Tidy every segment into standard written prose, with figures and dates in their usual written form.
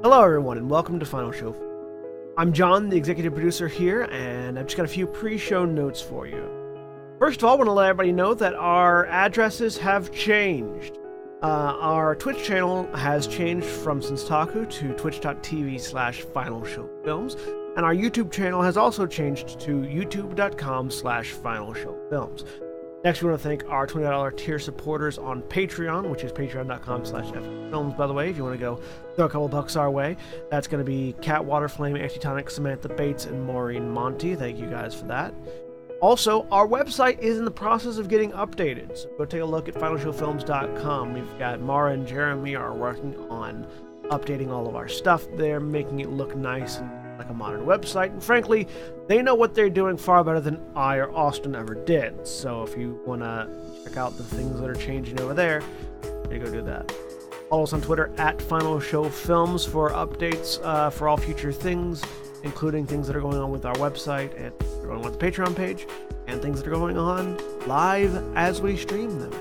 Hello everyone and welcome to Final Show. I'm John, the executive producer here, and I've just got a few pre-show notes for you. First of all, I want to let everybody know that our addresses have changed. Our Twitch channel has changed from Senstaku to twitch.tv/FinalShowFilms, and our YouTube channel has also changed to youtube.com/FinalShowFilms. Next, we want to thank our $20 tier supporters on Patreon, which is patreon.com/FFilms, by the way, if you want to go throw a couple bucks our way. That's going to be Cat, Waterflame, Antitonic, Samantha Bates, and Maureen Montee. Thank you guys for that. Also, our website is in the process of getting updated, so go take a look at finalshowfilms.com. We've got Mara and Jeremy are working on updating all of our stuff there, making it look nice and like a modern website, and frankly, they know what they're doing far better than I or Austin ever did. So if you want to check out the things that are changing over there, you go do that. Follow us on Twitter at Final Show Films for updates for all future things, including things that are going on with our website and going on with the Patreon page, and things that are going on live as we stream them,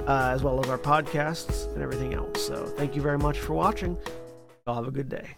as well as our podcasts and everything else. So thank you very much for watching. Y'all have a good day.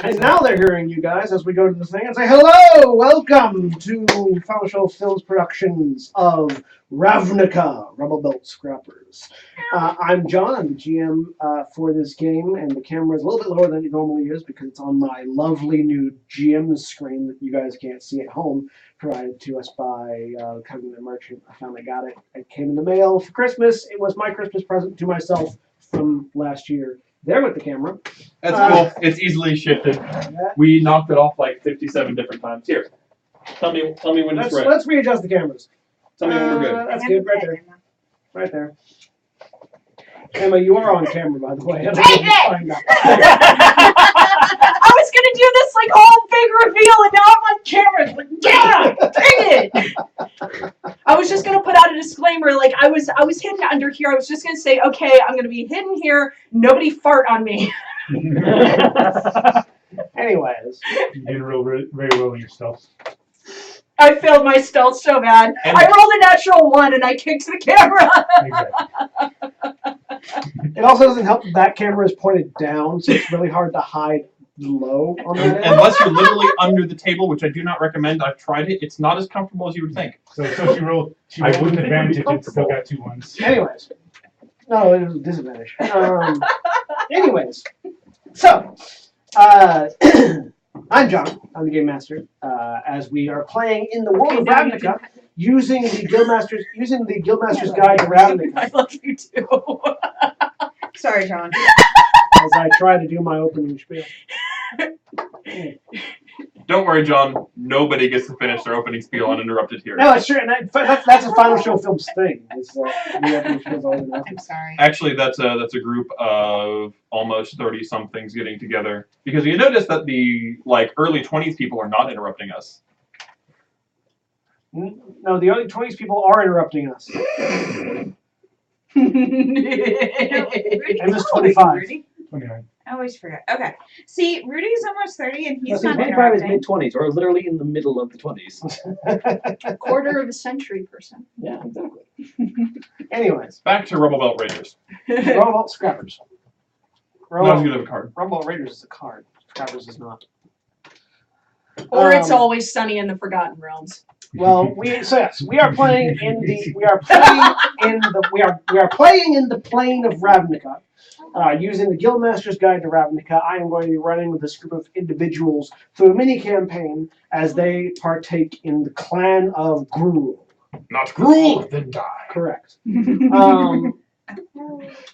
And now they're hearing you guys as we go to the thing and say, hello, welcome to Final Show Films productions of Ravnica, Rubblebelt Scrappers. I'm John, I'm the GM for this game, and the camera is a little bit lower than it normally is because it's on my lovely new GM screen that you guys can't see at home, provided to us by Covenant Merchant. I finally got it. It came in the mail for Christmas. It was my Christmas present to myself from last year. There with the camera. That's cool. It's easily shifted. We knocked it off like 57 different times. Here. Tell me when it's ready. Let's readjust the cameras. Tell me when we're good. That's good. Right there. Right there. Emma, you are on camera, by the way. Dang it! I was gonna do this like whole big reveal, and now I'm on camera. Like, yeah, dang it! I was just gonna put out a disclaimer. Like I was hidden under here. I was just gonna say, okay, I'm gonna be hidden here. Nobody fart on me. Anyways, You did very well in your stealth. I failed my stealth so bad. I rolled a natural 1 and I kicked the camera. Exactly. it also doesn't help that camera is pointed down, so it's really hard to hide low on that end. Unless you're literally under the table, which I do not recommend. I've tried it. It's not as comfortable as you would think. So she rolled an advantage and still got 2 ones. Anyways. No, it was a disadvantage. Anyways. So, I'm John. I'm the Game Master. As we are playing in the world of Ravnica, using the Guildmaster's Guide to Ravnica. I love you too. Sorry, John. As I try to do my opening spiel. Don't worry, John. Nobody gets to finish their opening spiel uninterrupted here. No, it's true. And that's a Final Show Films thing. I'm sorry. Actually, that's a group of almost 30-somethings getting together. Because you notice that the early 20s people are not interrupting us. No, the early 20s people are interrupting us. I'm just 25. 29. I always forget. Okay. See, Rudy's almost 30 and he's See, not 25 is interrupting. mid-20s. We're literally in the middle of the 20s. Quarter of a century person. Yeah, exactly. Anyways, Back to Rubblebelt Raiders. Rubblebelt Scrappers. Now I'm going to have a card. Rubblebelt Raiders is a card. Scrappers is not. Or it's always sunny in the Forgotten Realms. Well, we are playing in the plane of Ravnica. Using the Guildmaster's Guide to Ravnica, I am going to be running with this group of individuals through a mini-campaign as they partake in the clan of Gruul. Not Gruul, then die. Correct.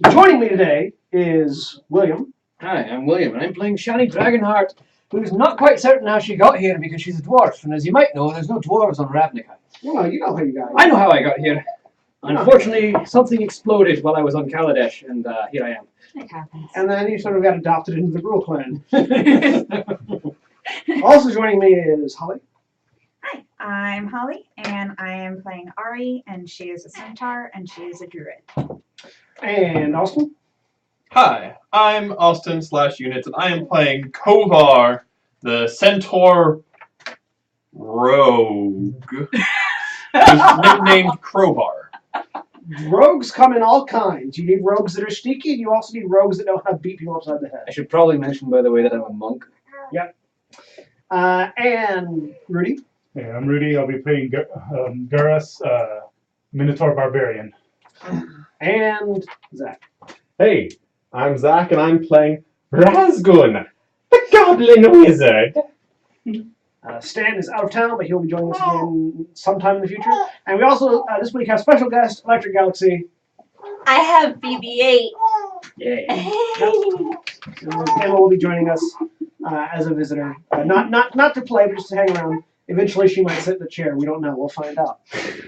Joining me today is William. Hi, I'm William, and I'm playing Shani Dragonheart, who's not quite certain how she got here because she's a dwarf, and as you might know, there's no dwarves on Ravnica. Well, you know how you got here. I know how I got here. Unfortunately, something exploded while I was on Kaladesh, and here I am. It happens. And then you sort of got adopted into the Gruul clan. Also joining me is Holly. Hi, I'm Holly, and I am playing Ari, and she is a centaur, and she is a druid. And Austin. Hi, I'm Austin/Units, and I am playing Kovar, the Centaur Rogue. He's nicknamed Crowbar. rogues come in all kinds. You need rogues that are sneaky, and you also need rogues that know how to beat people upside the I head. should probably mention, by the way, that I'm a monk. And Rudy. Yeah, I'm Rudy. I'll be playing Garrus, Minotaur Barbarian. And Zach. Hey, I'm Zach, and I'm playing Razgun, the Goblin Wizard. Stan is out of town, but he'll be joining us again sometime in the future. And we also, this week, have special guest, Electric Galaxy. I have BB-8. Yay. Emma will be joining us as a visitor. Not to play, but just to hang around. Eventually, she might sit in the chair. We don't know. We'll find out.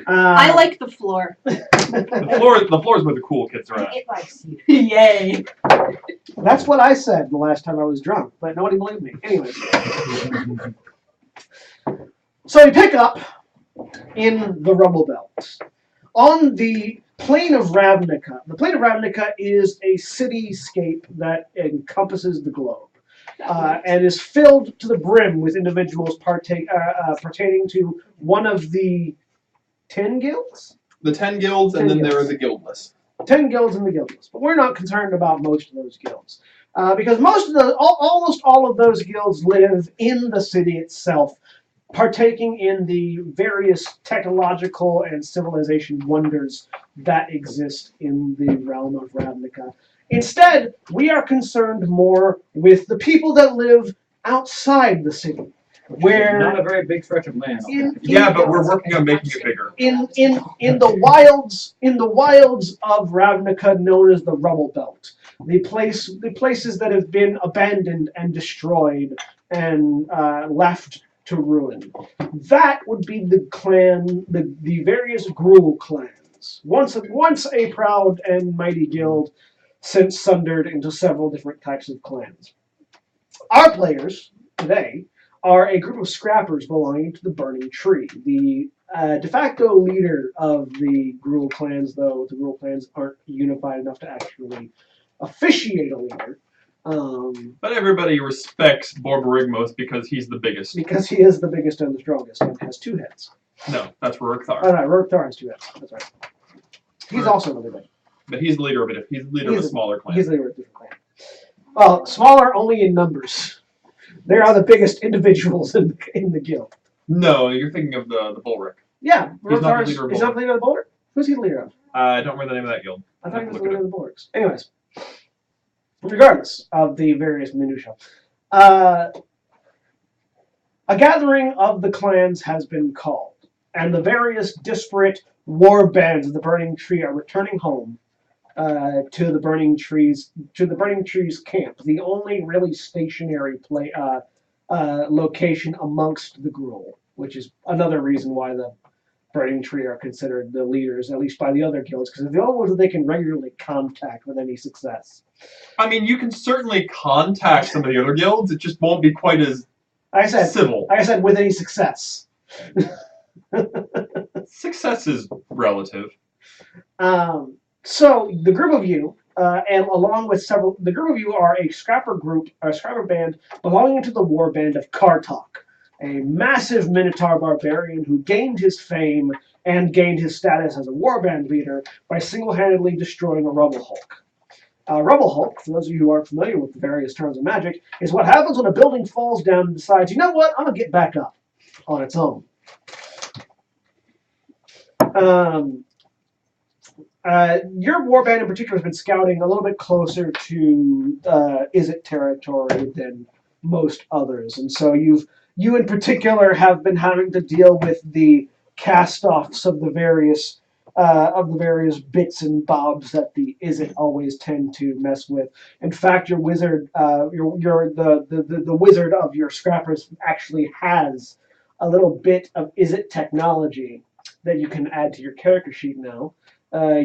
I like the floor. The floor is where the cool kids are at. It likes you. Yay. That's what I said the last time I was drunk, but nobody believed me. Anyways. So we pick up in the Rubblebelt. On the plain of Ravnica. The plain of Ravnica is a cityscape that encompasses the globe. And is filled to the brim with individuals pertaining to one of the 10 guilds? The 10 guilds, and 10 then there are guilds. the guild list. 10 guilds in the guild list. But we're not concerned about most of those guilds. Because almost all of those guilds live in the city itself, partaking in the various technological and civilization wonders that exist in the realm of Ravnica. Instead, we are concerned more with the people that live outside the city, where Not a very big stretch of land. Yeah, but we're working on making it bigger. in the wilds of Ravnica, known as the Rubblebelt, the places that have been abandoned and destroyed and left to ruin. That would be the clan, the various Gruul clans. Once a proud and mighty guild, since sundered into several different types of clans. Our players today are a group of scrappers belonging to the Burning Tree. The de facto leader of the Gruul clans, though the Gruul clans aren't unified enough to actually officiate a leader. But everybody respects Borborygmos because he's the biggest. Because he is the biggest and the strongest and has 2 heads. No, that's Rurikthar. Oh no, Rurikthar has 2 heads. That's right. He's also really big. But he's the leader of it. He's the leader of a smaller clan. He's the leader of a different clan. Well, smaller only in numbers. They are the biggest individuals in the guild. No, you're thinking of the Bulwark. Yeah, He's not the Rurikthar leader of is not the leader of the Bulwark? Who's he the leader of? I don't remember the name of that guild. I thought he was the Look it leader of the Bulwarks. Anyways, regardless of the various minutiae, a gathering of the clans has been called, and the various disparate war bands of the Burning Tree are returning home to the Burning Trees camp, the only really stationary location amongst the Gruul, which is another reason why the Burning Tree are considered the leaders, at least by the other guilds, because they're the only ones that they can regularly contact with any success. I mean, you can certainly contact some of the other guilds. It just won't be quite as civil. Like I said, with any success. Success is relative. So the group of you, and along with the group of you are a scrapper band belonging to the war band of Kartok, a massive Minotaur barbarian who gained his fame and gained his status as a warband leader by single-handedly destroying a Rubble Hulk. Rubble Hulk, for those of you who aren't familiar with the various terms of magic, is what happens when a building falls down and decides, you know what, I'm going to get back up on its own. Your warband in particular has been scouting a little bit closer to Izzet territory than most others, and so you in particular have been having to deal with the cast-offs of the various bits and bobs that the Izzet always tend to mess with. In fact, your wizard, the wizard of your scrappers actually has a little bit of Izzet technology that you can add to your character sheet now. On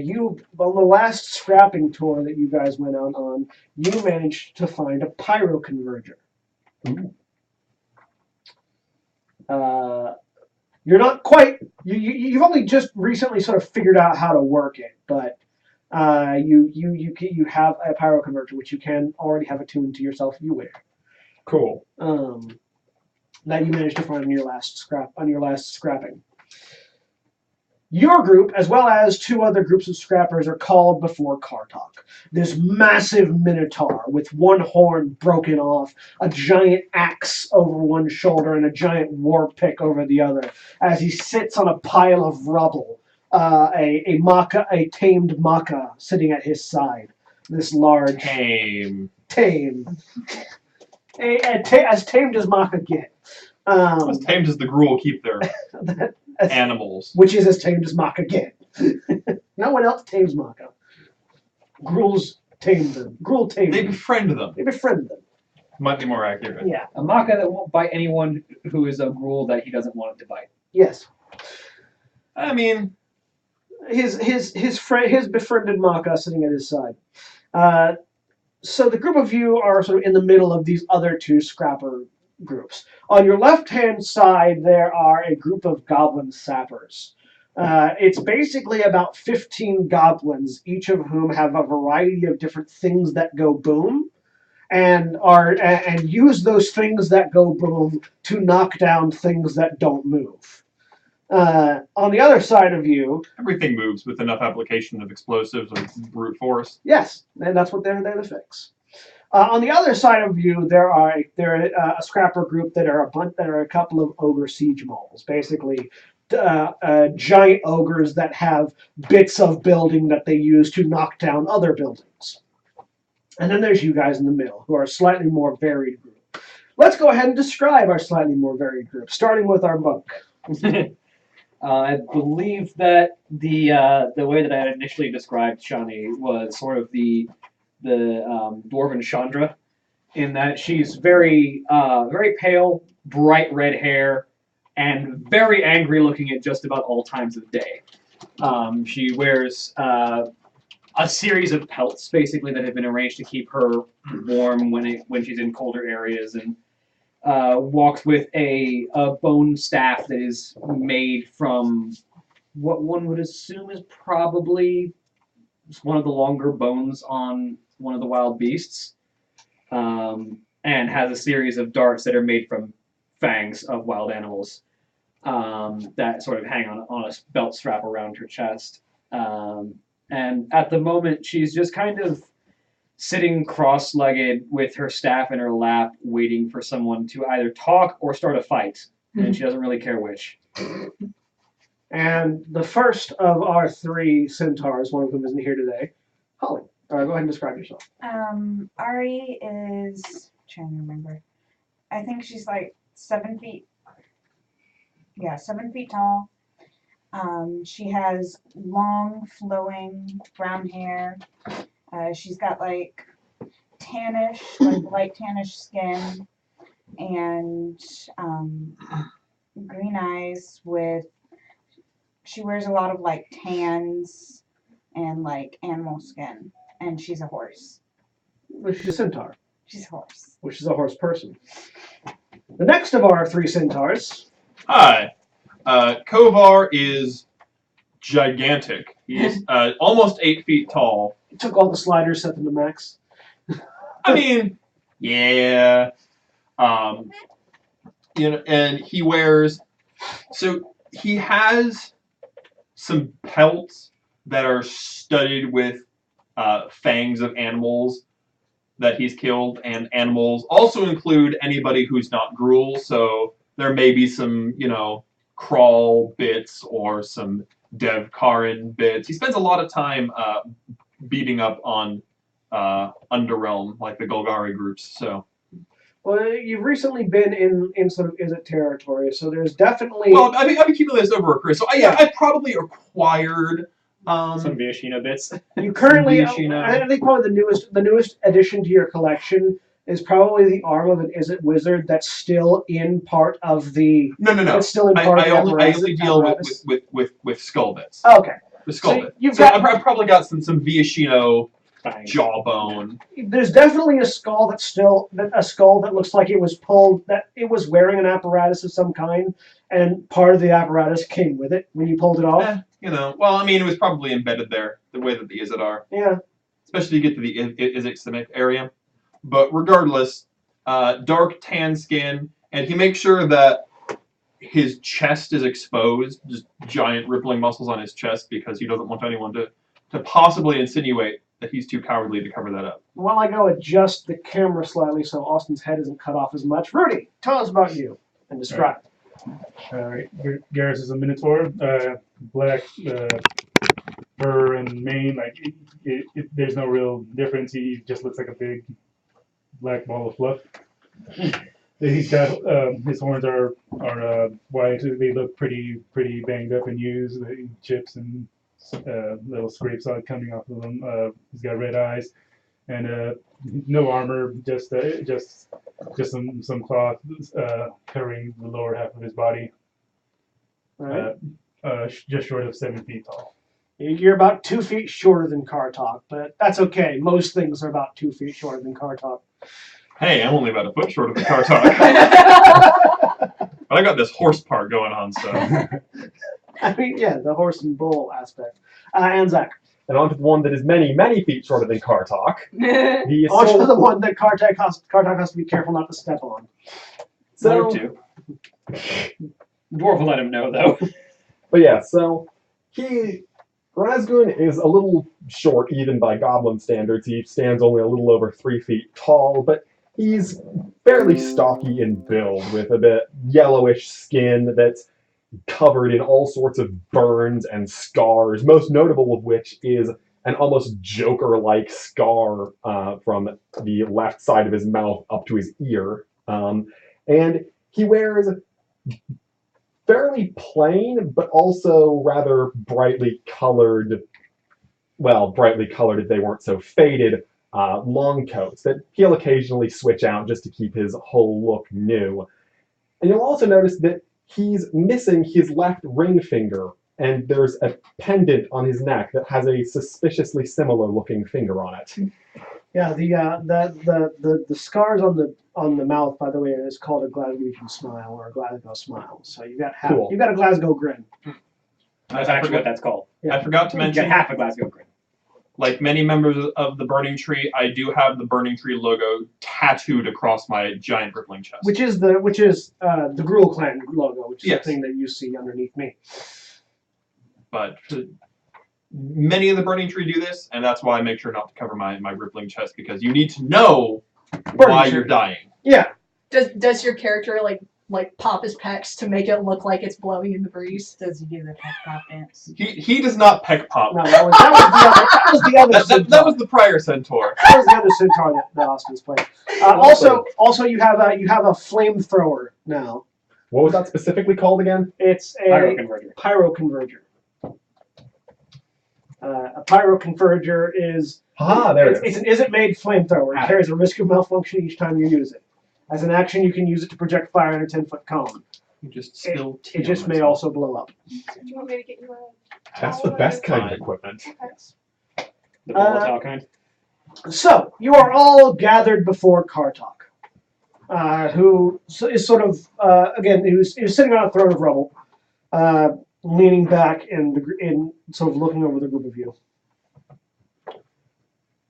the last scrapping tour that you guys went out on, you managed to find a pyroconverger. You're not quite. You've only just recently sort of figured out how to work it, but you have a pyroconverter which you can already have attuned to yourself if you wish. Cool. That you managed to find on your last scrapping. Your group, as well as 2 other groups of scrappers, are called before Kartok. This massive minotaur with one horn broken off, a giant axe over one shoulder, and a giant war pick over the other, as he sits on a pile of rubble. A tamed maca sitting at his side. This large Tame. as tamed as maca get. As tamed as the Gruul keep their animals. Which is as tamed as maca get. No one else tames maca. Gruul's tamed them. Gruul tamed They them. befriend them. They befriend them. Might be more accurate. Yeah. A Maka that won't bite anyone who is a Gruul that he doesn't want it to bite. Yes. I mean, His befriended maca sitting at his side. So the group of you are sort of in the middle of these other 2 scrapper groups. On your left-hand side, there are a group of Goblin Sappers. It's basically about 15 goblins, each of whom have a variety of different things that go boom, and use those things that go boom to knock down things that don't move. On the other side of you, everything moves with enough application of explosives or brute force. yes, and that's what they're there to fix. On the other side of you, there are a scrapper group that are a couple of ogre siege moles, basically giant ogres that have bits of building that they use to knock down other buildings. And then there's you guys in the middle, who are a slightly more varied group. Let's go ahead and describe our slightly more varied group, starting with our monk. I believe that the way that I had initially described Shani was sort of the dwarven Chandra, in that she's very pale, bright red hair, and very angry looking at just about all times of day. She wears a series of pelts, basically, that have been arranged to keep her warm when she's in colder areas, and walks with a bone staff that is made from what one would assume is probably one of the longer bones on one of the wild beasts, and has a series of darts that are made from fangs of wild animals that sort of hang on a belt strap around her chest. And at the moment, she's just kind of sitting cross-legged with her staff in her lap, waiting for someone to either talk or start a fight. And she doesn't really care which. And the first of our 3 centaurs, one of whom isn't here today, Holly. All right, go ahead and describe yourself. Ari is trying to remember. I think she's like 7 feet. Yeah, 7 feet tall. She has long, flowing brown hair. She's got like tannish, like light tannish skin, and green eyes with. She wears a lot of like tans and like animal skin, and she's a horse. She's a centaur. She's a horse. Which is a horse person. The next of our 3 centaurs. Hi. Kovar is gigantic. He's almost 8 feet tall. He took all the sliders, set them to max. I mean, yeah. And he wears. So he has some pelts that are studded with fangs of animals that he's killed, and animals also include anybody who's not Gruul. So there may be some, crawl bits or some Dev Karin bits. He spends a lot of time beating up on Underrealm, like the Golgari groups. So, well, you've recently been in sort of Izzet territory, so there's definitely. Well, I've been keeping this over a career, so I probably acquired some Viashino bits. You currently, Viashino. I think probably the newest addition to your collection is probably the arm of an Izzet wizard that's still in part of the. No. It's still in part of the I apparatus. only deal with skull bits. Okay. With skull So bits. you've So got- I've probably got some Viashino jawbone. There's definitely a skull that looks like it was pulled, that it was wearing an apparatus of some kind, and part of the apparatus came with it when you pulled it off. Well, I mean, it was probably embedded there, the way that the Izzet are. Yeah. Especially to get to the Izzet area. But regardless, dark tan skin, and he makes sure that his chest is exposed, just giant rippling muscles on his chest because he doesn't want anyone to possibly insinuate that he's too cowardly to cover that up. While I go adjust the camera slightly so Austin's head isn't cut off as much, Rudy, tell us about you and describe. Alright, Garrus is a Minotaur, black fur and mane. Like there's no real difference. He just looks like a big black ball of fluff. He's got his horns are white. They look pretty banged up and used. Chips and little scrapes are coming off of them. He's got red eyes and no armor, just some cloth covering the lower half of his body. Right. Just short of 7 feet tall. You're about 2 feet shorter than Kartok, but that's okay. Most things are about 2 feet shorter than Kartok. Hey, I'm only about a foot shorter than Kartok. But I got this horse part going on, so. I mean, yeah, the horse and bull aspect. And Zach. And on to the one that is many, many feet shorter than Kartok. On to the one that Kartok has to be careful not to step on. So, Or two. Dwarf will let him know, though. but yeah, so Razgun is a little short, even by goblin standards. He stands only a little over 3 feet tall, but he's fairly stocky in build, with a bit yellowish skin that's covered in all sorts of burns and scars, most notable of which is an almost Joker-like scar from the left side of his mouth up to his ear. And he wears fairly plain, but also rather brightly colored, well, brightly colored if they weren't so faded, long coats that he'll occasionally switch out just to keep his whole look new. And you'll also notice that he's missing his left ring finger, and there's a pendant on his neck that has a suspiciously similar looking finger on it. Yeah, the scars on the mouth, by the way, is called a Glaswegian smile or a Glasgow smile. So you got Cool. you got a Glasgow grin. That's actually what that's called. Yeah. I forgot to You mention, get half a Glasgow grin. like many members of the Burning Tree, I do have the Burning Tree logo tattooed across my giant rippling chest. Which is the Gruul clan logo, which is Yes. the thing that you see underneath me. But many of the Burning Tree do this, and that's why I make sure not to cover my rippling chest, because you need to know why Tree. you're dying. Yeah. Does your character like pop his pecs to make it look like it's blowing in the breeze? Does he do the peck pop dance? He does not peck pop. No, that was the other centaur. That was the prior centaur. That was the other centaur that Austin's playing. Also, you have a flamethrower now. What was that specifically called again? It's a Pyro converter. pyro converger. A pyro converger is There it it's is. an isn't-made flamethrower. It carries a risk of malfunction each time you use it. As an action, you can use it to project fire in a 10-foot cone. You just spilled tea It just on may myself. also blow up. Do you want me to get you a? That's the best kind of equipment. The volatile kind. So, you are all gathered before Kartok, who is sort of, again, he was sitting on a throne of rubble, leaning back in sort of looking over the group of you.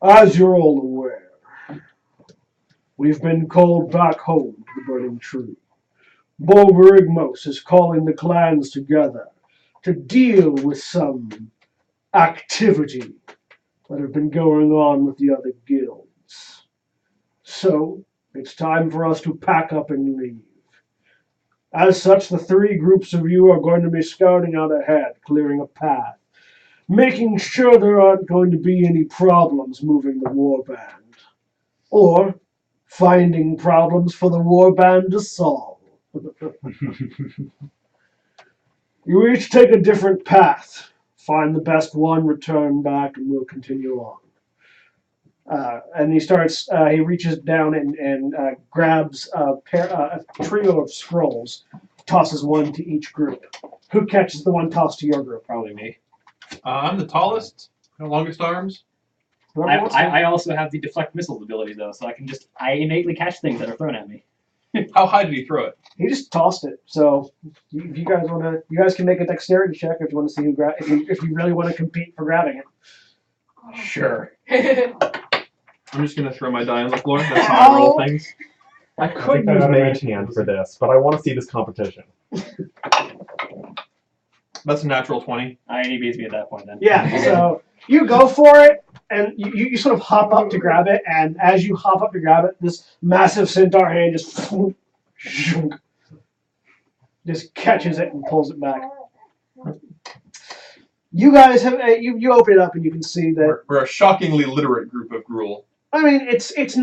As you're all aware, we've been called back home to the Burning Tree. Bolverigmos is calling the clans together to deal with some activity that have been going on with the other guilds. So, it's time for us to pack up and leave. As such, the 3 groups of you are going to be scouting out ahead, clearing a path, making sure there aren't going to be any problems moving the warband, or finding problems for the warband to solve. You each take a different path. Find the best one, return back, and we'll continue on. And he reaches down and grabs a trio of scrolls, tosses one to each group. Who catches the one tossed to your group? Probably me. I'm the tallest, the longest arms. Whoever wants to. I also have the deflect missiles ability, though, so I innately catch things that are thrown at me. How high did he throw it? He just tossed it. So if you guys want to, you guys can make a dexterity check if you want to see who if you really want to compete for grabbing it. Sure. I'm just gonna throw my die on the floor. That's how I roll things. I could that use out of Mage my- Hand for this, but I want to see this competition. That's a natural 20. He beats me at that point then. Yeah, so you go for it, and you sort of hop up to grab it, and as you hop up to grab it, this massive centaur hand just catches it and pulls it back. You guys have you open it up and you can see that. We're a shockingly literate group of Gruul. I mean, it's a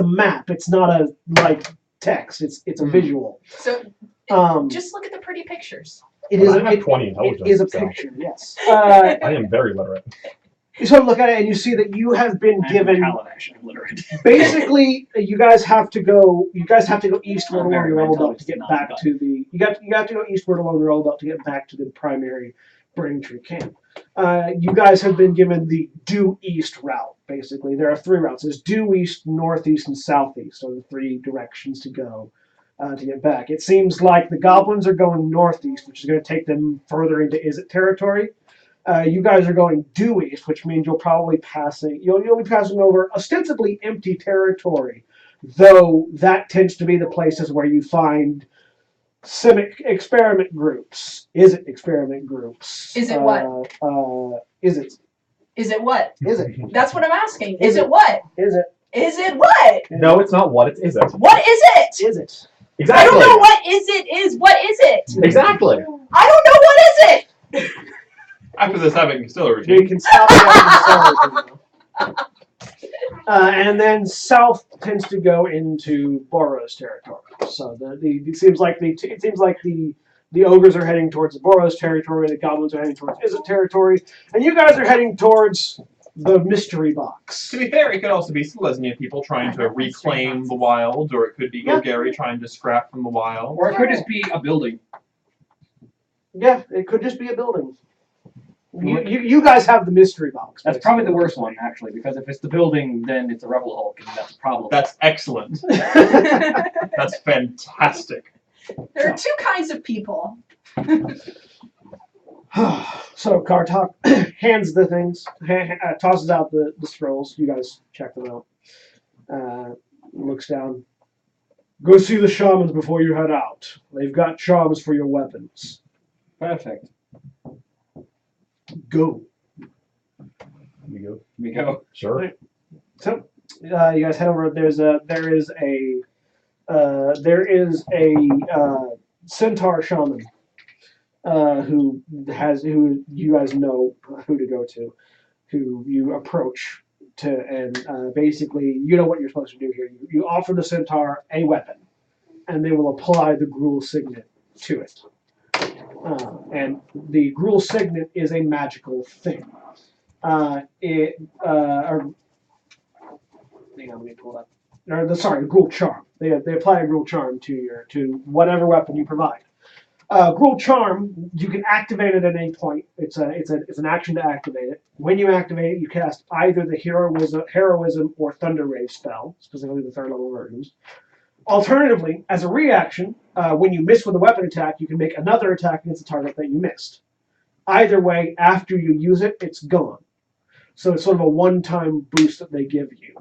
map. It's not a like text. It's a visual. So Um, just look at the pretty pictures. it Well, is I a, have it, 20 intelligence. it is a so picture. Yes. I am very literate. You sort of look at it and you see that you have been I'm given. Paladin, I'm literate. Basically, you guys have to go eastward I'm along very the Rubblebelt mental, to get not back bad. to the. You have to go eastward along the Rubblebelt to get back to the primary Burning Tree camp. You guys have been given the due east route. Basically, there are 3 routes. There's due east, northeast, and southeast. Are the 3 directions to go to get back. It seems like the goblins are going northeast, which is going to take them further into Izzet territory. You guys are going due east, which means you'll be passing over ostensibly empty territory, though that tends to be the places where you find Simic experiment groups. Is it experiment groups? Is it what? Is it? Is it what? Is it? That's what I'm asking. Is Is it? it what? Is it? Is it what? No, it's not what, it's is it. What is it? Is it? I Exactly. don't know what is it is. What is it? Exactly. I don't know what is it. After this epic distillery We routine. can stop the and then south tends to go into Boros territory. So it seems like the ogres are heading towards the Boros territory, the goblins are heading towards Izzet territory, and you guys are heading towards the mystery box. To be fair, it could also be Selesnya people trying to reclaim the wilds, or it could be Yeah. Gary trying to scrap from the wild. Or it could just be a building. Yeah, it could just be a building. You guys have the mystery box. That's probably the worst one, actually, because if it's the building, then it's a rebel hulk, and that's a problem. That's excellent. That's fantastic. There are 2 kinds of people. So Kartok hands the things, tosses out the scrolls. You guys check them out. Looks down. Go see the shamans before you head out. They've got charms for your weapons. Perfect. Go. You go. We go. Sure. So you guys head over. There is a Centaur Shaman who you guys know who to go to, who you approach to, and basically you know what you're supposed to do here. You offer the Centaur a weapon, and they will apply the Gruul signet to it. And the Gruul signet is a magical thing. Hang on, let me pull it up. Gruul charm. They apply a Gruul charm to whatever weapon you provide. Gruul charm, you can activate it at any point. It's an action to activate it. When you activate it, you cast either the heroism or thunder rave spell, specifically the 3rd level versions. Alternatively, as a reaction, when you miss with a weapon attack, you can make another attack against the target that you missed. Either way, after you use it, it's gone. So it's sort of a one-time boost that they give you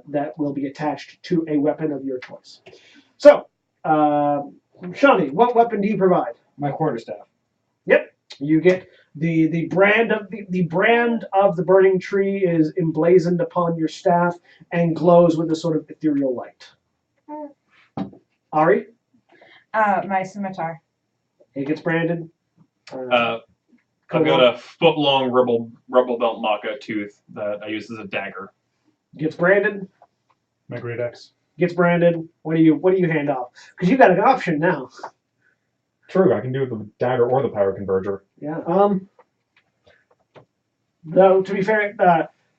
that will be attached to a weapon of your choice. So, Shawnee, what weapon do you provide? My quarterstaff. Yep, you get the brand of the burning tree is emblazoned upon your staff and glows with a sort of ethereal light. Ari, My scimitar. it gets branded. I've got a foot-long Rubblebelt Maka tooth that I use as a dagger. Gets branded. My great axe. Gets branded. What do you hand off? Because you've got an option now. True, I can do the dagger or the power converger. Yeah. Though to be fair,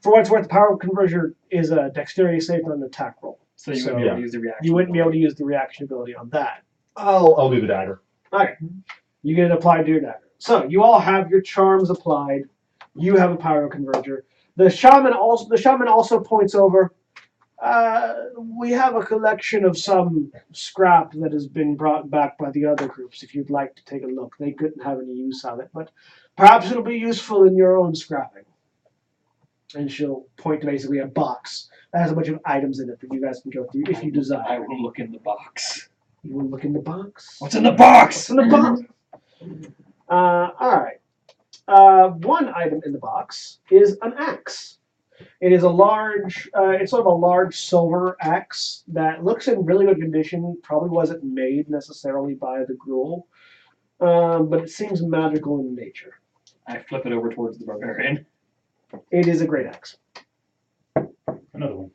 for what it's worth, the power converger is a dexterity save on an attack roll. So you So, wouldn't be able to use the reaction. You wouldn't be able to use the reaction ability on that. I'll do the dagger. Okay. You get it applied to your dagger. So you all have your charms applied. You have a pyro converger. The shaman also points over. We have a collection of some scrap that has been brought back by the other groups. If you'd like to take a look, they couldn't have any use of it, but perhaps it'll be useful in your own scrapping. And she'll point to basically a box that has a bunch of items in it that you guys can go through if you I desire. will look in the box. You will look in the box. What's in the box? What's in the box? All right. One item in the box is an axe. It is a large, it's sort of a large silver axe that looks in really good condition. Probably wasn't made necessarily by the Gruul, but it seems magical in nature. I flip it over towards the barbarian. It is a great axe. Another one.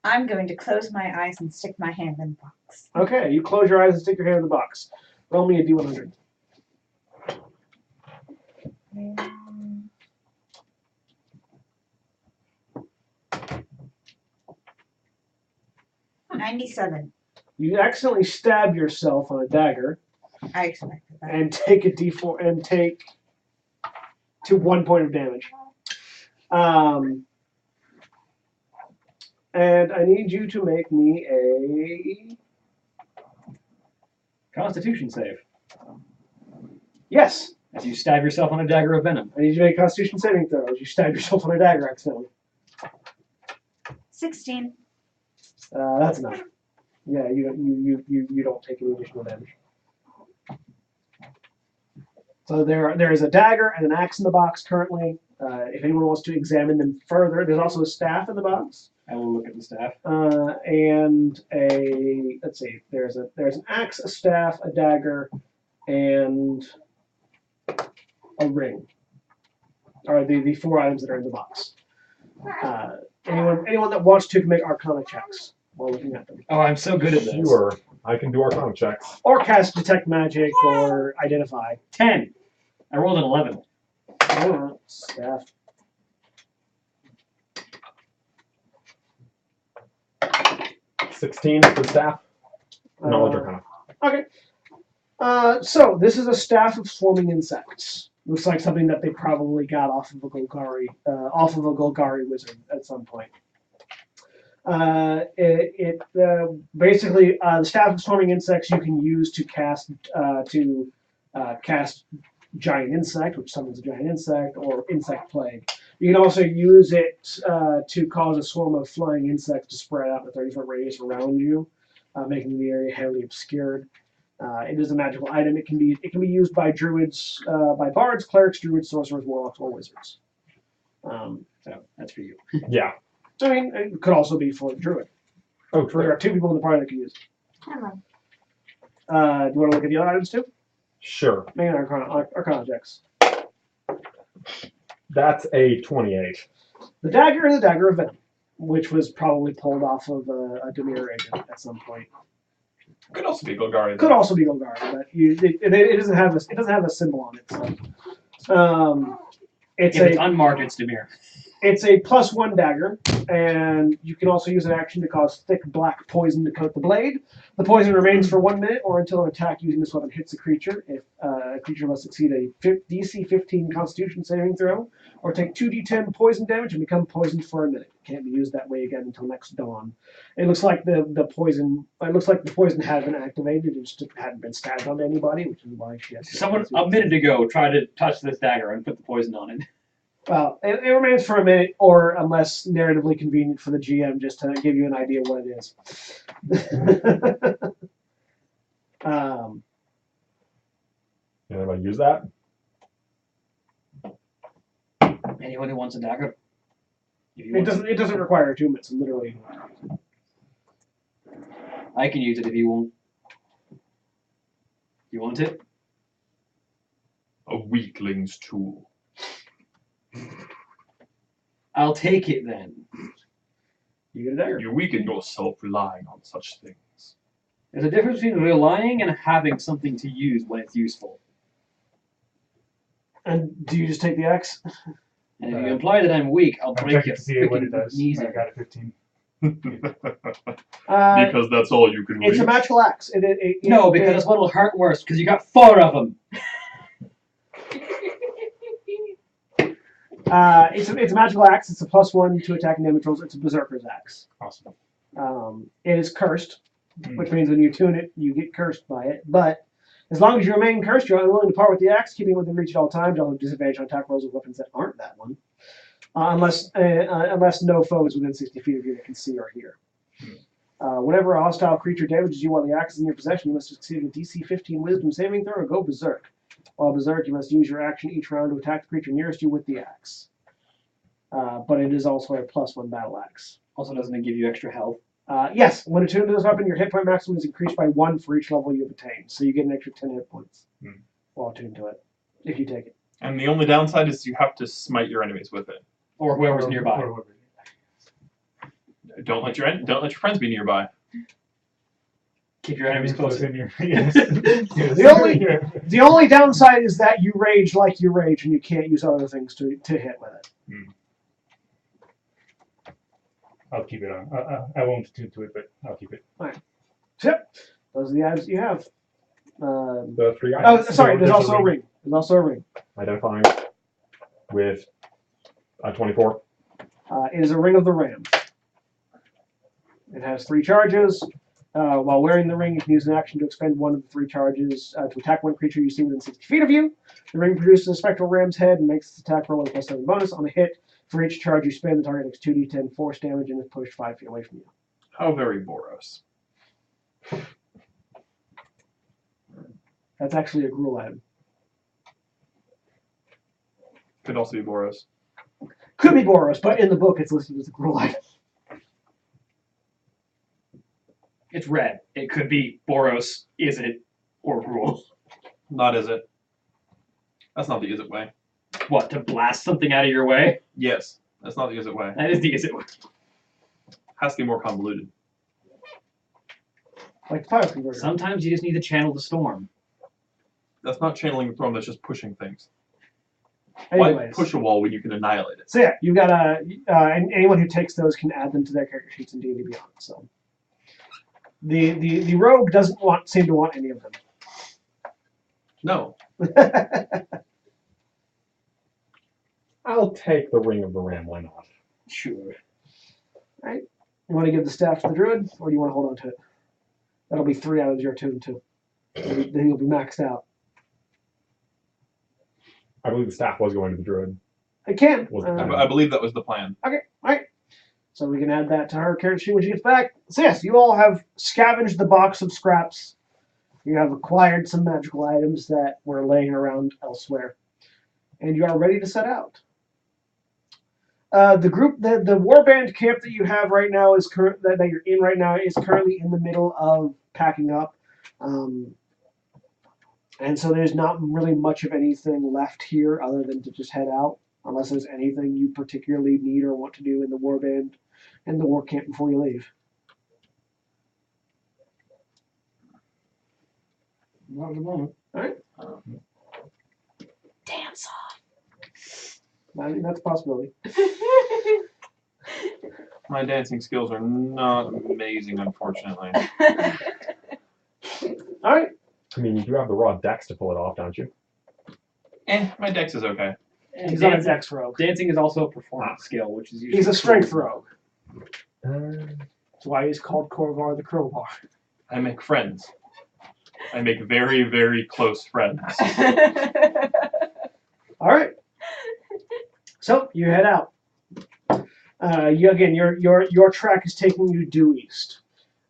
I'm going to close my eyes and stick my hand in the box. Okay, you close your eyes and stick your hand in the box. Roll me a d100. Um, 97. You accidentally stab yourself on a dagger I expected that. and take a d4 and take to 1 point of damage. And I need you to make me a Constitution save. yes. As you stab yourself on a dagger of venom. I need you to make a Constitution saving throw as you stab yourself on a dagger accidentally. 16. That's enough. Yeah, you don't take any additional damage. So there is a dagger and an axe in the box currently. If anyone wants to examine them further, there's also a staff in the box. I will look at the staff. And a let's see, there's an axe, a staff, a dagger, and a ring. Are the 4 items that are in the box. Anyone that wants to can make Arcana checks while looking at them, Oh, I'm so good at this. Sure. I can do Arcana checks. or cast detect magic or identify. 10. I rolled an 11. Staff. $16 for staff. Knowledge Arcana. Okay. So this is a staff of swarming insects. Looks like something that they probably got off of a Golgari wizard at some point. Basically the staff of swarming insects you can use to cast giant insect, which summons a giant insect, or insect plague. You can also use it to cause a swarm of flying insects to spread out in a 30-foot radius around you, making the area heavily obscured. It is a magical item. It can be used by druids, by bards, clerics, druids, sorcerers, warlocks, or wizards. So that's for you. Yeah. I mean, it could also be for a druid. Oh, There true. are 2 people in the party that can use it. Hello. Do you want to look at the other items too? Sure. Make an Arcana checks. That's a 28. The dagger is a dagger of venom, which was probably pulled off of a Demir agent at some point. Could also be Golgari. Could also be Golgari, but it doesn't have a symbol on it. So, If it's unmarked, it's Demir. it's a +1 dagger, and you can also use an action to cause thick black poison to coat the blade. The poison remains for 1 minute or until an attack using this weapon hits a creature. If a creature must succeed a DC 15 Constitution saving throw, or take 2d10 poison damage and become poisoned for a minute. It can't be used that way again until next dawn. It looks like the poison had been activated. It just hadn't been stabbed on anybody, which is why she has. Someone a minute ago tried to touch this dagger and put the poison on it. Well, it remains for a minute, or unless narratively convenient for the GM, just to give you an idea of what it is. Anybody use that? Anyone who wants a dagger? If you It want doesn't. It doesn't require attunement. So literally. I can use it if you want. You want it? A weakling's tool. I'll take it then. You get a dagger. You weaken yourself relying on such things. There's a difference between relying and having something to use when it's useful. And do you just take the axe? And if you imply that I'm weak, I'll I'm break checking your to see what it freaking does. knees I in. got a 15. Because that's all you can reach. It's a magical axe. No, because it's what'll hurt worse, because you got 4 of them. It's a magical axe. It's a +1 to attack and damage rolls. It's a berserker's axe. Awesome. It is cursed, which means when you tune it, you get cursed by it. But As long as you remain cursed, you're unwilling to part with the axe, keeping it within reach at all times. You'll have disadvantage on attack rolls with weapons that aren't that one. Unless no foe is within 60 feet of you that can see or hear. Whenever a hostile creature damages you while the axe is in your possession, you must succeed a DC 15 Wisdom saving throw or go berserk. While berserk, you must use your action each round to attack the creature nearest you with the axe. But it is also a +1 battle axe. Also, doesn't it give you extra health? Yes, when attuned to this weapon, your hit point maximum is increased by 1 for each level you've attained. So you get an extra 10 hit points while attuned to it, if you take it. And the only downside is you have to smite your enemies with it. Or whoever's nearby. Don't let your friends be nearby. Keep your enemies close. Yes. The only downside is that you rage like you rage, and you can't use other things to hit with it. I'll keep it on. I won't attune to it, but I'll keep it. All right. Yep. Those are the items you have. The 3 Oh, items. sorry. There's also a ring. There's also a ring. Identifying with a 24. It is a ring of the ram. It has 3 charges. While wearing the ring, you can use an action to expend one of the 3 charges to attack one creature you see within 60 feet of you. The ring produces a spectral ram's head and makes its attack roll with a +7 bonus. On a hit, for each charge you spend, the target takes 2d10 force damage and is pushed 5 feet away from you. How very Boros. That's actually a Gruul item. Could also be Boros. Could be Boros, but in the book it's listed as a Gruul item. It's red. It could be Boros, is it, or Gruul. Not is it. That's not the is it way. What, to blast something out of your way? Yes, that's not the is it way. That is the is it way. Has to be more convoluted. Like the fire converter. Sometimes you just need to channel the storm. That's not channeling the storm, that's just pushing things. Anyways. Why push a wall when you can annihilate it? So yeah, you got and anyone who takes those can add them to their character sheets in D&D Beyond. So the rogue doesn't seem to want any of them. No. I'll take the Ring of the Ram, why not? Sure. Right? You want to give the staff to the druid, or do you want to hold on to it? That'll be 3 out of your 2 and 2. Then you'll be maxed out. I believe the staff was going to the druid. It can. I believe that was the plan. Okay, alright. So we can add that to her character sheet when she gets back. So yes, you all have scavenged the box of scraps. You have acquired some magical items that were laying around elsewhere. And you are ready to set out. The warband camp that you have right now is that you're in right now is currently in the middle of packing up. And so there's not really much of anything left here other than to just head out, unless there's anything you particularly need or want to do in the warband and the war camp before you leave. Not at the moment. All right. Dance off. I mean, that's a possibility. My dancing skills are not amazing, unfortunately. All right. I mean, you do have the raw dex to pull it off, don't you? My dex is okay. He's not a dex rogue. Dancing is also a performance skill, which is usually He's a strength cool. rogue. That's why he's called Corvar the Crowbar. I make friends. I make very, very close friends. All right. So you head out. Your track is taking you due east.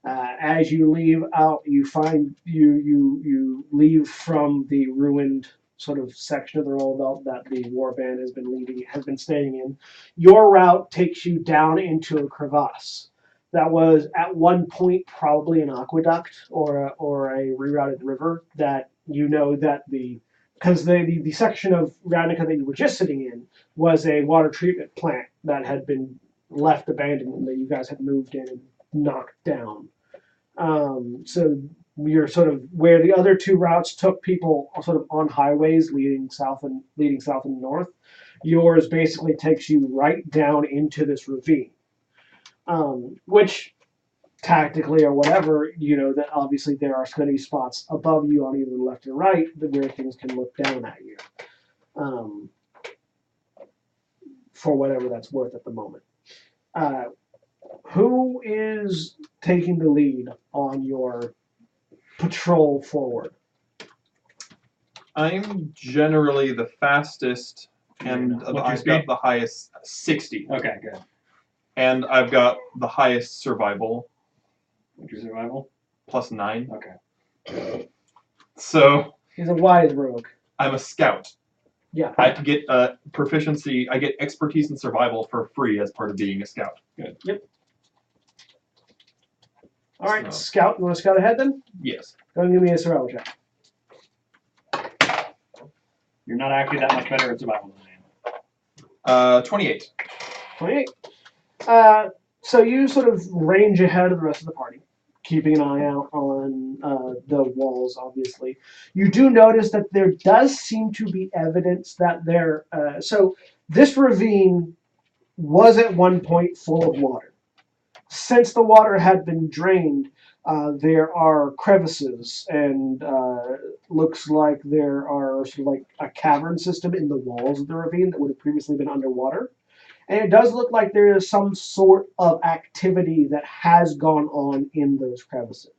As you leave out, you find you leave from the ruined sort of section of the Rubblebelt that the warband has been staying in. Your route takes you down into a crevasse that was at one point probably an aqueduct or a rerouted river that because the section of Ravnica that you were just sitting in was a water treatment plant that had been left abandoned and that you guys had moved in and knocked down. So you're sort of where the other 2 routes took people sort of on highways leading south and north. Yours basically takes you right down into this ravine, which tactically or whatever, that obviously there are going to be spots above you on either the left or right where things can look down at you, for whatever that's worth at the moment. Who is taking the lead on your patrol forward? I'm generally the fastest, and What's your I've speed? got the highest 60. Okay, good. And I've got the highest survival, What's your survival? +9. Okay. So He's a wise rogue. I'm a scout. Yeah. I can get proficiency. I get expertise in survival for free as part of being a scout. Good. Yep. All right, So- scout. You want to scout ahead then? Yes. Go and give me a survival check. You're not actually that much better at survival than I am. 28. 28. So you sort of range ahead of the rest of the party, keeping an eye out on the walls, obviously. You do notice that there does seem to be evidence that there... so this ravine was at one point full of water. Since the water had been drained, there are crevices, and looks like there are sort of like a cavern system in the walls of the ravine that would have previously been underwater. And it does look like there is some sort of activity that has gone on in those crevices.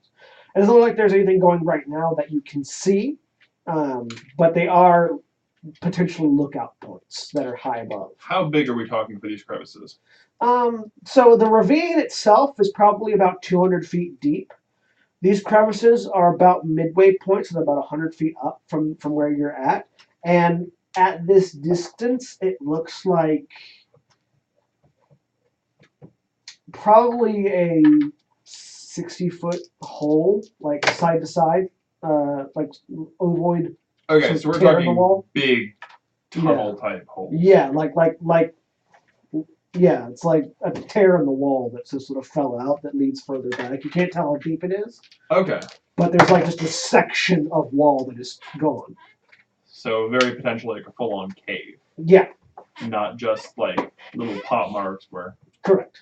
It doesn't look like there's anything going right now that you can see, but they are potentially lookout points that are high above. How big are we talking for these crevices? So the ravine itself is probably about 200 feet deep. These crevices are about midway points, so they're about 100 feet up from where you're at. And at this distance, it looks like probably a 60-foot hole, like side to side, like ovoid. Okay, So so we're tear in the talking wall? big tunnel type holes. Yeah, yeah, it's like a tear in the wall that just sort of fell out that leads further back. You can't tell how deep it is, Okay, but there's like just a section of wall that is gone. so very potentially like a full-on cave, Yeah, not just like little pop marks where. correct.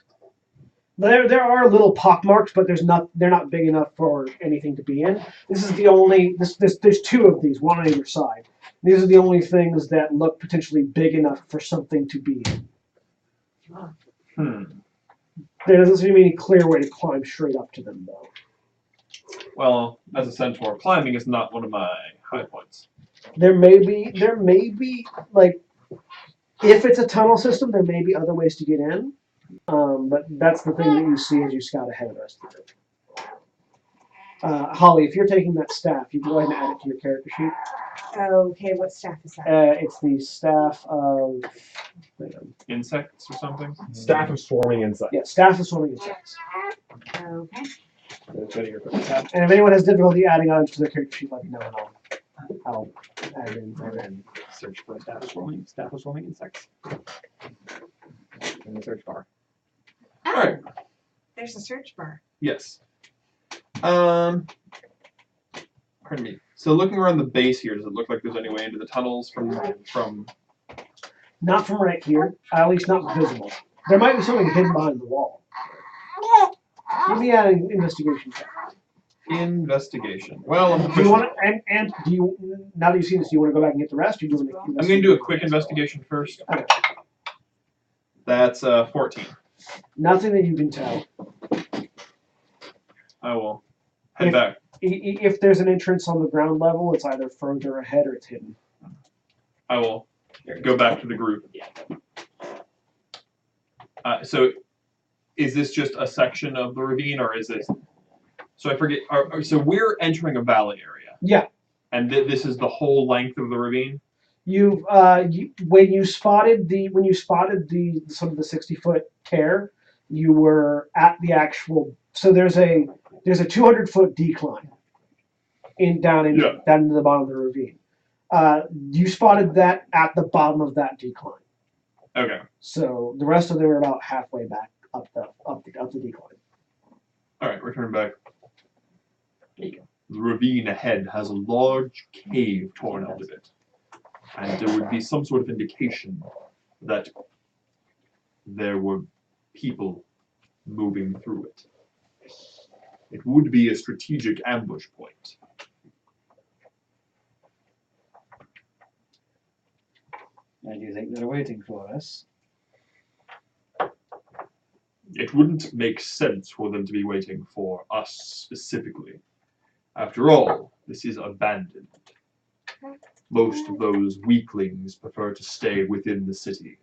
There are little pock marks, but they're not big enough for anything to be in. This is the only there's two of these, one on either side. These are the only things that look potentially big enough for something to be in. There doesn't seem to be any clear way to climb straight up to them, though. Well, as a centaur, climbing is not one of my high points. There may be like, if it's a tunnel system, there may be other ways to get in. But that's the thing that you see as you scout ahead of the rest of it. Holly, if you're taking that staff, you can go ahead and add it to your character sheet. Okay, what staff is that? It's the staff of... Insects or something? Staff of swarming insects. Yeah, staff of swarming insects. Okay. Go to your quick tab. And if anyone has difficulty adding items to their character sheet, let me know and I'll add it in. And then search for staff of swarming insects. In the search bar. Oh, Alright. there's a search bar. Yes. Pardon me. So looking around the base here, does it look like there's any way into the tunnels from? Not from right here, at least not visible. There might be something hidden behind the wall. Give me an investigation check. Investigation. Well, I'm Do you want to, and do you, now that you've seen this, do you want to go back and get the rest? Or do you want to I'm going to do a quick investigation first. Okay. That's 14. Nothing that you can tell. I will head back. If there's an entrance on the ground level, it's either further ahead or it's hidden. I will go back to the group. So, is this just a section of the ravine, or is this? So I forget. So we're entering a valley area. Yeah. And this is the whole length of the ravine. When you spotted the sort of the 60-foot tear, you were at the actual. So there's a 200-foot decline down into the bottom of the ravine. You spotted that at the bottom of that decline. Okay. So the rest of them are about halfway back up the decline. All right, return back. There you go. The ravine ahead has a large cave torn out of it, and there would be some sort of indication that there were people moving through it. It would be a strategic ambush point. And you think they're waiting for us? It wouldn't make sense for them to be waiting for us specifically. After all, this is abandoned. most of those weaklings prefer to stay within the city.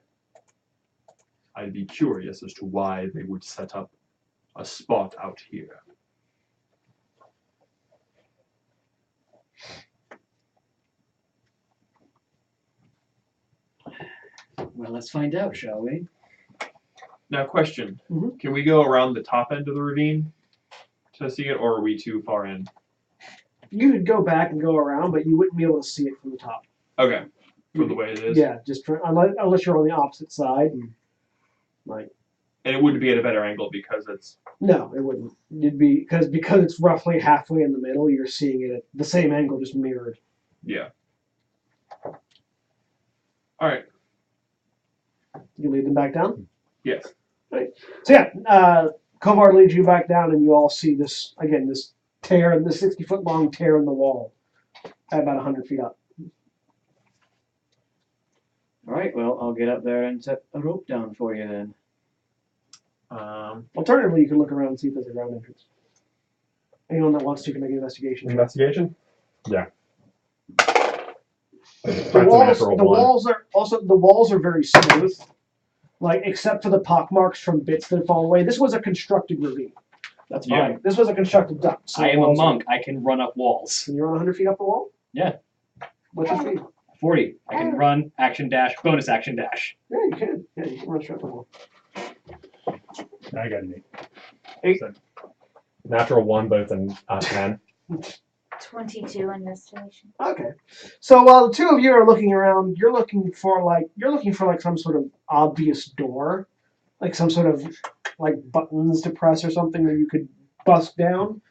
I'd be curious as to why they would set up a spot out here. Well, let's find out, shall we? Now, question. Mhm. Can we go around the top end of the ravine to see it, or are we too far in? You could go back and go around, but you wouldn't be able to see it from the top. Okay. From the way it is? Yeah, just unless you're on the opposite side. And, And it wouldn't be at a better angle because it's... no, it wouldn't. It'd be because it's roughly halfway in the middle. You're seeing it at the same angle, just mirrored. Yeah. All right. You lead them back down. Yes. So yeah, Kovar leads you back down, and you all see this again. This tear, this 60-foot long tear in the wall, at about 100 feet up. All right. Well, I'll get up there and set a rope down for you then. Alternatively, you can look around and see if there's a ground entrance. Anyone that wants to can make an investigation. Investigation? Yeah. The walls are very smooth, like except for the pockmarks from bits that fall away. This was a constructed ravine. That's Yeah. fine. This was a constructed duct. So I am a walls are- monk. I can run up walls. Can you run 100 feet up the wall? Yeah. What's your speed? 40. I can run, action dash, bonus action dash. Yeah, you can. Yeah, you can run straight up the wall. I got an 8. Natural 1, but it's a 10. 22 investigation. Okay. So while the two of you are looking around, you're looking for some sort of obvious door, like some sort of like buttons to press or something that you could bust down.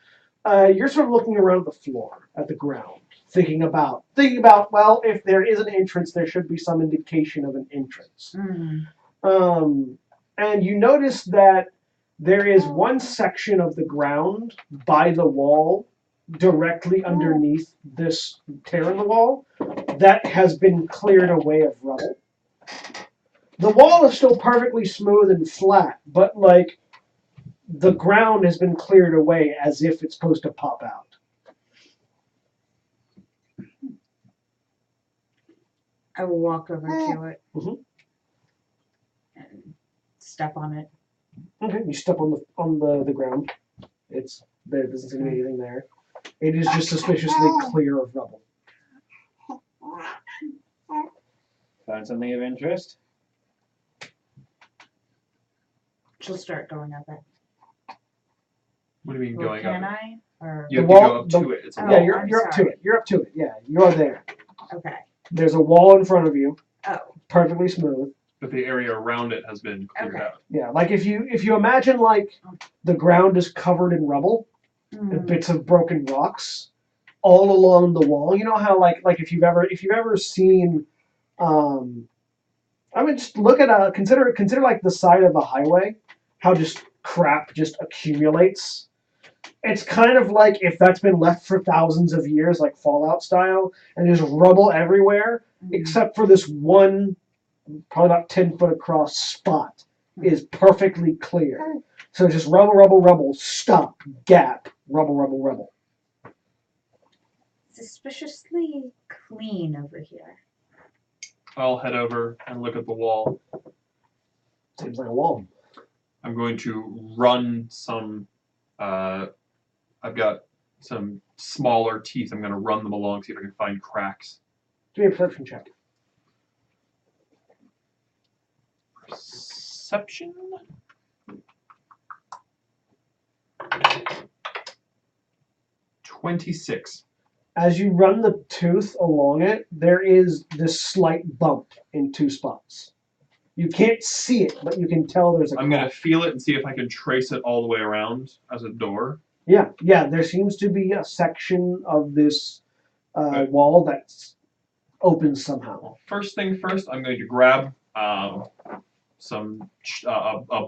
You're sort of looking around the floor, at the ground, thinking about well, if there is an entrance, there should be some indication of an entrance. And you notice that there is one section of the ground by the wall directly underneath this tear in the wall that has been cleared away of rubble. The wall is still perfectly smooth and flat, but like the ground has been cleared away as if it's supposed to pop out. I will walk over to it Mhm. and step on it. Okay, you step on the ground. There doesn't seem to be anything there. It is just suspiciously clear of rubble. Find something of interest? She'll start going up it. What do you mean Well, going can up? I? Or You have The to wall- go up the- to it. It's a Oh, wall. Yeah, I'm you're up to sorry. it. You're up to it. Yeah, you're there. okay. There's a wall in front of you, Oh, perfectly smooth. But the area around it has been cleared Okay. out. Yeah, like if you imagine like the ground is covered in rubble and bits of broken rocks all along the wall. You know how like if you've ever seen, I mean, just look at consider like the side of a highway, how just crap just accumulates. It's kind of like if that's been left for thousands of years, like Fallout style, and there's rubble everywhere, except for this one, probably about 10 foot across spot is perfectly clear. So just rubble, rubble, rubble, stop, gap, rubble, rubble, rubble. suspiciously clean over here. I'll head over and look at the wall. Seems like a wall. I'm going to run some. I've got some smaller teeth. I'm going to run them along, see if I can find cracks. Give me a perception check. Perception? $26. As you run the tooth along it, there is this slight bump in two spots. You can't see it, but you can tell there's a I'm going crack. to feel it and see if I can trace it all the way around as a door. Yeah, there seems to be a section of this Okay. wall that's open somehow. Well, first thing first, I'm going to grab some a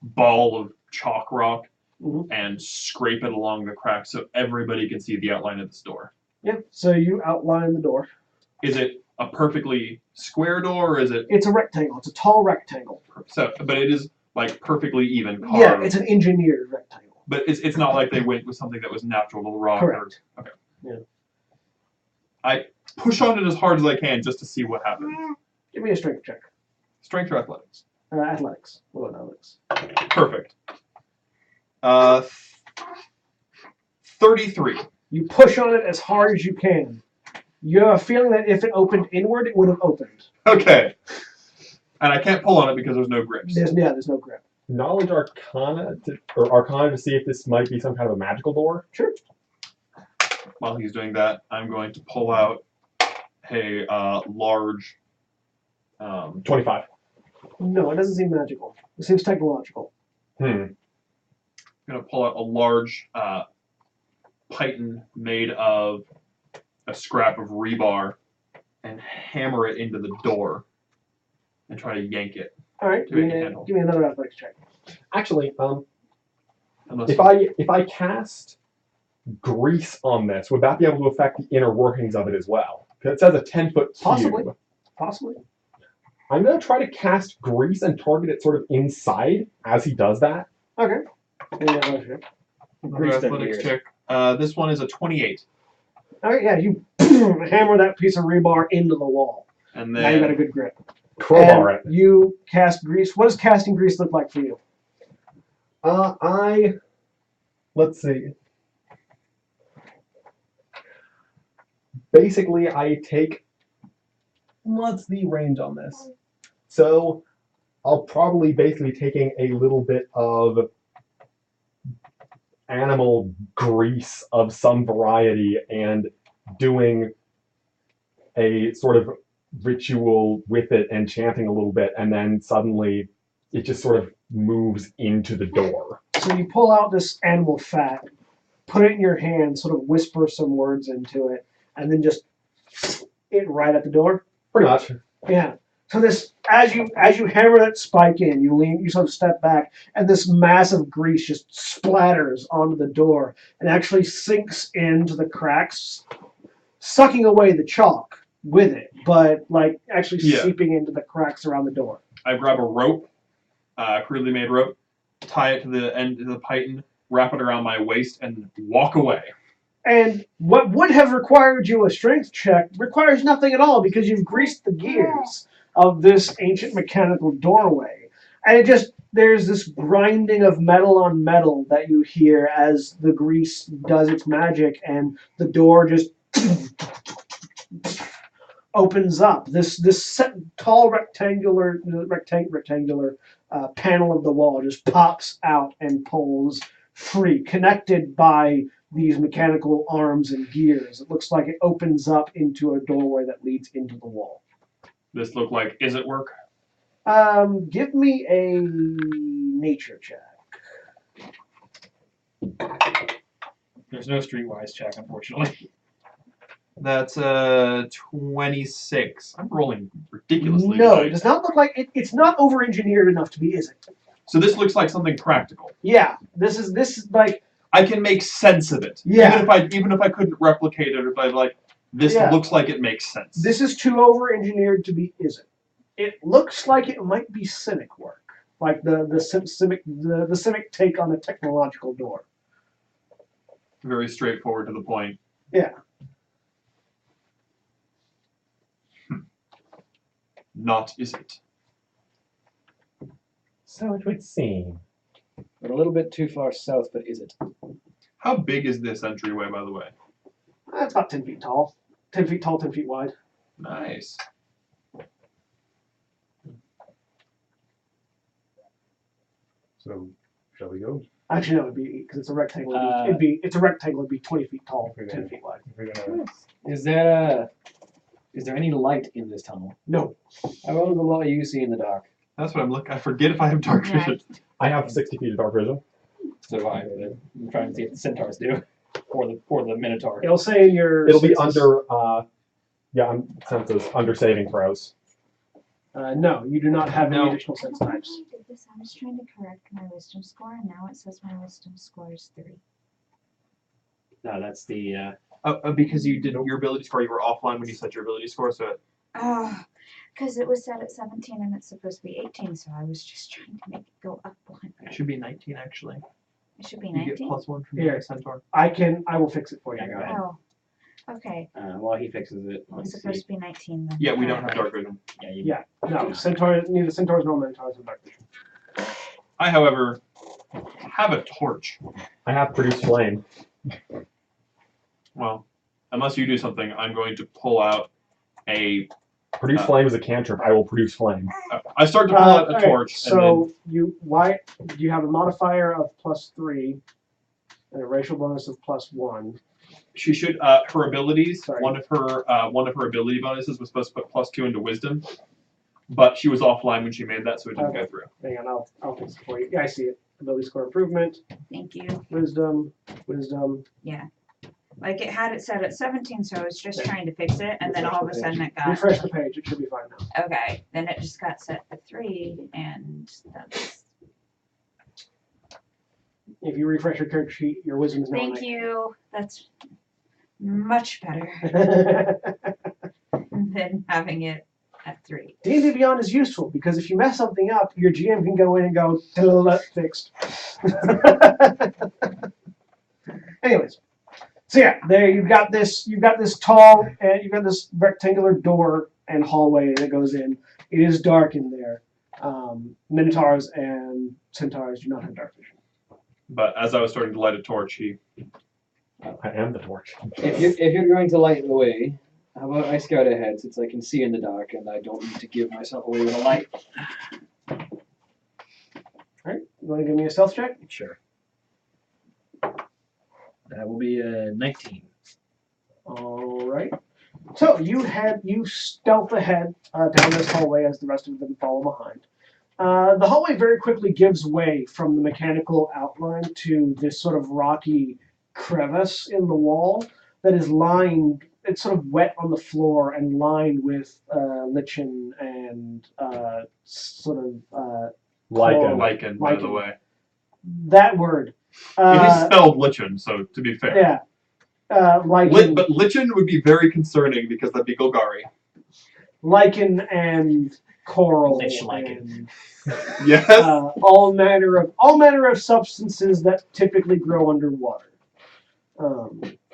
ball of chalk rock Mhm. and scrape it along the crack so everybody can see the outline of this door. Yeah, so you outline the door. Is it a perfectly square door, or is it It's a rectangle. It's a tall rectangle. so? But it is like perfectly even carved. Yeah, it's an engineered rectangle. But it's not like they went with something that was natural to the rock. Correct. Or, okay. Yeah. I push on it as hard as I can just to see what happens. Give me a strength check. Strength or athletics? Athletics. What about athletics? Perfect. 33. You push on it as hard as you can. You have a feeling that if it opened inward, it would have opened. Okay. And I can't pull on it because there's no grips. There's no grip. Knowledge Arcana to see if this might be some kind of a magical door. Sure. While he's doing that, I'm going to pull out a large. 25. No, it doesn't seem magical. It seems technological. I'm going to pull out a large python made of a scrap of rebar and hammer it into the door and try to yank it. All right, To make it handle. give me another athletics check. Actually, Unless if I cast grease on this, would that be able to affect the inner workings of it as well? Because it says a 10-foot cube. Possibly. I'm going to try to cast grease and target it sort of inside as he does that. Okay. Give me another check. another athletics check. This one is a 28. All right, yeah, you hammer that piece of rebar into the wall. And Now you got a then good grip. Crowbar And you cast grease. What does casting grease look like for you? Let's see. Basically, I take, what's the range on this? So I'll probably basically taking a little bit of animal grease of some variety and doing a sort of ritual with it and chanting a little bit, and then suddenly it just sort of moves into the door. So you pull out this animal fat, put it in your hand, sort of whisper some words into it, and then just it right at the door. Pretty much. Yeah. So this, as you hammer that spike in, you sort of step back, and this massive grease just splatters onto the door and actually sinks into the cracks, sucking away the chalk with it, but like actually seeping into the cracks around the door. I grab a rope, crudely made rope, tie it to the end of the python, wrap it around my waist, and walk away. And what would have required you a strength check requires nothing at all because you've greased the gears of this ancient mechanical doorway. And it just, there's this grinding of metal on metal that you hear as the grease does its magic and the door just opens up. This tall rectangular panel of the wall just pops out and pulls free, connected by these mechanical arms and gears. It looks like it opens up into a doorway that leads into the wall. This look like, is it work? Give me a nature check. There's no streetwise check, unfortunately. That's 26. I'm rolling ridiculously. No, high. it does not look like it's not over-engineered enough to be, is it? So this looks like something practical. Yeah, this is like I can make sense of it. Yeah. Even if I couldn't replicate it, if I like, this Yeah. looks like it makes sense. this is too over-engineered to be, is it? It looks like it might be Cynic work, like the Cynic take on a technological door. Very straightforward to the point. Yeah. Not is it? So it would seem. But a little bit too far south, but is it? How big is this entryway, by the way? It's about 10 feet tall. 10 feet tall, 10 feet wide. Nice. So, shall we go? Actually, no, it'd be, because it's a rectangle. It's a rectangle. It'd be 20 feet tall, 10 feet wide. If we're gonna, Is there any light in this tunnel? No. How well does the light you see in the dark? That's what I'm looking. I forget if I have dark vision. I have 60 feet of dark vision. So do I. I'm trying to see if the centaurs do, or the minotaur. It'll say in your. It'll be senses- under, senses, under saving throws. No, you do not have any No. additional sense types. I did this. I was trying to correct my wisdom score, and now it says my wisdom score is 3. No, that's the. Because you did your ability score, you were offline when you set your ability score, so Oh, because it was set at 17 and it's supposed to be 18, so I was just trying to make it go up 1. it should be 19 actually. It should be You get 19. +1 from Here. the centaur. I will fix it for you. Yeah, go ahead. Oh, Okay, While he fixes it, it's let's supposed see. to be 19 then. Yeah, we don't have dark vision. Yeah, you Yeah, no, neither centaurs nor minotaurs have dark vision. I, however, have a torch. I have produced flame. Well, unless you do something, I'm going to pull out a. Produce flame is a cantrip. I will produce flame. I start to pull out a Okay, torch, so you have a modifier of +3 and a racial bonus of +1. she should. Her abilities. Sorry. One of her ability bonuses was supposed to put +2 into wisdom, but she was offline when she made that, so it didn't go through. Hang on, I'll fix it for you. Yeah, I see it. Ability score improvement, Thank you. wisdom. Yeah. Like it had it set at 17, so I was just trying to fix it, and then all of a sudden it got. Refresh the page. It should be fine now. Okay, then it just got set to 3, and that's. If you refresh your character sheet, your wisdom is now. Thank you. That's much better than having it at 3. D&D Beyond is useful because if you mess something up, your GM can go in and go fixed. Anyways, so yeah, there you've got this tall and you've got this rectangular door and hallway that goes in. It is dark in there. Minotaurs and centaurs do not have dark vision. But as I was starting to light a torch, he. I am the torch. If you're going to light the way, how about I scout ahead since I can see in the dark and I don't need to give myself away with a light. Alright, you want to give me a stealth check? Sure. That will be a 19. Alright. So you stealth ahead down this hallway as the rest of them follow behind. The hallway very quickly gives way from the mechanical outline to this sort of rocky crevice in the wall that is lined, it's sort of wet on the floor and lined with lichen and sort of coral. Lichen, by the way. That word. It is spelled lichen, so to be fair. Yeah. Lichen. But lichen would be very concerning because that'd be Golgari. Lichen and coral. Lich lichen. Yes. All manner of substances that typically grow underwater.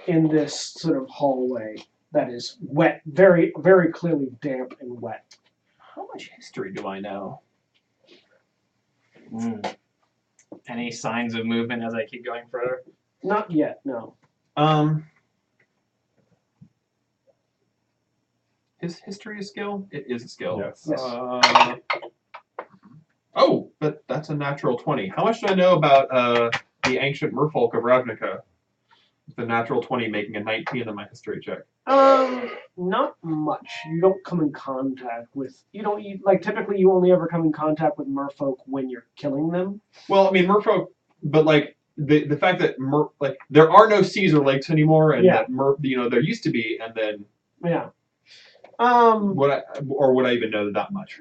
In this sort of hallway that is wet, very, very clearly damp and wet. How much history do I know? Any signs of movement as I keep going further? Not yet, no. Is history a skill? It is a skill. Yes. Oh, but that's a natural 20. How much do I know about the ancient merfolk of Ravnica? The natural 20 making a 19 on my history check. Not much. You don't come in contact with. Typically you only ever come in contact with merfolk when you're killing them. Well, I mean merfolk, but like the fact that there are no seas or lakes anymore, and that there used to be, and then yeah. Would I even know that much?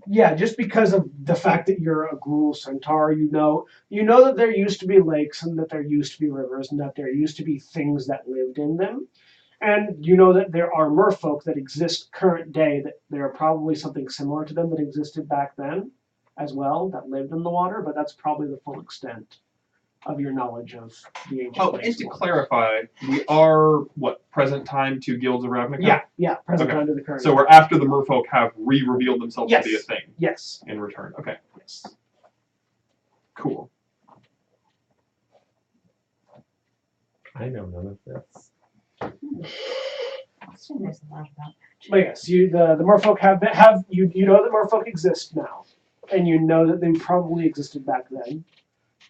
Just because of the fact that you're a Gruul Centaur, you know that there used to be lakes and that there used to be rivers and that there used to be things that lived in them. And you know that there are merfolk that exist current day, that there are probably something similar to them that existed back then as well, that lived in the water, but that's probably the full extent of your knowledge of the ancient Oh, and to clarify, we are, present time to Guilds of Ravnica? Yeah, present time to the current. So we're after the merfolk have re-revealed themselves to be a thing? Yes. In return, okay. Yes. Cool. I know none of this. Austin knows a lot about But yes, the merfolk have you know that merfolk exist now, and you know that they probably existed back then.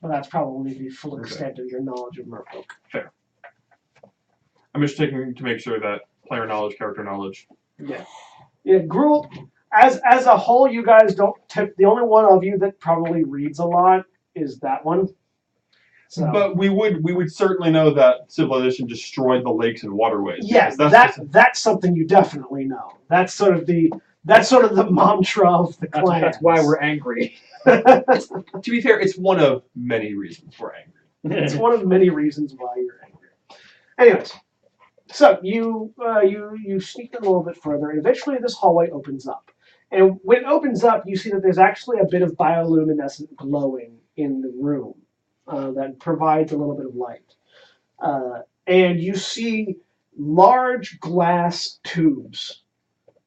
But that's probably the full extent of your knowledge of merfolk. Fair. I'm just checking to make sure that player knowledge, character knowledge. Yeah. Gruul, as a whole, you guys don't tip. The only one of you that probably reads a lot is that one. So. But we would certainly know that civilization destroyed the lakes and waterways. Yes, that's something you definitely know. That's sort of the mantra of the clan. That's why we're angry. To be fair, it's one of many reasons we're angry. It's one of many reasons why you're angry. Anyways, so you sneak in a little bit further, and eventually this hallway opens up. And when it opens up, you see that there's actually a bit of bioluminescent glowing in the room that provides a little bit of light. and you see large glass tubes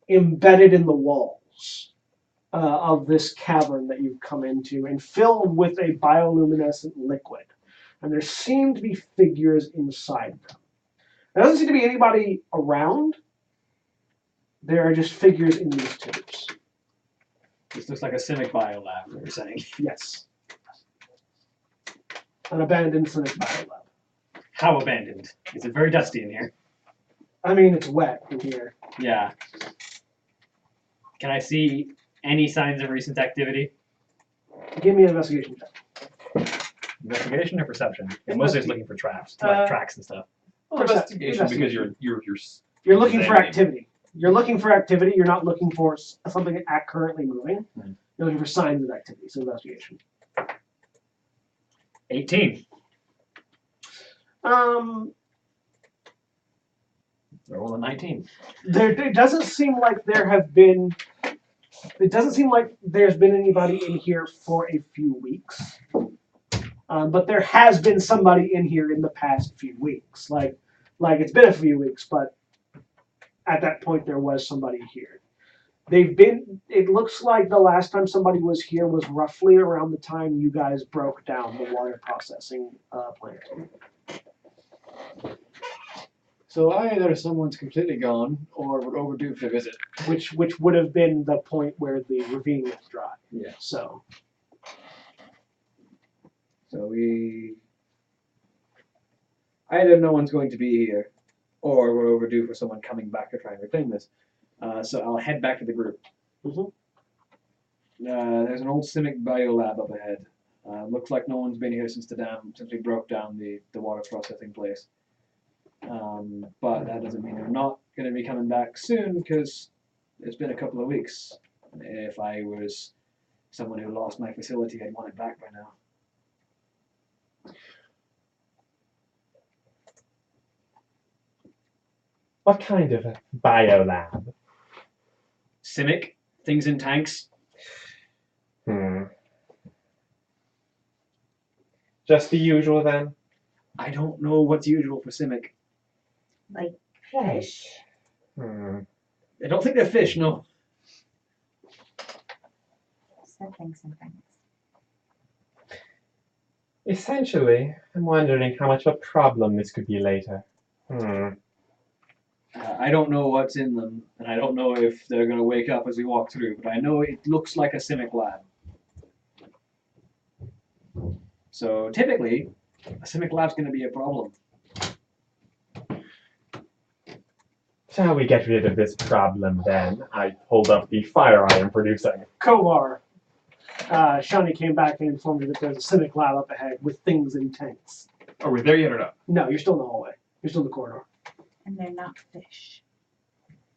embedded in the walls of this cavern that you've come into and filled with a bioluminescent liquid. And there seem to be figures inside them. There doesn't seem to be anybody around. There are just figures in these tubes. This looks like a Simic biolab, what you're saying. Yes. An abandoned Simic biolab. How abandoned? Is it very dusty in here? I mean, it's wet in here. Yeah. Can I see any signs of recent activity? Give me an investigation check. Investigation or perception? I'm mostly just looking for traps, tracks and stuff. Well, investigation because you're looking for activity. You're looking for activity. You're not looking for something currently moving. You're looking for signs of activity. So investigation. 18. Roll a 19. It doesn't seem like there have been. It doesn't seem like there's been anybody in here for a few weeks. But there has been somebody in here in the past few weeks. Like it's been a few weeks, but at that point there was somebody here. It looks like the last time somebody was here was roughly around the time you guys broke down the water processing plant. So either someone's completely gone or we're overdue for a visit. Which would have been the point where the ravine was dry. Yeah. So either no one's going to be here or we're overdue for someone coming back to try and reclaim this. So I'll head back to the group. There's an old Simic biolab up ahead. Looks like no one's been here since we broke down the water processing place. But that doesn't mean they're not going to be coming back soon because it's been a couple of weeks. If I was someone who lost my facility, I'd want it back by now. What kind of a biolab? Simic, things in tanks. Just the usual then? I don't know what's usual for Simic. Like fish. I don't think they're fish, no. Something. Essentially, I'm wondering how much of a problem this could be later. I don't know what's in them, and I don't know if they're going to wake up as we walk through, but I know it looks like a Simic lab. So typically, a Simic lab's going to be a problem. Shall we get rid of this problem then? I hold up the fire I am producing. Kovar, Shani came back and informed you that there's a Simic lab up ahead with things in tanks. Are we there yet or not? No, you're still in the hallway. You're still in the corridor. And they're not fish.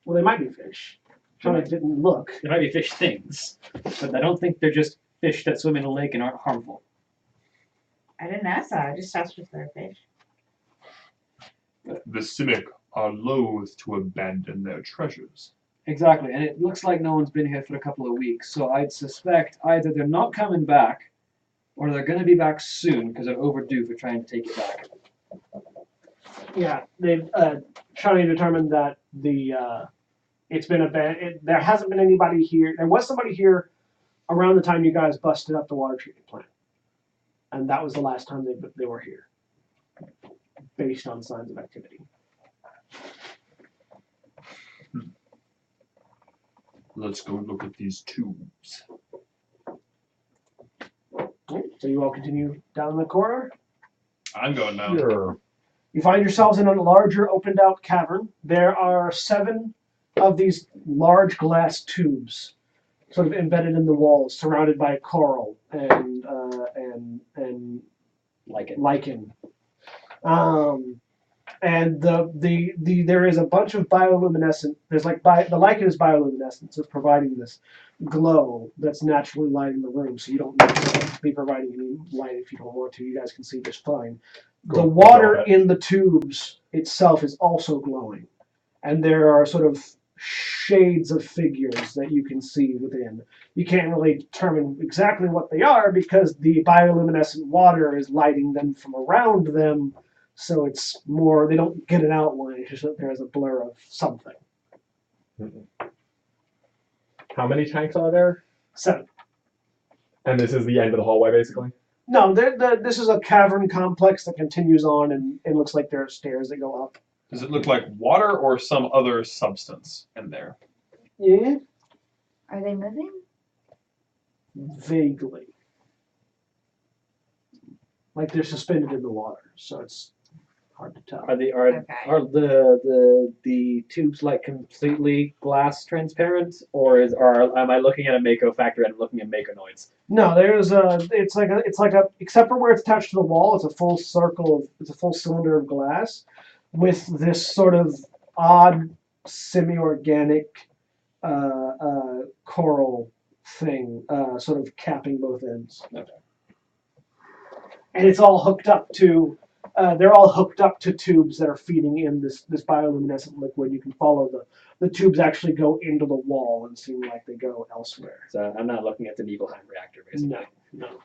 Well, they might be fish. Shani didn't look. There might be fish things, but I don't think they're just fish that swim in a lake and aren't harmful. I didn't ask that. I just asked if they're fish. The Simic are loath to abandon their treasures. Exactly, and it looks like no one's been here for a couple of weeks, so I'd suspect either they're not coming back, or they're going to be back soon because they're overdue for trying to take it back. Yeah, they've Shani determined that it's been abandoned. There hasn't been anybody here. There was somebody here around the time you guys busted up the water treatment plant, and that was the last time they were here, based on signs of activity. Let's go look at these tubes. So you all continue down the corridor. I'm going now. Sure. You find yourselves in a larger, opened-out cavern. There are 7 of these large glass tubes, sort of embedded in the walls, surrounded by coral and lichen. And there is a bunch of bioluminescent. There's the lichen is bioluminescent, so it's providing this glow that's naturally lighting the room. So you don't need to be providing any light if you don't want to. You guys can see just fine. The water in the tubes itself is also glowing, and there are sort of shades of figures that you can see within. You can't really determine exactly what they are because the bioluminescent water is lighting them from around them. So it's more, they don't get an outline, it's just that there's a blur of something. How many tanks are there? 7. And this is the end of the hallway, basically? No, this is a cavern complex that continues on, and it looks like there are stairs that go up. Does it look like water or some other substance in there? Yeah, Are they moving? vaguely. Like they're suspended in the water, so it's hard to tell. Are Okay. the tubes like completely glass transparent, or am I looking at a Mako factor and looking at Makonoids? No, there's it's like a except for where it's attached to the wall, it's a full it's a full cylinder of glass with this sort of odd semi-organic coral thing sort of capping both ends. Okay. And it's all hooked up to they're all hooked up to tubes that are feeding in this bioluminescent liquid. You can follow the tubes actually go into the wall and seem like they go elsewhere. So I'm not looking at the Nibelheim reactor, basically. No.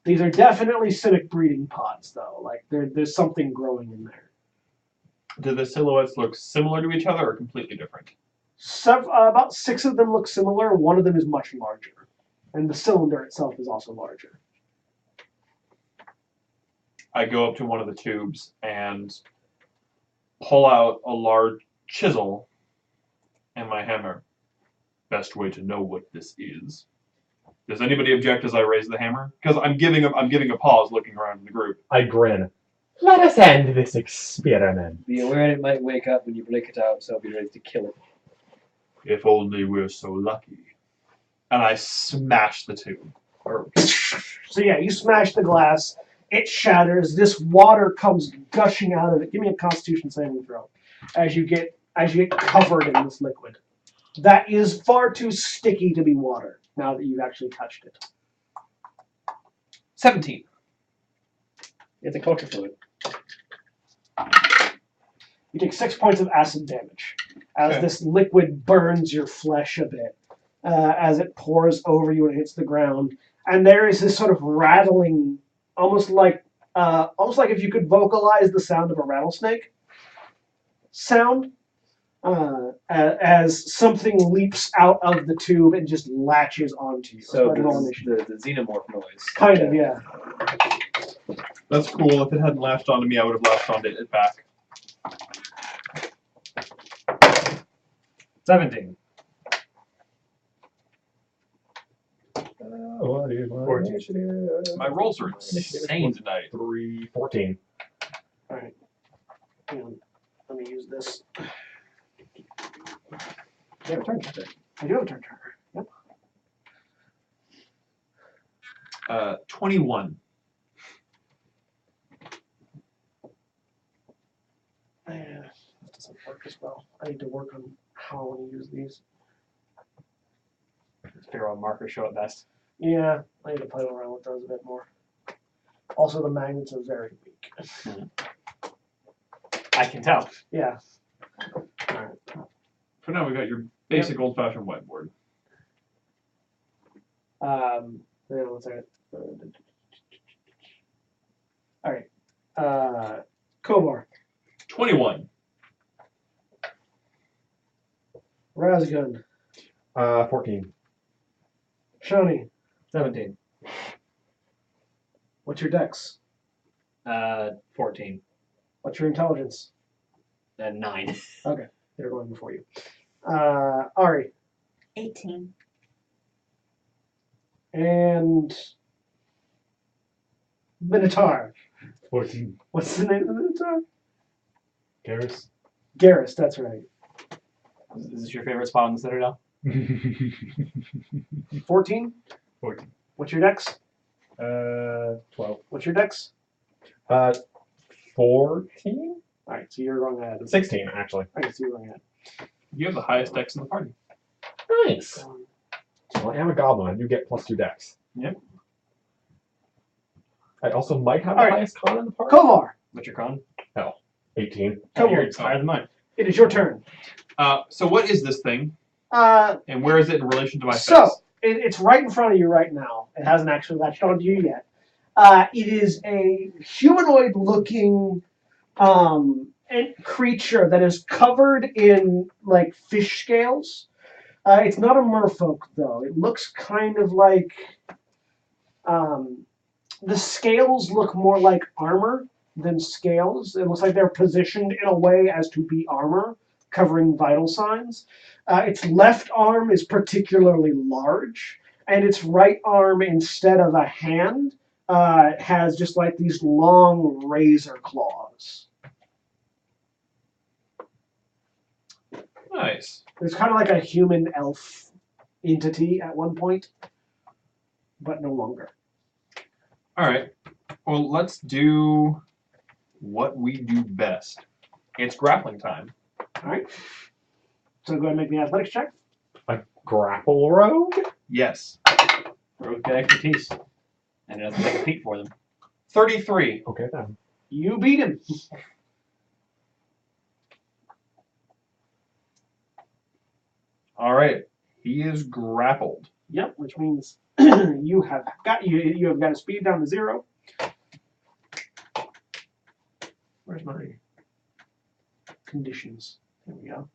These are definitely cynic breeding pods, though. Like there's something growing in there. Do the silhouettes look similar to each other or completely different? About 6 of them look similar. One of them is much larger, and the cylinder itself is also larger. I go up to one of the tubes and pull out a large chisel and my hammer. Best way to know what this is. Does anybody object as I raise the hammer? Because I'm giving a pause looking around the group. I grin. Let us end this experiment. Be aware it might wake up when you break it out, so I'll be ready to kill it. If only we're so lucky. And I smash the tube. So yeah, you smash the glass. It shatters. This water comes gushing out of it. Give me a Constitution saving throw as you get covered in this liquid. That is far too sticky to be water. Now that you've actually touched it. 17. It's a culture fluid. You take 6 points of acid damage as this liquid burns your flesh a bit as it pours over you and hits the ground. And there is this sort of rattling, almost like if you could vocalize the sound of a rattlesnake sound, as something leaps out of the tube and just latches onto you. So the xenomorph noise. Kind of, yeah. That's cool. If it hadn't latched onto me, I would have latched onto it back. 17. What is my initiative? My rolls are insane tonight. 14. All right. Hang on. Let me use this. You have a turn tracker. I do have a turn tracker. Yep. 21. Yeah, that doesn't work as well. I need to work on how I want to use these. Figure out markers show it best. Yeah, I need to play around with those a bit more. Also, the magnets are very weak. I can tell. Yeah. For now, we got your basic old-fashioned whiteboard. Yeah, 1 second. All right. Kovar. 21. Razgun. 14. Shani. 17. What's your dex? 14. What's your intelligence? 9. Okay, they're going before you. Ari. 18. And Minotaur. 14. What's the name of the Minotaur? Garrus. Garrus, that's right. Is this your favorite spot on the Citadel? 14? 14. What's your dex? 12. What's your dex? 14? Alright, so you're going ahead. 16, actually. Alright, so you're going ahead. You have the highest dex in the party. Nice. Well, I am a goblin. I do get +2 dex. Yep. I also might have All the right. highest con in the party. Kovar, What's your con? 18. It's higher than mine. it is your turn. So what is this thing, Uh, and where is it in relation to my So, face? it's right in front of you right now. It hasn't actually latched onto you yet. It is a humanoid-looking creature that is covered in like fish scales. It's not a merfolk though. It looks kind of like the scales look more like armor than scales. It looks like they're positioned in a way as to be armor, covering vital signs. Its left arm is particularly large, and its right arm, instead of a hand, has just like these long razor claws. Nice. It's kind of like a human elf entity at one point, but no longer. All right. Well, let's do what we do best. It's grappling time. All right. So go ahead and make the athletics check. A grapple rogue? Yes. Rogue got expertise. And it doesn't take a feat for them. 33. Okay then. You beat him. All right. He is grappled. Yep, which means you have got a speed down to 0. Where's my conditions? There we go.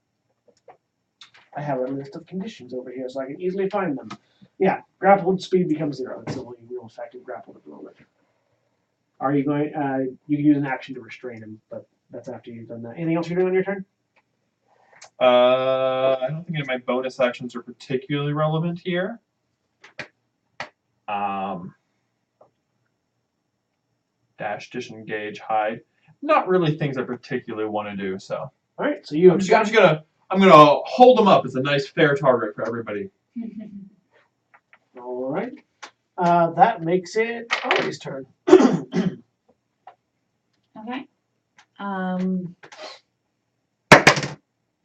I have a list of conditions over here, so I can easily find them. Yeah, grappled speed becomes 0. It's the only real effective grapple at the moment. Are you going? You can use an action to restrain him, but that's after you've done that. Anything else you're doing on your turn? I don't think any of my bonus actions are particularly relevant here. Dash, disengage, hide. Not really things I particularly want to do. So. All right. So you. I'm just gonna hold him up as a nice fair target for everybody. All right. That makes it Ari's turn. Okay.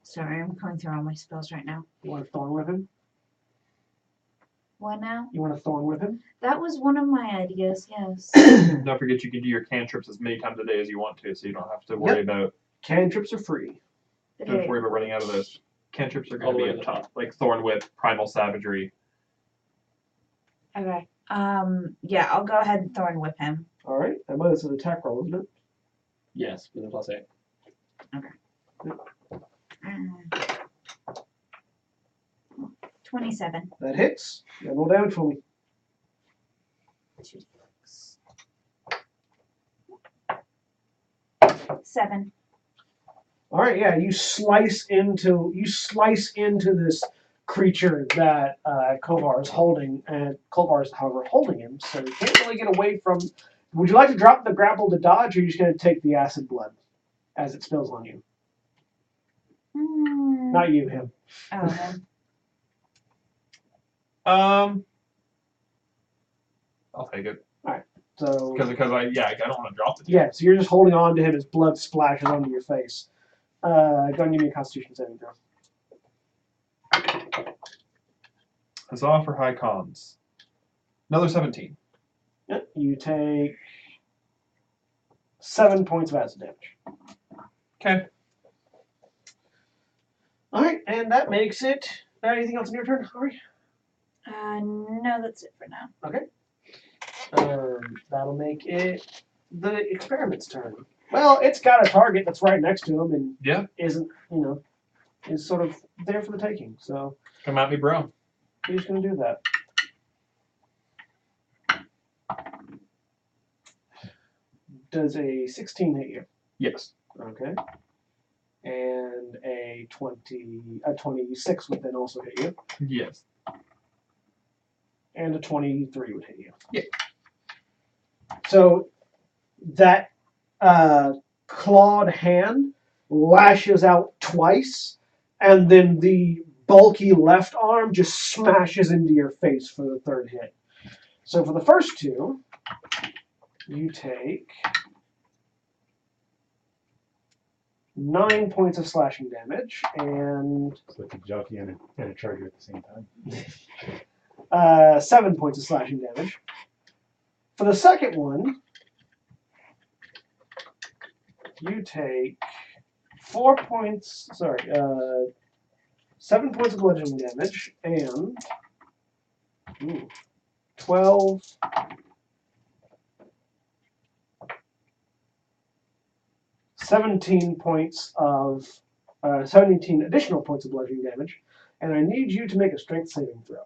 Sorry, I'm going through all my spells right now. You want to thorn with him? What now? You want to thorn with him? That was one of my ideas, yes. Don't forget you can do your cantrips as many times a day as you want to, so you don't have to worry about. Cantrips are free. Don't worry about running out of those. Cantrips are going All to the be way up to the top, like Thorn Whip, Primal Savagery. Okay. Yeah, I'll go ahead and thorn whip him. All right. I believe it's an attack roll, isn't it? Yes, with a +8. Uh, 27. That hits. Yeah, roll damage for me. 7. All right. Yeah, you slice into this creature that Kovar is holding, and Kovar is, however, holding him, so he can't really get away from. Would you like to drop the grapple to dodge, or are you just going to take the acid blood as it spills on you? Not you, him. Oh, him. I'll take it. So Because I don't want to drop it. yeah, so you're just holding on to him as blood splashes onto your face. Go ahead and give me a Constitution saving throw. Huzzah for high cons. Another 17. Yep, you take 7 points of acid damage. Okay. All right, and that makes it. Anything else in your turn, Ari? No, that's it for now. Okay. That'll make it the experiment's turn. Well, it's got a target that's right next to him and Yeah. isn't, is sort of there for the taking. So Come at me, bro. he's going to do that. Does a 16 hit you? Yes. Okay. And a 26 would then also hit you. Yes. And a 23 would hit you. Yeah. So that clawed hand lashes out twice, and then the bulky left arm just smashes into your face for the third hit. So for the first two, you take 9 points of slashing damage, and It's like a jockey and a charger at the same time. 7 points of slashing damage. For the second one, you take 7 points of bludgeoning damage and 12 17 points of 17 additional points of bludgeoning damage, and I need you to make a strength saving throw.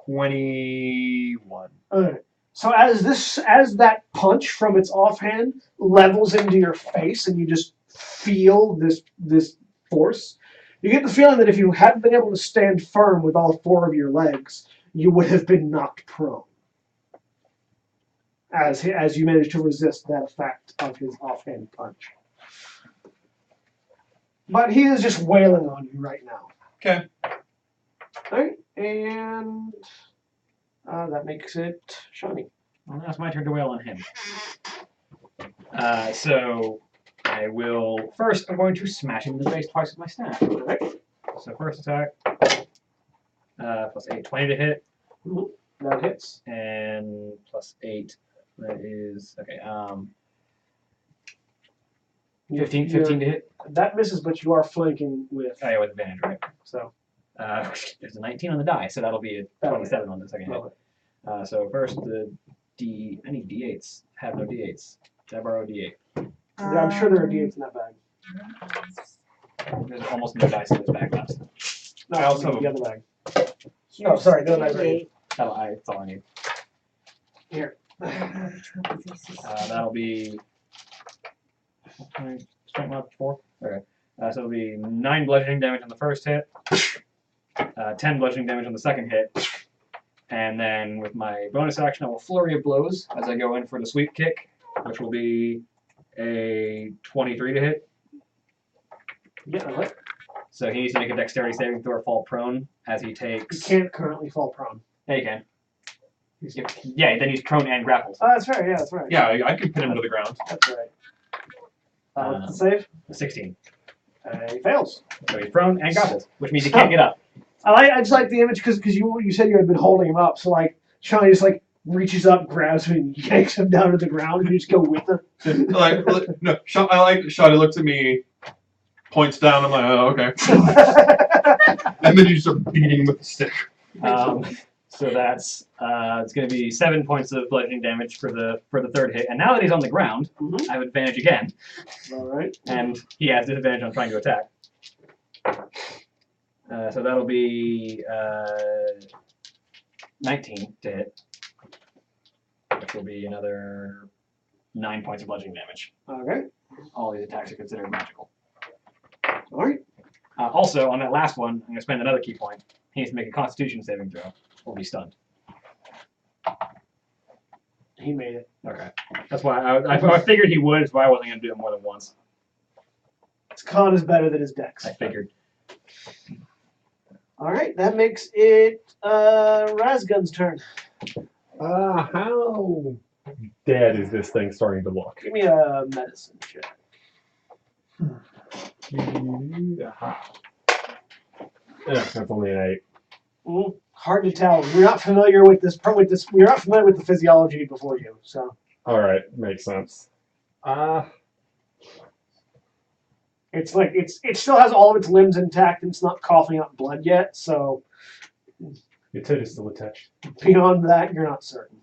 21. Alright. So as that punch from its offhand levels into your face, and you just feel this force, you get the feeling that if you hadn't been able to stand firm with all 4 of your legs, you would have been knocked prone. As you manage to resist that effect of his offhand punch. But he is just wailing on you right now. Okay. Alright, and that makes it Shawnee. Well, now it's my turn to wail on him. So I will first. I'm going to smash him in the face twice with my staff. Okay. So first attack, plus 8, 20 to hit, That hits. and plus 8. That is okay. 15 to hit. That misses, but you are flanking with. Oh yeah, with advantage, right? So. There's a 19 on the die, so that'll be a 27 on the second hit. Okay. So first the D. I need D8s. Have no D8s. Did I borrow a D8? Yeah, I'm sure there are D8s in that bag. There's almost no dice in this bag left. No, I also have the a- other bag. Oh, sorry, the other bag. Right. That's all I need. Here. That'll be. Strength mod 4? Okay. So it'll be 9 bludgeoning damage on the first hit, 10 bludgeoning damage on the second hit, and then with my bonus action, I will flurry of blows as I go in for the sweep kick, which will be a 23 to hit. Yeah, I like. So he needs to make a dexterity saving throw or fall prone as he He takes. can't currently fall prone. Yeah, he can. Yeah, then he's prone and grappled. Oh, that's right. Yeah, that's right. Yeah, I could pin him to the ground. That's right. What's the save? 16. He fails. So he's prone and grappled, which means he can't get up. I just like the image because you said you had been holding him up, so like Shawnee just like reaches up, grabs him, and yanks him down to the ground, and you just go with him. No, I like Shawnee looks at me, points down. I'm like, oh, okay. And then you start beating him with the stick. So that's it's going to be 7 points of bludgeoning damage for the third hit. And now that he's on the ground, I have advantage again. All right. And he has disadvantage on trying to attack. So that'll be 19 to hit, which will be another 9 points of bludgeoning damage. Okay. All these attacks are considered magical. All right. Also, on that last one, I'm going to spend another key point. He needs to make a Constitution saving throw, or be stunned. He made it. Okay. That's why I figured he would. That's why I wasn't going to do it more than once. His con is better than his dex. I figured. All right, that makes it Razgun's turn. How dead is this thing starting to look? Give me a medicine check. Yeah, that's only an 8. Hard to tell. You're not familiar with this. You're not familiar with the physiology before you. So. All right, makes sense. It's like it still has all of its limbs intact and it's not coughing up blood yet. So. Your tit is still attached. Beyond that, you're not certain.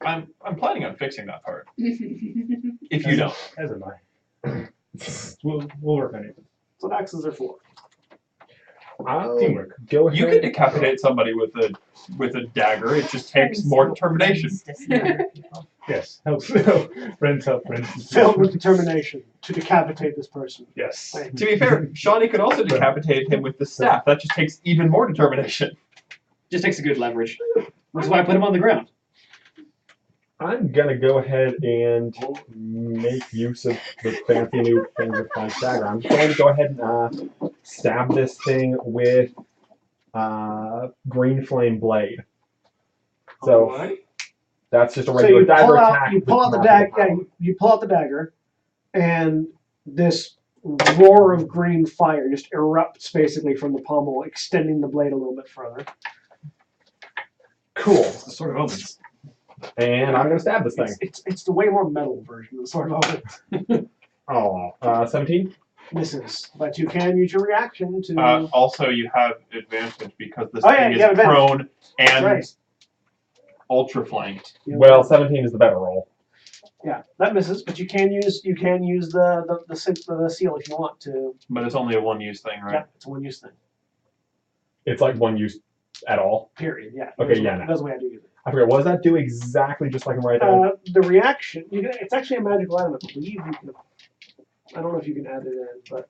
I'm planning on fixing that part. If you don't. As am I. We'll work on it. So axes are 4. Teamwork. Go ahead. You can decapitate somebody with a dagger. It just takes more determination. Yes. Help. Friends help friends. Filled with determination to decapitate this person. Yes. Right. To be fair, Shawnee could also decapitate him with the staff. That just takes even more determination. Just takes a good leverage. Which is why I put him on the ground. I'm gonna go ahead and make use of the fancy new things with my dagger. I'm going to go ahead and stab this thing with green flame blade. So Alright. that's just a So regular you dagger pull attack. out, you with pull out the magical dagger. Yeah, power. you pull out the dagger, and this roar of green fire just erupts basically from the pommel, extending the blade a little bit further. Cool. It's the sort of omens. And I'm gonna stab this thing. It's the way more metal version of the sword of omen. Oh, 17? Misses, but you can use your reaction to. Also, you have advantage because this Oh, yeah, thing you have is advantage. prone and Right. ultra flanked. Well, 17 is the better roll. Yeah, that misses, but you can use the seal if you want to. But it's only a one-use thing, right? Yeah, it's a one-use thing. It's like one use at all. Period. Yeah. Okay, yeah, no. That's the way I do use it. I forget. What does that do exactly? Just so I can write down. The reaction. It's actually a magical item. I believe you can. I don't know if you can add it in, but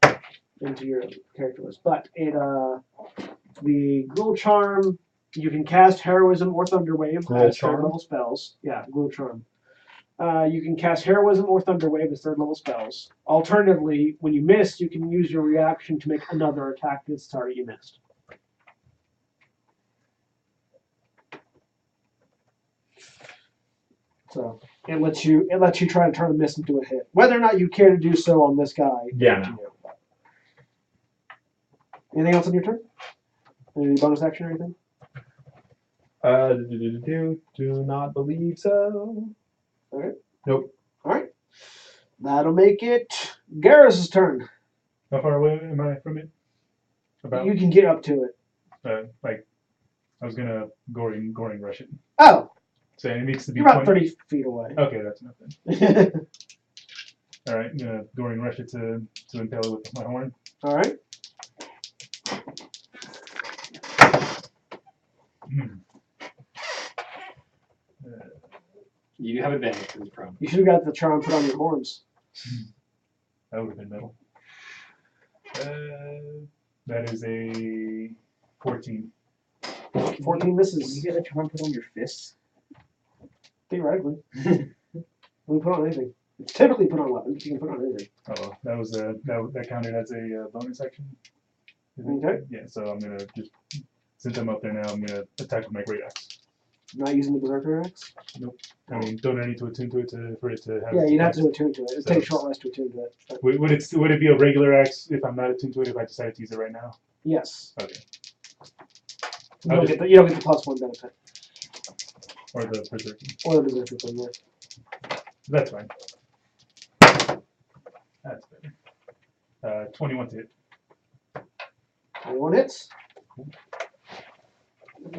into your character list. But the Ghoul Charm. You can cast Heroism or Thunderwave as third level spells. Yeah, Ghoul Charm. You can cast Heroism or Thunderwave as third level spells. Alternatively, when you miss, you can use your reaction to make another attack against the target you missed. So it lets you try to turn a miss into a hit. Whether or not you care to do so on this guy. Yeah. No. Anything else on your turn? Any bonus action or anything? Do not believe so. Okay. Nope. All right. That'll make it Garrus's turn. How far away am I from it? About? You can get up to it. I was gonna goring rush it. Oh. So it needs to be You're about 30 feet away. Okay, that's enough then. All right, I'm gonna goring rush it to impale it with my horn. All right. You have advantage because it's prone. You should have got the charm put on your horns. That would have been metal. That is a 14. 14 misses. You get a charm put on your fists? Theoretically. We put on anything. It's typically put on weapons. You can put on anything. Oh, that was that counted as a bonus action. Okay. Yeah, so I'm gonna just since I'm up there now, I'm gonna attack with my great axe. Not using the Berserker Axe? Nope. I mean, don't I need to attune to it for it to have? Yeah, its you'd have attacks? to attune to it. It takes short rest to attune to it. But Would it be a regular axe if I'm not attuned to it if I decide to use it right now? yes. Okay. You don't get the +1 benefit. Or the berserker. Or the Berserker thing, yeah. That's fine. That's better. 21 to hit. 21 hits.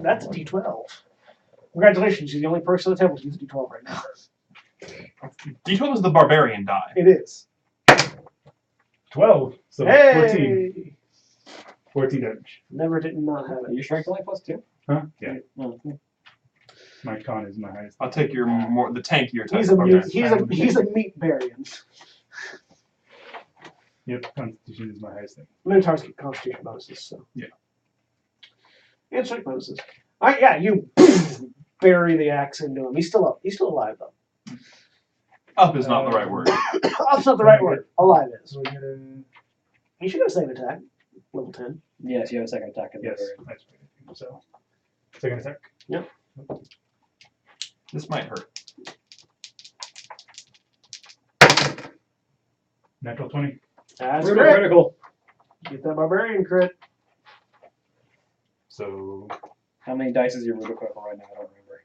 That's a D12. Congratulations, you're the only person at the table to use a D12 right now. D12 is the barbarian die. It is. 12. So Hey! 14. 14 damage. Never did not have it. Your strength only +2? Huh? Yeah. Mm-hmm. My con is my highest. I'll take your the tankier type. He's a meat barian. Yep, Constitution is my highest thing. Minotaurs get Constitution bonuses, so. Yeah. And strength bonuses. Alright, yeah, you bury the axe into him. He's still up. He's still alive, though. Up is not the right word. Up's not the right word. Alive is. So we're gonna... You should have a second attack. Level 10. Yes, you have a second attack. Yes, that's right. So, second attack. Yep. This might hurt. Natural 20. That's Brutal crit. critical. Get that barbarian crit. So, How many dice is your brutal critical right now? I don't remember.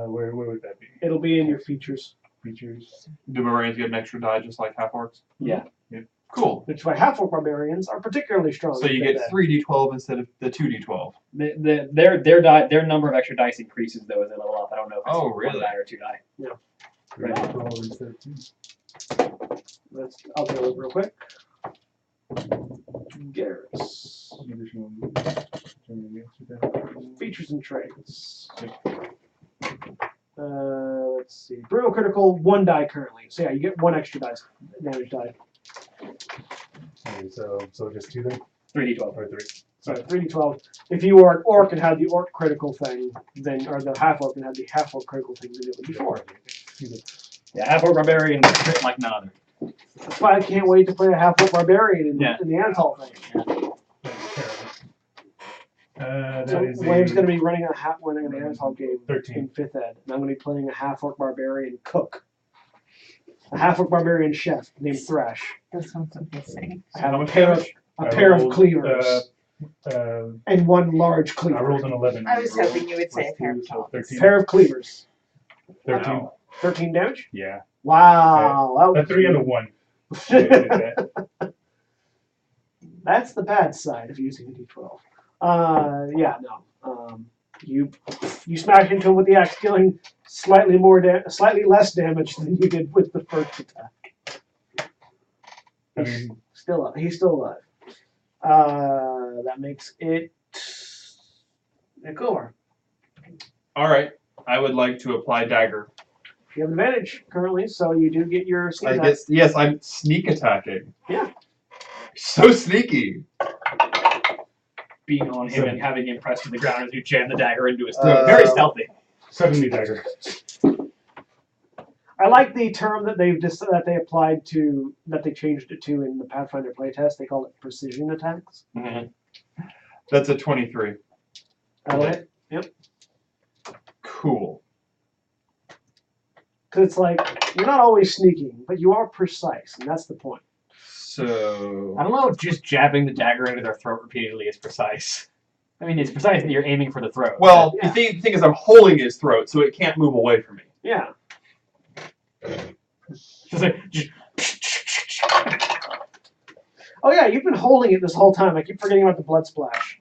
where would that be? It'll be in your features. Features. Do barbarians get an extra die just like half orcs? Yeah. Cool. Which is why half-orc barbarians are particularly strong. So you get 3d12 instead of the 2d12. Their number of extra dice increases though as they level up. I don't know if it's Oh, one really? die or 2 die. Right. 12 instead of 2. I'll do it real quick. Garrus. Additional. Features and traits. Let's see. Brutal critical, 1 die currently. So yeah, you get 1 extra dice damage die. Okay, so just 2 then? 3d12. Or 3. So 3d12. If you were an orc and had the orc critical thing, then or the half orc and had the half orc critical thing, then it would be 4. Yeah, half orc barbarian crit like none other. That's why I can't wait to play a half orc barbarian in the Anatol thing. So William's going to be running an Anatol game 13. in 5th ed, and I'm going to be playing a half orc barbarian cook. A half orc barbarian chef named Thrash. That sounds amazing. I have a pair of cleavers and 1 large cleaver. I rolled an 11. I was hoping you would say a pair of So 13. Pair of cleavers. 13. Wow. 13 damage? Yeah. Wow. A 3 and a 1. That's the bad side of using a d12. Yeah, no. You You smash into him with the axe, dealing slightly less damage than you did with the first attack. He's still alive. That makes it Nicor. All right. I would like to apply dagger. You have advantage currently, so you do get your sneak I attack. guess yes. I'm sneak attacking. Yeah. So sneaky. Being on him and having him pressed to the ground as you jam the dagger into his throat. Very stealthy. 70 dagger. I like the term that they changed it to in the Pathfinder playtest. They call it precision attacks. Mm-hmm. That's a 23. That'll hit. Yep. Cool. Because it's like you're not always sneaking, but you are precise, and that's the point. So I don't know if just jabbing the dagger into their throat repeatedly is precise. I mean, it's precise that you're aiming for the throat. well, Yeah. the thing is, I'm holding his throat, so it can't move away from me. Yeah. Just like, Oh yeah, you've been holding it this whole time. I keep forgetting about the blood splash.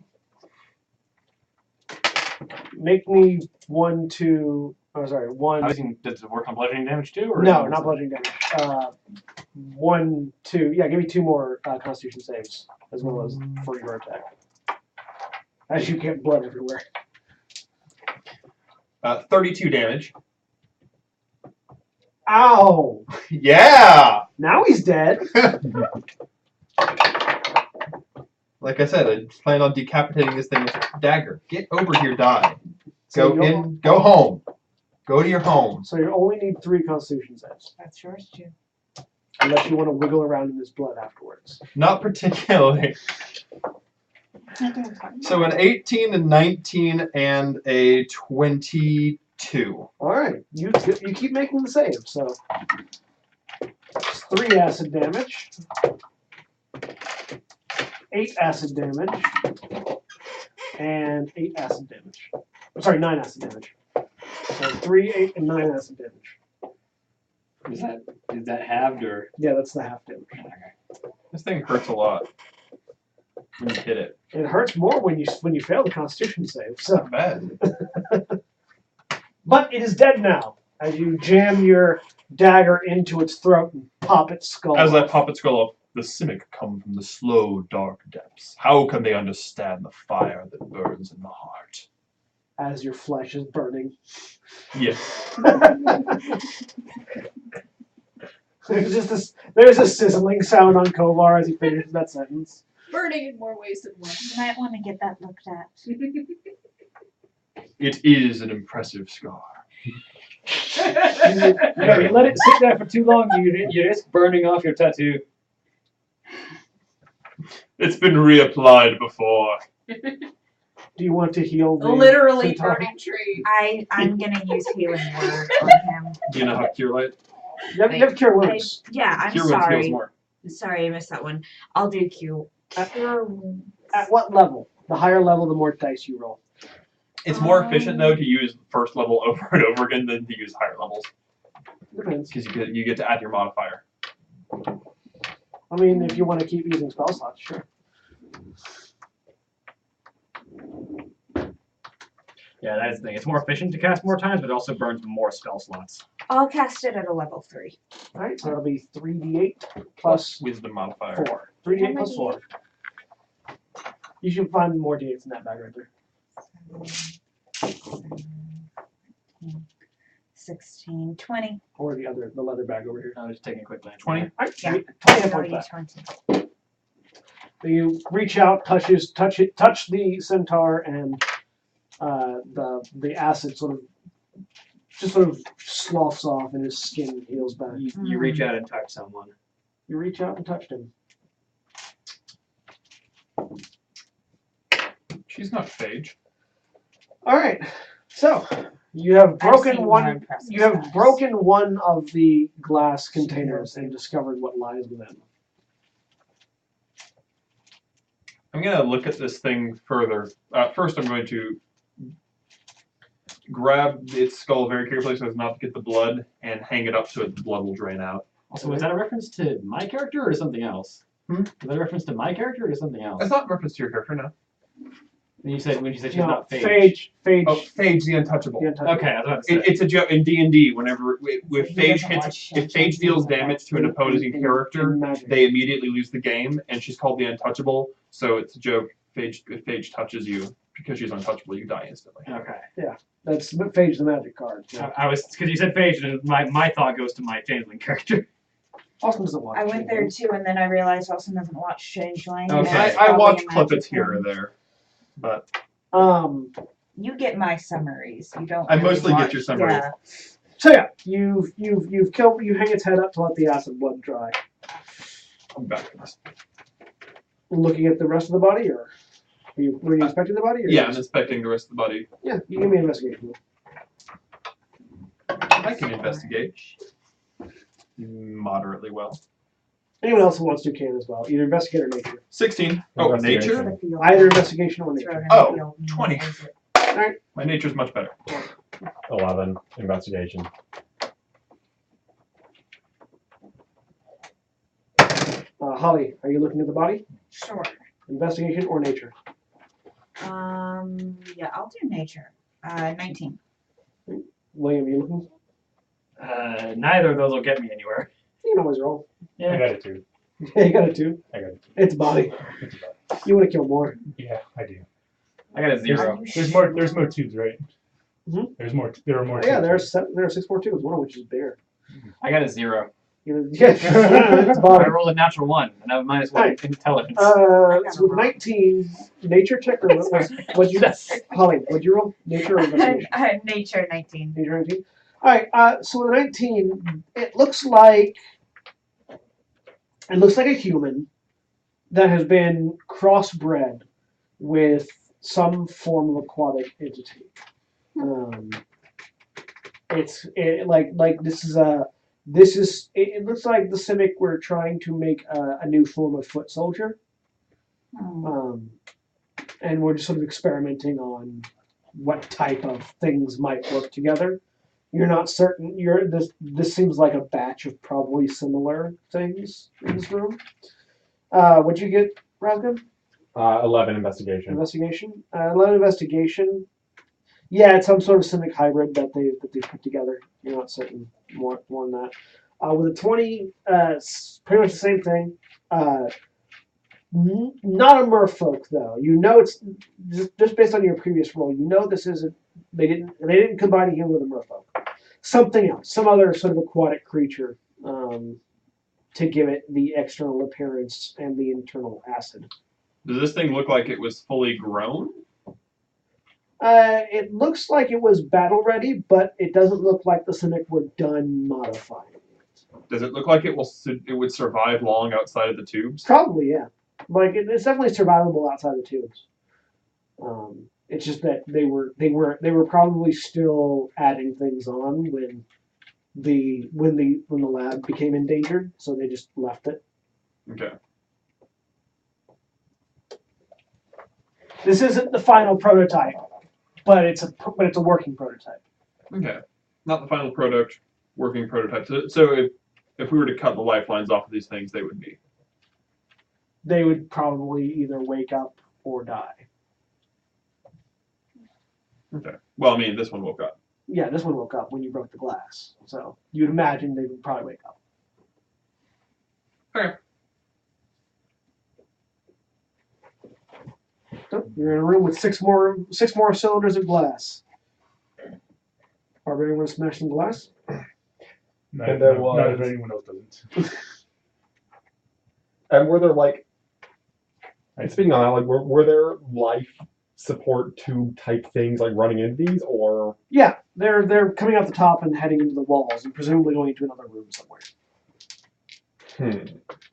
Make me 1, 2. Oh, sorry, 1. I was thinking, does it work on bludgeoning damage too? Or No, not bludgeoning damage. 1, 2. Yeah, give me 2 more Constitution saves as well as for your attack. As you get blood everywhere. 32 damage. Ow! Yeah. Now he's dead. Like I said, I plan on decapitating this thing with a dagger. Get over here, die. So Go in. Go home. Go to your home. So you only need 3 Constitution saves, That's yours too. unless you want to wiggle around in his blood afterwards. Not particularly. So an 18, a 19, and a 22. All right, you keep making the save. So it's 3 acid damage, 8 acid damage, and 8 acid damage. I'm sorry, 9 acid damage. So 3, 8, and 9 acid damage. Is that halved or? Yeah, that's the half damage. This thing hurts a lot when you hit it. It hurts more when you fail the Constitution save. So, Not bad. but it is dead now as you jam your dagger into its throat and pop its skull. As I off. pop its skull off, the Simic come from the slow, dark depths. How can they understand the fire that burns in the heart? As your flesh is burning. Yes. There's a sizzling sound on Kovar as he finishes that sentence. Burning in more ways than one. You might want to get that looked at. It is an impressive scar. Yeah, you let it sit there for too long, you risk burning off your tattoo. It's been reapplied before. Do you want to heal the Literally Centaur? burning tree. I'm gonna use healing word on him. Do you know how Cure Light? You have Cure Wounds. Yeah, I'm Cure Wounds heals sorry. more. Sorry, I missed that one. I'll do Cure Wounds. At what level? The higher level, the more dice you roll. It's more efficient though to use first level over and over again than to use higher levels Depends. because you get to add your modifier. I mean, if you want to keep using spell slots, sure. Yeah, that's the thing. It's more efficient to cast more times, but it also burns more spell slots. I'll cast it at a level 3. All right, so that'll be 3d8 plus Wisdom modifier. 4. 3d8 plus 4. You should find more d8s in that bag right there. 16, 20. Or the leather bag over here. I was taking a quick glance. 20. All right, Yeah. 20 hit I'll points use left. 20. So you reach out, touch the centaur, and the acid sort of sloughs off, and his skin heals back. You reach out and touch someone. You reach out and touched him. She's not phage. All right, so you have broken seen one. more impressive You have stuff. broken one of the glass containers and discovered what lies within. I'm going to look at this thing further. First, I'm going to grab its skull very carefully so as not to get the blood and hang it up so the blood will drain out. Also, was that a reference to my character or to something else? Hmm? Was that a reference to my character or to something else? It's not reference to your character, no. You said when you said she's No, not Phage. Phage. Oh, Phage the Untouchable. The Untouchable. Okay, I was about to say. It's a joke in D&D. Whenever if He Phage doesn't watch hits, shows, if Phage he deals doesn't damage watch to an opposing character, Magic. they immediately lose the game, and she's called the Untouchable. So it's a joke. If Phage touches you because she's untouchable, you die instantly. Okay. That's Phage the magic card. Yeah. I was because you said Phage, and my thought goes to my changeling character. Austin doesn't watch. I went there too, and then I realized Austin doesn't watch Changeling. and Okay. it's I probably watch a clippets magic here or one. there, but You get my summaries. You don't. I really mostly get watch- your summaries. Yeah. So yeah, you've killed. You hang its head up to let the acid blood dry. I'm back to this. Looking at the rest of the body, or were you inspecting the body? Or Yeah, I'm inspecting the rest of the body. Yeah, you give me an investigation. I can investigate moderately well. Anyone else who wants to can as well. Either investigate or nature. 16. Oh, Investigation. nature? Either investigation or Throw it nature. in Oh, the field and 20. use it. My nature's much better. 11 investigation. Holly, are you looking at the body? Sure. Investigation or nature? Yeah, I'll do nature. 19. William, are you looking? Neither of those will get me anywhere. You can always roll. I Yeah. got it too. Yeah, you got it too. I got it too. It's a body. It's about- You want to kill more. Yeah, I do. I got a 0. There's more tubes, right? Mhm. There are more Yeah, tubes. there are 6 more tubes, one of which is bigger. I got a 0. Yeah, it's a I body. rolled a natural 1, and I have -1 Alright. intelligence. So with 19, nature check or what'd you? Holly, what'd you roll? Nature or investigation? Nature 19. Nature 19. All right. So with 19, it looks like a human that has been crossbred with some form of aquatic entity. It looks like the Simic were trying to make a new form of foot soldier. And we're just sort of experimenting on what type of things might work together. You're not certain. This seems like a batch of probably similar things in this room. What'd you get, Razgan? 11 investigation. Investigation. 11 investigation. Yeah, it's some sort of Simic hybrid that they put together. You're not certain more than that. With a 20, pretty much the same thing. Not a merfolk though. You know it's just based on your previous roll. You know this isn't. They didn't combine a human with a merfolk. Something else, some other sort of aquatic creature, to give it the external appearance and the internal acid. Does this thing look like it was fully grown? It looks like it was battle ready, but it doesn't look like the Simic were done modifying it. Does it look like it would survive long outside of the tubes? Probably, yeah. Like it's definitely survivable outside the tubes. It's just that they were probably still adding things on when the lab became endangered, so they just left it. Okay. This isn't the final prototype, but it's a working prototype. Okay. Not the final product, working prototype. So if we were to cut the lifelines off of these things, they would be. They would probably either wake up or die. Okay. Well, I mean, this one woke up. Yeah, this one woke up when you broke the glass, so you'd imagine they would probably wake up. Okay. So you're in a room with six more cylinders of glass. Barbarian want to smash some glass? Not And there not if was- anyone else doesn't. And were there speaking on that, were there life support tube type things running into these, or? Yeah, they're coming out the top and heading into the walls, and presumably going into another room somewhere.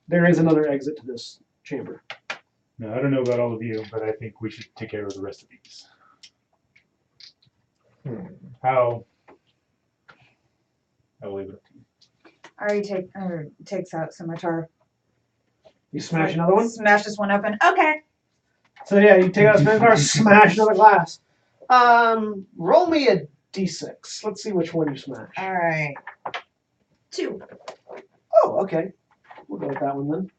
There is another exit to this chamber. No, I don't know about all of you, but I think we should take care of the rest of these. How? I'll leave it up to you. Ari takes out scimitar. You smash another one? Smash this one open. Okay. So yeah, you take out a scimitar, smash another glass. Roll me a d6. Let's see which one you smash. All right. 2. Oh, okay. We'll go with that one then.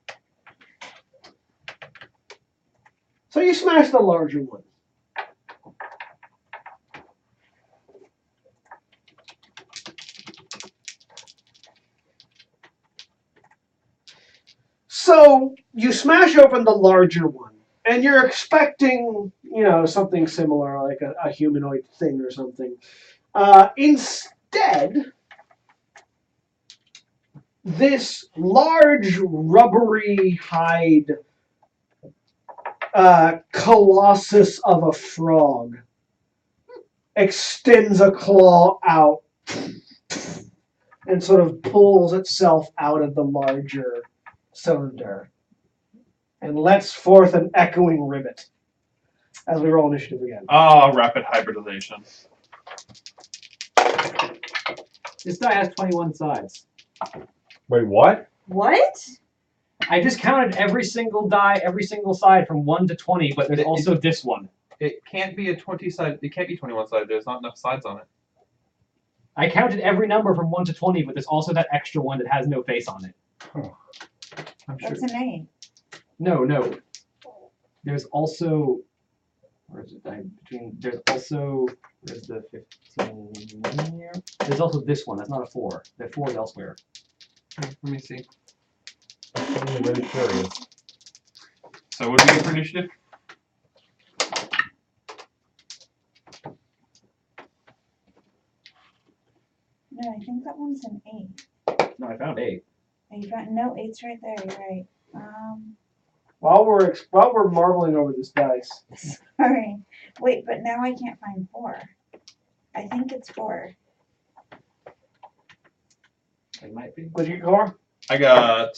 So you smash the larger one. So you smash open the larger one, and you're expecting, something similar, like a humanoid thing or something. Instead, this large rubbery hide colossus of a frog extends a claw out and sort of pulls itself out of the larger cylinder and lets forth an echoing ribbit as we roll initiative again. Ah, rapid hybridization. This die has 21 sides. Wait, what? What? I just counted every single die, every single side from 1 to 20, but there's also this one. It can't be a 20-side. It can't be 21 sided. There's not enough sides on it. I counted every number from 1 to 20, but there's also that extra one that has no face on it. I'm sure. That's an 8. No. There's also... Where is it? There's also... There's the 15 here. There's also this one. That's not a 4. There are 4 elsewhere. Let me see. I'm really curious. So what do we get for initiative? No, I think that one's an 8. No, I found 8. You got no 8's right there. You're right. While we're marveling over this dice, Sorry. Wait, but now I can't find 4. I think it's 4. It might be. what did you get, Core? I got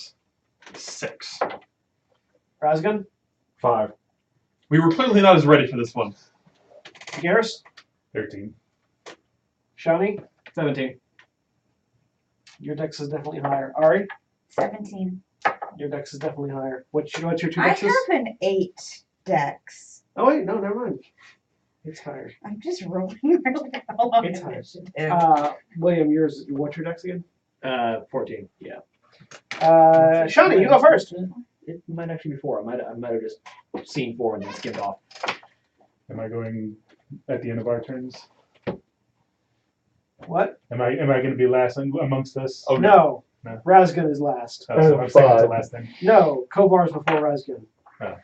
6. Razgan? 5. We were clearly not as ready for this one. Garrus? 13. Shani? 17. Your dex is definitely higher. Ari? 17. Your dex is definitely higher. What's your 2 I dexes? have an 8 dex. Oh wait, no, never mind. It's higher. I'm just rolling really well on It's higher. initiative. William, what's your dex again? 14. Yeah. Shani, you go first. It might actually be 4. I might have just seen 4 and then skimmed off. Am I going at the end of our turns? What? Am I going to be last amongst us? Oh, No. No. Razgan is last. So I'm second to 5. last then. No, Kovar's before Razgan. Oh.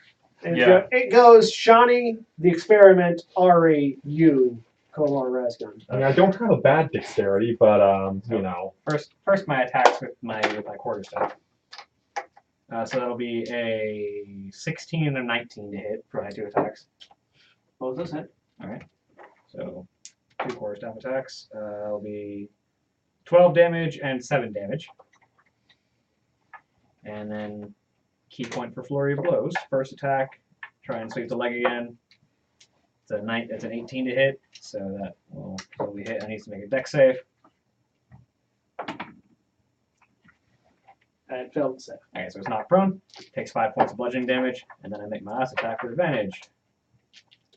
Yeah. It goes Shani, the experiment, Ari, you, Kovar, Razgan. I mean, I don't have a bad dexterity, but First my attacks with my quarterstaff. So that'll be a 16 and a 19 to hit for my 2 attacks. Both those hit. All right. So 2 quarterstaff attacks. It'll be 12 damage and 7 damage. And then key point for flurry of blows. First attack, try and sweep the leg again. It's an 18 to hit, so that will probably hit. I need to make a dex save. And failed to save. Okay, so it's knocked prone. Takes 5 points of bludgeoning damage, and then I make my last attack with advantage.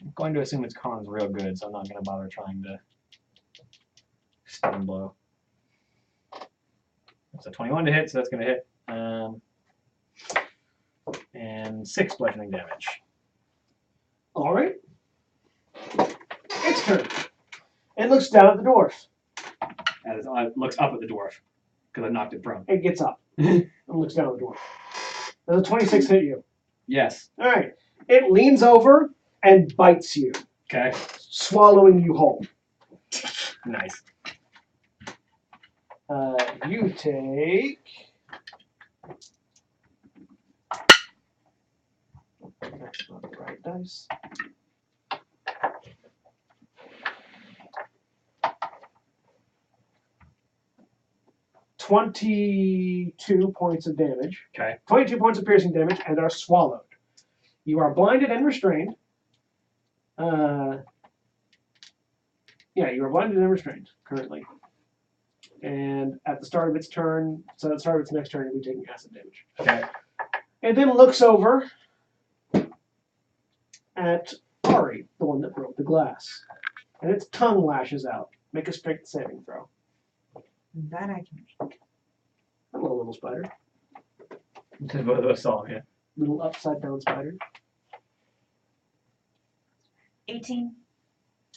I'm going to assume its con's real good, so I'm not going to bother trying to stun blow. It's a 21 to hit, so that's going to hit. And 6 bludgeoning damage. All right. Its turn. It looks down at the dwarf. And it looks up at the dwarf, because I knocked it prone. It gets up and looks down at the dwarf. Does a 26 hit you? Yes. All right. It leans over and bites you, Okay. swallowing you whole. Nice. You take... That's not the right dice. $22 points of damage. Okay. 22 points of piercing damage and are swallowed. You are blinded and restrained. You are blinded and restrained currently. And at the start of its turn, so at the start of its next turn, you'll be taking acid damage. Okay. It then looks over at Ari, the one that broke the glass. And its tongue lashes out. Make a strength saving throw. That I can make. Hello, little spider. Both of us saw him, yeah. Little upside down spider. 18.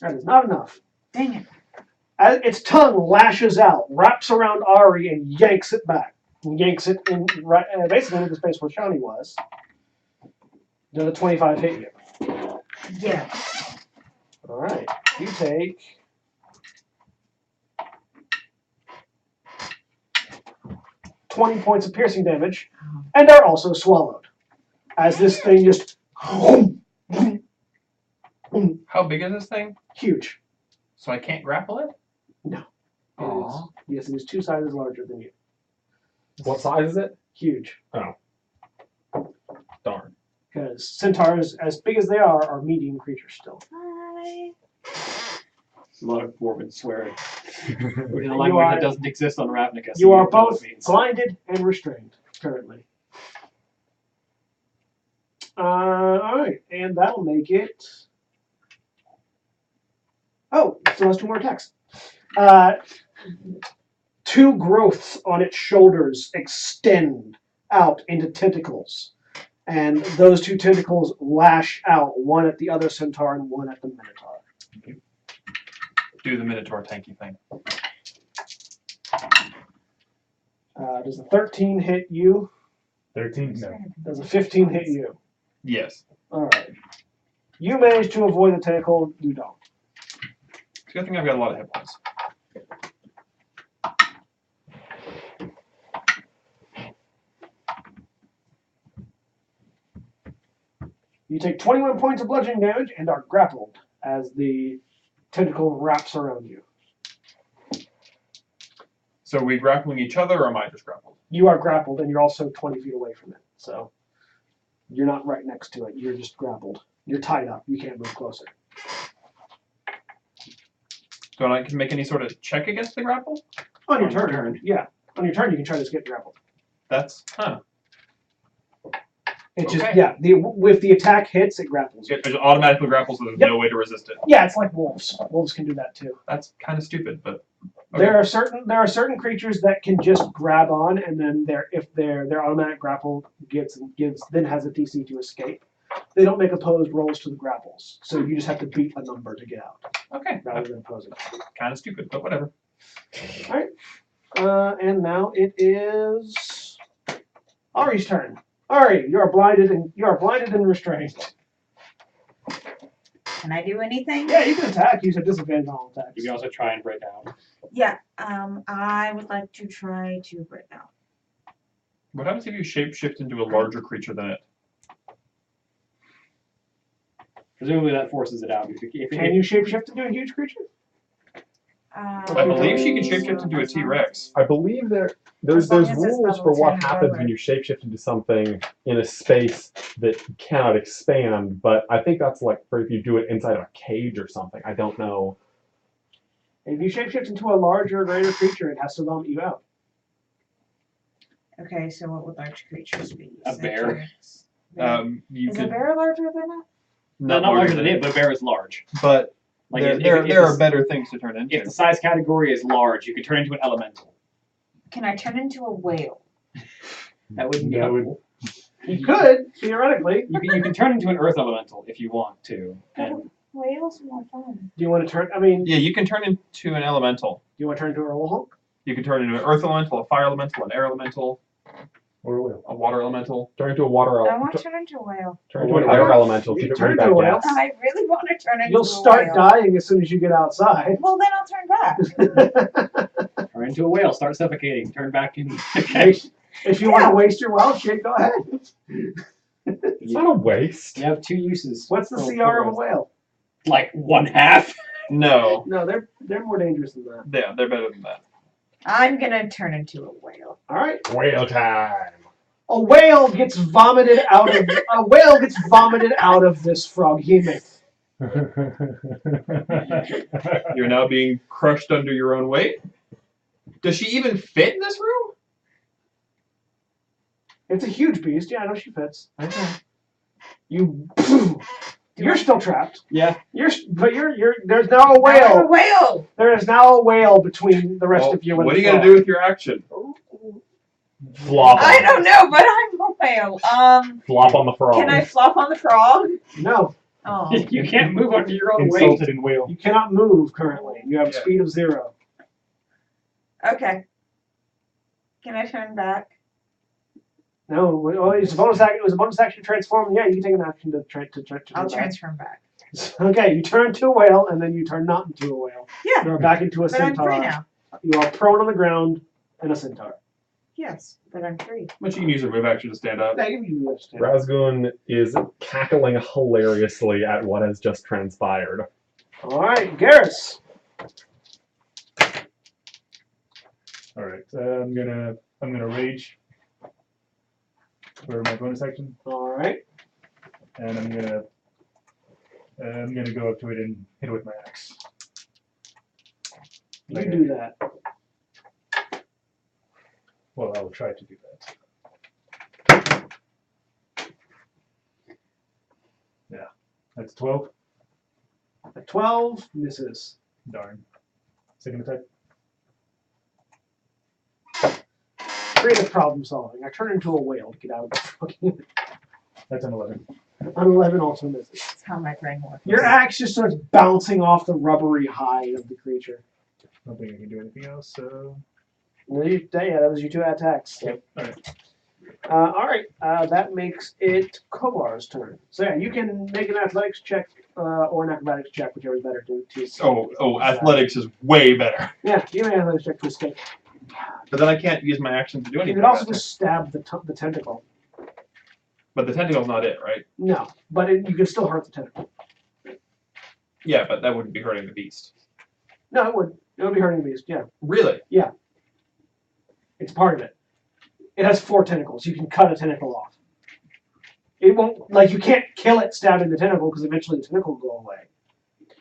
That is not enough. Dang it. As its tongue lashes out, wraps around Ari, and yanks it back. and yanks it in right, basically into the space where Shawnee was. Does a 25 hit you? Yes. All right. You take 20 points of piercing damage, and are also swallowed. As this thing just How big is this thing? huge. So I can't grapple it? No. It is, Aw. yes, it is 2 sizes larger than you. What size is it? Huge. Darn. Because centaurs, as big as they are medium creatures still. Hi. A lot of dwarven swearing. Which is a You language are- that doesn't exist on Ravnica. So You are don't know what both it means. blinded and restrained currently. Alright, and that'll make it. Oh, it still has 2 more attacks. 2 growths on its shoulders extend out into tentacles. And those 2 tentacles lash out, one at the other centaur and one at the minotaur. Do the Minotaur tanky thing. Does a 13 hit you? 13? No. Does a 15 hit you? Yes. Alright. You manage to avoid the tentacle, you don't. It's a good thing I've got a lot of hit points. You take 21 points of bludgeoning damage and are grappled as the tentacle wraps around you. So are we grappling each other, or am I just grappled? You are grappled and you're also 20 feet away from it. So you're not right next to it. You're just grappled. You're tied up. You can't move closer. Don't I can make any sort of check against the grapple? On your On your turn. turn. Yeah. On your turn, you can try to get grappled. That's It's just, Okay. yeah, if the attack hits, it grapples you. It just automatically grapples, so there's Yep. no way to resist it. Yeah, it's like wolves. Wolves can do that too. That's kind of stupid, but There are certain creatures that can just grab on, and then if their automatic grapple then has a DC to escape. They don't make opposed rolls to the grapples, so you just have to beat a number to get out okay, rather than opposing. kind of stupid, but whatever. All right, and now it is Ari's turn. Ari, you are blinded and restrained. Can I do anything? Yeah, you can attack. Use a disadvantage on all attacks. You can also try and break out. Yeah. I would like to try to break out. What happens if you shapeshift into a larger creature than it? Presumably that forces it out. Can you shapeshift into a huge creature? I believe she can shapeshift into a T-Rex. I believe there's As long there's as it's rules level for what 10 or happens lower. when you shapeshift into something in a space that cannot expand, but I think that's like for if you do it inside of a cage or something. I don't know. If you shapeshift into a larger or greater creature, it has to vomit you out. Okay, so what would large creatures be? A bear. Centaurs. Bear. You Is a could bear larger than it? No, not larger than it, but a bear is large. But Like there, if there are the- better things to turn into. If the size category is large, you could turn into an elemental. Can I turn into a whale? That wouldn't be That would- helpful. You could, theoretically. You can turn into an earth elemental if you want to. And Whales are more fun. Do you want to turn? I mean, Yeah, you can turn into an elemental. do you want to turn into a roll Hulk? You can turn into an earth elemental, a fire elemental, an air elemental, Or a whale. a water elemental. Turn into a water I want elemental. to turn into a whale. Turn into an Whatever. air elemental. You Keep can it turn really into a bad whale. gas. I really want to turn into You'll a start whale. dying as soon as you get outside. Well, then I'll turn back. turn into a whale, start suffocating, turn back in. If you want to waste your wild shape, go ahead. It's not a waste. You have 2 uses. What's the for- CR of a for- whale? Like 1/2. No, No, they're more dangerous than that. yeah, they're better than that. I'm gonna turn into a whale. All right. Whale time. A whale gets vomited out of this froghemoth. You're now being crushed under your own weight. Does she even fit in this room? It's a huge beast. Yeah, I know she fits. You're still trapped. Yeah. There's now a I'm a whale. whale. There is now a whale between the rest of you and What are the you gonna frog. do with your action? Flop. I don't know, but I'm a whale. Flop on the frog. Can I flop on the frog? No, Oh. You can't move under your own weight. Insulted in whale. you cannot move currently. You have a Yeah. speed of 0. Okay. Can I turn back? No, well, it's a bonus action. It was a bonus action to transform. Yeah, you can take an action to I'll turn back. transform back. Okay, you turn to a whale, and then you turn not into a whale. Yeah, You're back into a but I'm centaur. free now. You are prone on the ground in a centaur. Yes, but I'm free. But you can use your move action to stand up. Yeah, you understand. Razgun is cackling hilariously at what has just transpired. All right, Garrus. All right, I'm gonna rage for my bonus action, All right. and I'm gonna go up to it and hit it with my axe. You Okay. do that. Well, I will try to do that. Yeah, that's 12. A 12 misses. Darn. Second attack. Creative problem solving. I turn into a whale to get out of the fucking. That's an 11. An 11 also misses. That's how my brain works. Your axe just starts bouncing off the rubbery hide of the creature. I don't think I can do anything else, so... Yeah, that was your 2 attacks. Yep, alright. That makes it Kovar's turn. So yeah, you can make an athletics check or an acrobatics check, whichever is better to escape. Athletics is way better. Yeah, you can make an athletics check to escape. But then I can't use my action to do You anything. could also about it. just stab the tentacle. But the tentacle's not it, right? No, but you can still hurt the tentacle. Yeah, but that wouldn't be hurting the beast. No, it would. It would be hurting the beast, yeah. Really? It's part of it. It has 4 tentacles. You can cut a tentacle off. It won't, like, you can't kill it stabbing the tentacle because eventually the tentacle will go away.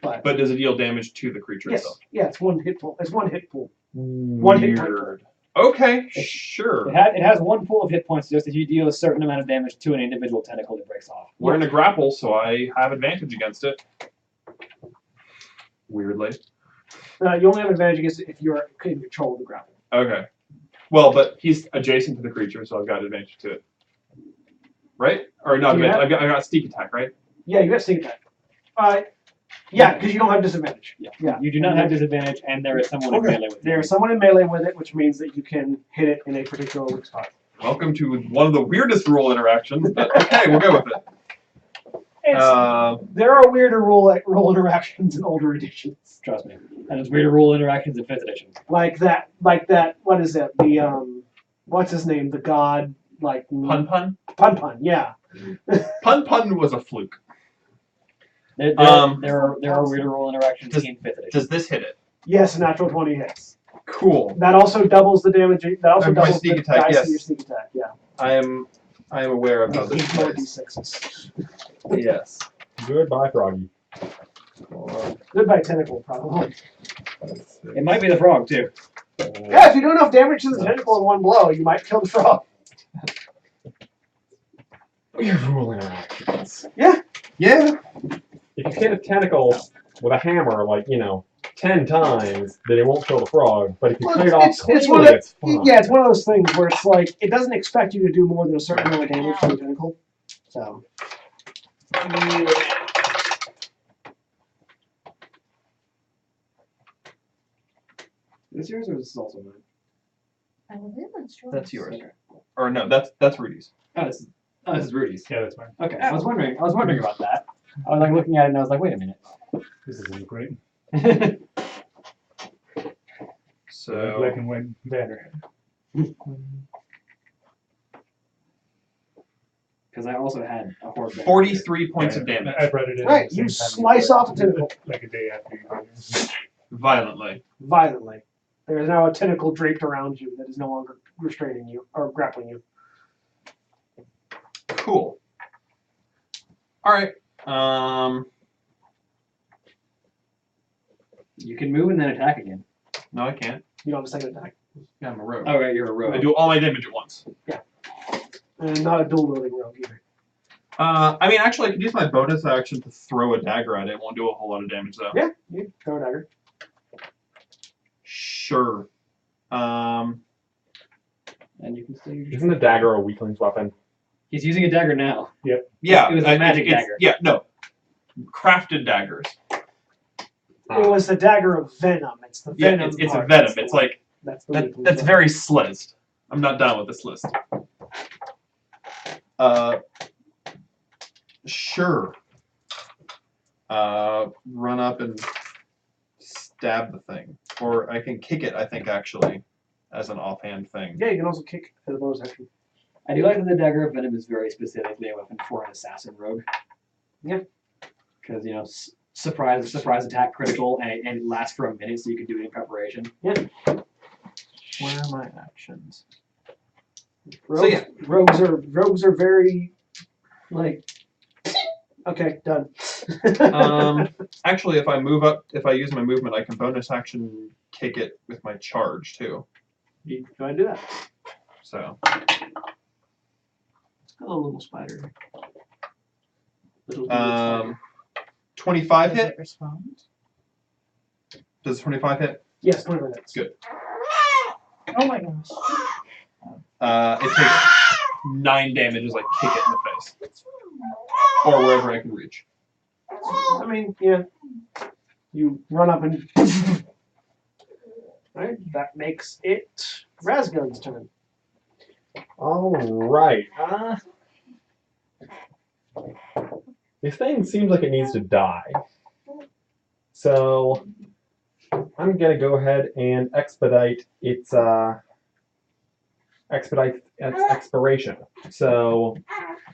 But But does it deal damage to the creature yes, itself? yeah, it's one hit pool. It's one hit pool. One hit point. Weird. Okay, sure. It has one pool of hit points just if you deal a certain amount of damage to an individual tentacle that breaks off. We're in a grapple, so I have advantage against it. Weirdly. You only have advantage against it if you're in control of the grapple. Okay. Well, but he's adjacent to the creature, so I've got advantage to it. Right? Or not Do you advantage. I got sneak attack, right? Yeah, you got sneak attack. Yeah, because you don't have disadvantage. Yeah. You do not have disadvantage, and there is someone in melee with it. There's someone in melee with it, which means that you can hit it in a particular weak spot. Welcome to one of the weirdest rule interactions, but okay, we'll go with it. There are weirder role interactions in older editions. Trust me. And it's weirder rule interactions in 5th edition. Like that, what is it? What's his name? The god, like... Pun, yeah. Pun was a fluke. There are weirder rule interactions in 5th edition. Does this hit it? Yes, a natural 20 hits. Cool. That also doubles the damage, that also And my doubles sneak the attack, dice yes. in your sneak attack, yeah. I am aware of how this He's more plays. D6s. Yes. Goodbye, Froggy. Goodbye, tentacle, probably. It might be the frog, too. Yeah, if you do enough damage to the tentacle in one blow, you might kill the frog. Weird rule interactions. Yeah. Yeah. If you hit a tentacle with a hammer, 10 times, then it won't kill the frog. But if you cut it off it's cleanly, it's fine. Yeah, it's one of those things where it's like, it doesn't expect you to do more than a certain amount of damage to the tentacle. So. Is this yours or is this also mine? I believe that's yours. That's yours. Or no, that's Rudy's. Oh, this is Rudy's. Yeah, that's fine. Okay, I was wondering about that. I was looking at it and I was like, wait a minute. This isn't great. So Black and white banner. Because I also had a horde. 43 points of damage. I brought it in. Right, at the same you time slice off a tentacle. Like a day after you got here. Violently. Violently. There is now a tentacle draped around you that is no longer restraining you or grappling you. Cool. Alright. You can move and then attack again. No, I can't. You don't have a second attack. Yeah, I'm a rogue. Oh, right, you're a I rogue. do all my damage at once. And not a dual wielding rogue either. I mean, actually, I could use my bonus action to throw a dagger at it. It won't do a whole lot of damage, though. Yeah, you throw a dagger. Sure. And you can still use Isn't a dagger a weakling's weapon? He's using a dagger now. Yeah. It was a magic dagger. Yeah, no. Crafted daggers. It was the dagger of venom. It's the Yeah, venom. it's a part. venom. That's the It's one. like, That's the that's weakling weapon. very slizzed. I'm not done with this list. Sure. Run up and stab the thing. Or I can kick it, I think, actually, as an offhand thing. Yeah, you can also kick as a bonus action. I do like that the Dagger of Venom is very specifically a weapon for an assassin rogue. Yeah. Because, surprise attack critical, and it lasts for a minute, so you can do it in preparation. Yeah. Where are my actions? Rogues are very like. Okay, done. Actually, if I use my movement, I can bonus action kick it with my charge too. You go ahead and do that. So. Hello, little spider. 25 Does hit. it respond? Does 25 hit? Yes, 25 hits. Good. Oh my gosh. It takes 9 damage as I kick it in the face, or wherever I can reach. I mean, yeah. You run up and. Alright, that makes it Razgun's turn. All right. This thing seems like it needs to die. So I'm gonna go ahead and expedite its expiration. So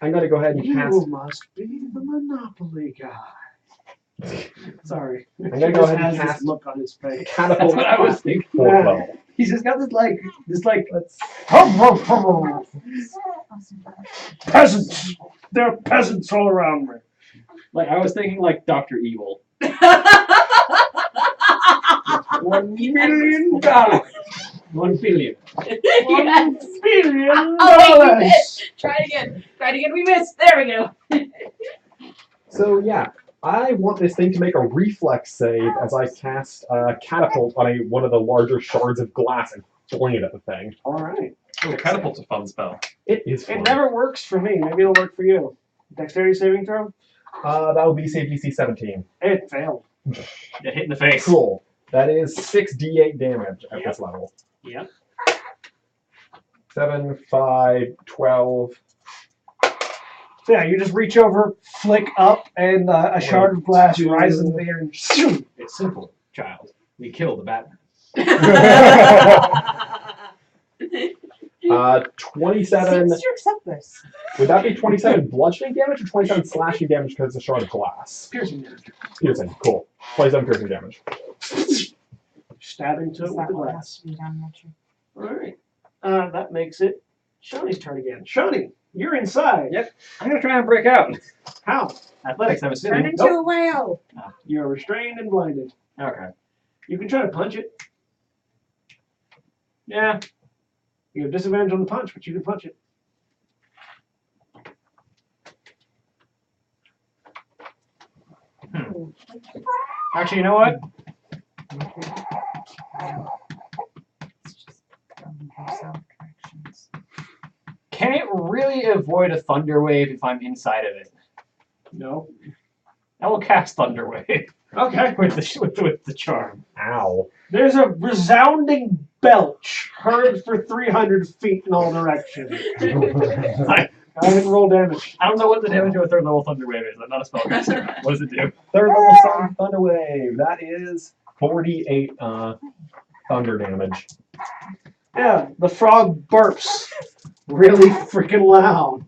I'm gonna go ahead and cast. You must be the Monopoly guy. Sorry. I'm gonna go ahead and Has this cast look on his face. catapult. That's what I was thinking. Fourth level. He's just got this Let's. Peasants! There are peasants all around me. I was thinking like Dr. Evil. $1 million. 1 billion. Yes. $1 billion. Oh, wait, we missed. Try it again. We missed. There we go. So yeah, I want this thing to make a reflex save as I cast catapult on one of the larger shards of glass and fling it at the thing. All right. Oh, catapult's a fun spell. It is fun. It never works for me. Maybe it'll work for you. Dexterity saving throw? That would be save DC 17. It failed. Get hit in the face. Cool. That is 6d8 damage at this level. Yep. 7, 5, 12. So yeah, you just reach over, flick up, and a shard of glass rises in the air and shoom. It's simple, child. We kill the Batman. 27. Seems to accept this. Would that be 27 bludgeoning damage or 27 slashing damage because it's a shard of glass? Piercing damage. Piercing, cool. 27 piercing damage. Stab into it Is with that the what has glass. to be done, Richard? Alright. That makes it Shawnee's turn again. Shawnee, you're inside. Yep. I'm gonna try and break out. How? Athletics, I'm Turn assuming. into a whale. You're restrained and blinded. Okay. You can try to punch it. Yeah. You have disadvantage on the punch, but you can punch it. Actually, you know what? It's just going through sound corrections. Can it really avoid a thunder wave if I'm inside of it? No. I will cast thunder wave Okay. with the charm. Ow. There's a resounding belch heard for 300 feet in all directions. I haven't roll damage. I don't know what the damage of a third level thunder wave is. I'm not a spellcaster. What does it do? Third level thunder wave. That is 48 thunder damage. Yeah, the frog burps really freaking loud.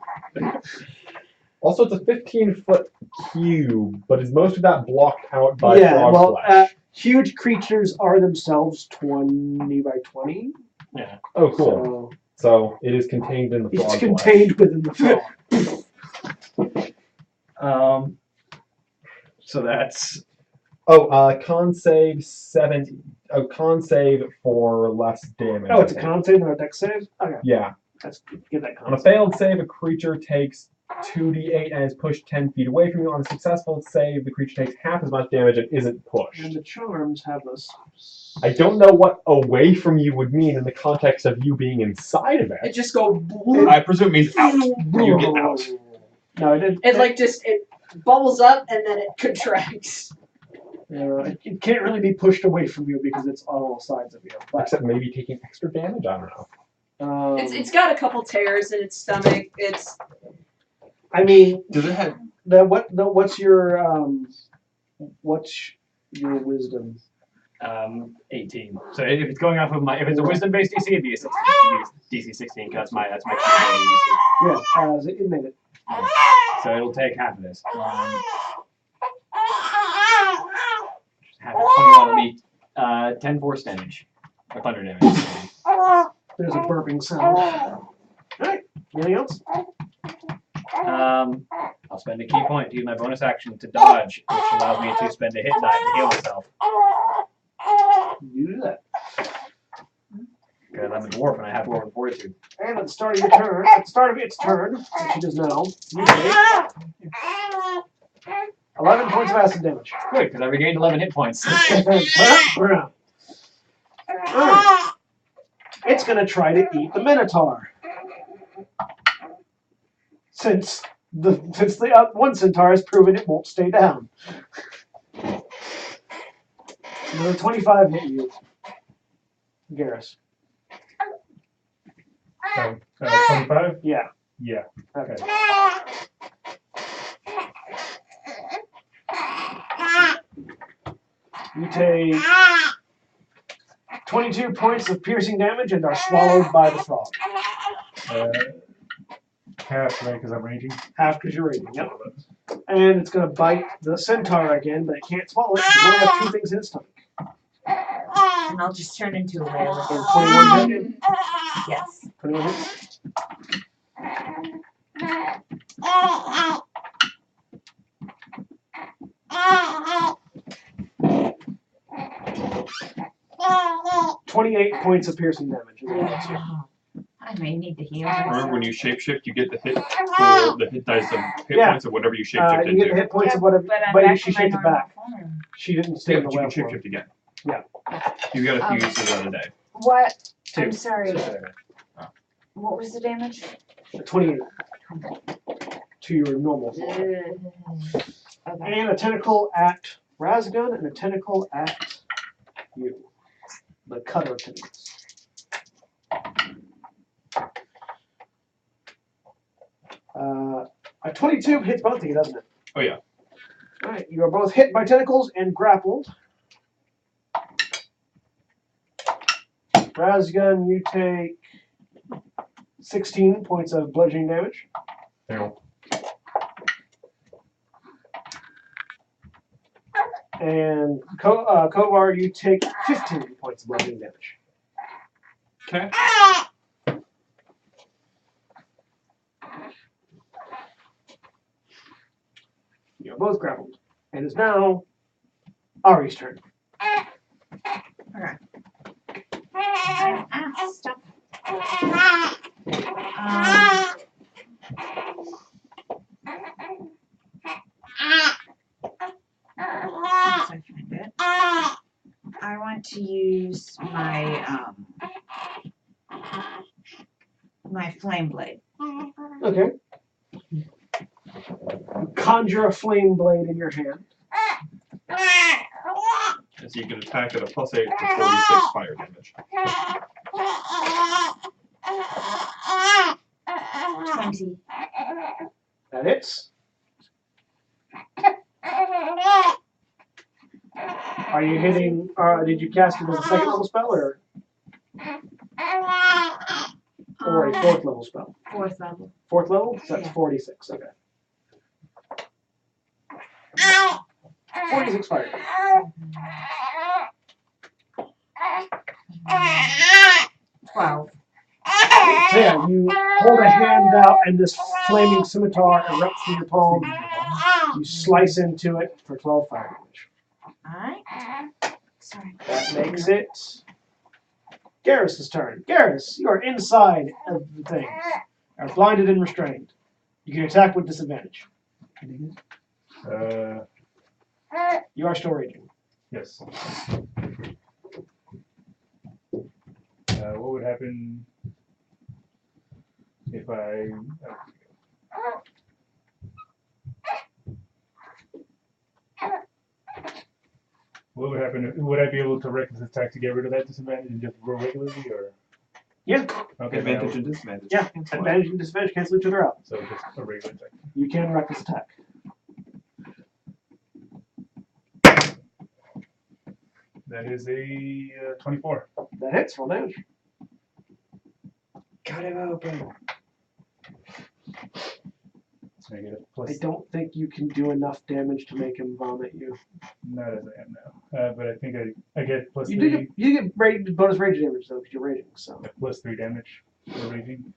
Also, it's a 15-foot cube, but is most of that blocked out by frog flesh? Huge creatures are themselves 20 by 20. Yeah. Oh, cool. So it is contained in the frog It's flesh. contained within the frog. So that's Oh, con save 7. Oh, con save for less damage. Oh, it's a con save, not a dex save? Okay, Yeah. let's get that On con a failed save, a creature takes 2d8 and is pushed 10 feet away from you. On a successful save, the creature takes half as much damage and isn't pushed. And the charms have us. I don't know what away from you would mean in the context of you being inside of It it. just go. I presume it means out. You get out. No, it didn't. It like just it bubbles up and then it contracts. It can't really be pushed away from you because it's on all sides of you. But Except maybe taking extra damage? I don't know. It's got a couple tears in its stomach. It's I mean, Does it have? what's your wisdom? 18. So if it's going off of if it's a wisdom-based DC, it'd be a 16. DC 16, because that's my current DC. Yeah, it made it. So it'll take half of this. Half of 21 will be 10 force damage. Or thunder damage. There's a burping sound. Alright, anything else? I'll spend a key point to use my bonus action to dodge, which allows me to spend a hit die to heal myself. You do that. Because I'm a dwarf and I have dwarven fortitude. And at the start of your turn, at the start of its turn, which it is now, you take 11 points of acid damage. Good, because I regained 11 hit points. Alright. It's gonna try to eat the Minotaur. Since the one Centaur has proven it won't stay down. Another 25 hit you, Garrus. 25? Yeah. Yeah. Okay. You take 22 points of piercing damage and are swallowed by the frog. Half, right, because I'm raging. Half because you're raging, yep. And it's going to bite the Centaur again, but it can't swallow it. You only have 2 things in its stomach. And I'll just turn into a whale again. 21 hit you? Yes. 21 hit? 28 points of piercing damage. I may need to heal Remember myself. when you shapeshift, you get the hit for the hit dice of hit Yeah. points of whatever you shapeshift You get the into. hit points of whatever, But I'm but back she to my shaped it normal back. form. She didn't stay Yeah, in the but you can whale form. shapeshift again. Yeah. You got a few uses the other day. What? 2. I'm sorry. Oh. What was the damage? 28 to your normal form. Okay. And a tentacle at Razgun and a tentacle at you. The cutter tentacles. A 22 hits both of you, doesn't it? Oh yeah. Alright, you are both hit by tentacles and grappled. Razgun, you take 16 points of bludgeoning damage. Now, And Kovar, you take 15 points of bludgeoning damage. Okay. You're both grappled. And it's now Ari's turn. Okay. Stop. I want to use my my flame blade. Okay. You conjure a flame blade in your hand. And so you can attack at a +8 for 46 fire damage. 20. That hits. Are you hitting, did you cast it as a second level spell or a fourth level spell? Fourth level. Fourth level? So that's Yeah. 46, okay. 46 fire damage. 12. So yeah, you hold a hand out and this flaming scimitar erupts from your palm. You slice into it for 12 fire damage. Alright. Sorry. That makes it Garrus' turn. Garrus, you are inside of the things. Are blinded and restrained. You can attack with disadvantage. You are still raging. Yes. What would happen if I... What would happen? Would I be able to reckless attack to get rid of that disadvantage and just roll regularly, or? Yeah. Okay. Advantage now- and disadvantage. Yeah. Cancel out. Advantage and disadvantage cancel each other out. So just a regular attack. You can reckless attack. That is a 24. That hits. Roll damage. Got him open. Let's make it a I plus. don't think you can do enough damage to make him vomit you. Not as I am now. But I think I get plus You 3. do get bonus rage damage though because you're raging. So Plus 3 damage for raging.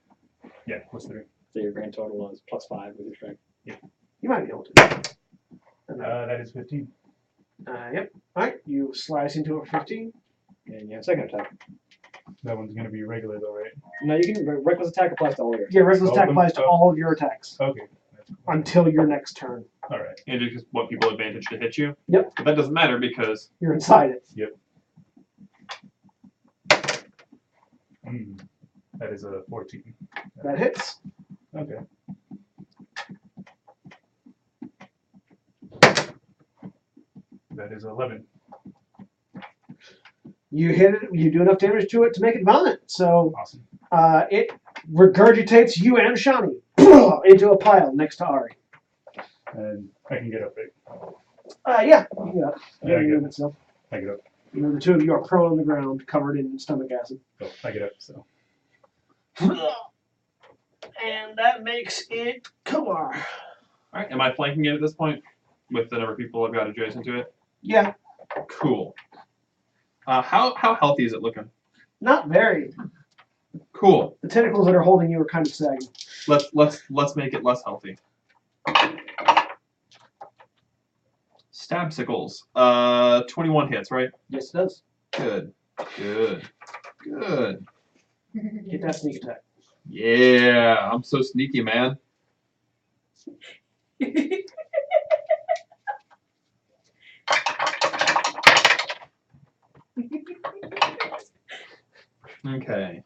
Yeah, plus 3. So your grand total is +5 with your strength. you might be able to. And That is 15. yep. All right. You slice into it for 15. And you have second attack. That one's going to be regular though, right? No, you can reckless attack applies to all your. Yeah, reckless All attack of them? applies to Oh. all of your attacks Okay. That's cool. until your next turn. All right. And it just what people advantage to hit you. Yep. But that doesn't matter because You're inside it. That is a 14. That hits. Okay. That is 11. You hit it. You do enough damage to it to make it vomit. So Awesome. it regurgitates you and Shani into a pile next to Ari. And I can get up, right? Yeah. You can get up. Yeah, I You get move it still. I get up. The two of you are prone on the ground, covered in stomach acid. So I get up, so. And that makes it Kumar. all right, am I flanking it at this point with the number of people I've got adjacent to it? Yeah. Cool. How healthy is it looking? Not very. Cool. The tentacles that are holding you are kind of sagging. Let's make it less healthy. Stabsicles. 21 hits, right? Yes, it does. Good. Good. Good. Get that sneak attack. Yeah, I'm so sneaky, man. Okay.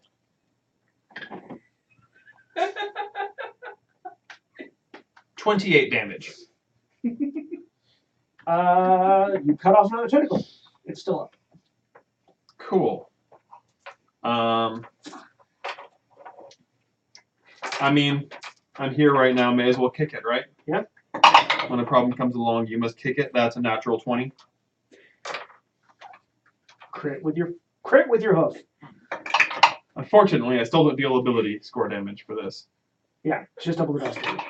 $28 damage. You cut off another tentacle. It's still up. Cool. I mean, I'm here right now. May as well kick it, right? Yep. When a problem comes along, you must kick it. That's a natural 20. Crit with your hoof. Unfortunately, I still don't deal ability score damage for this. Yeah, it's just double the dust damage.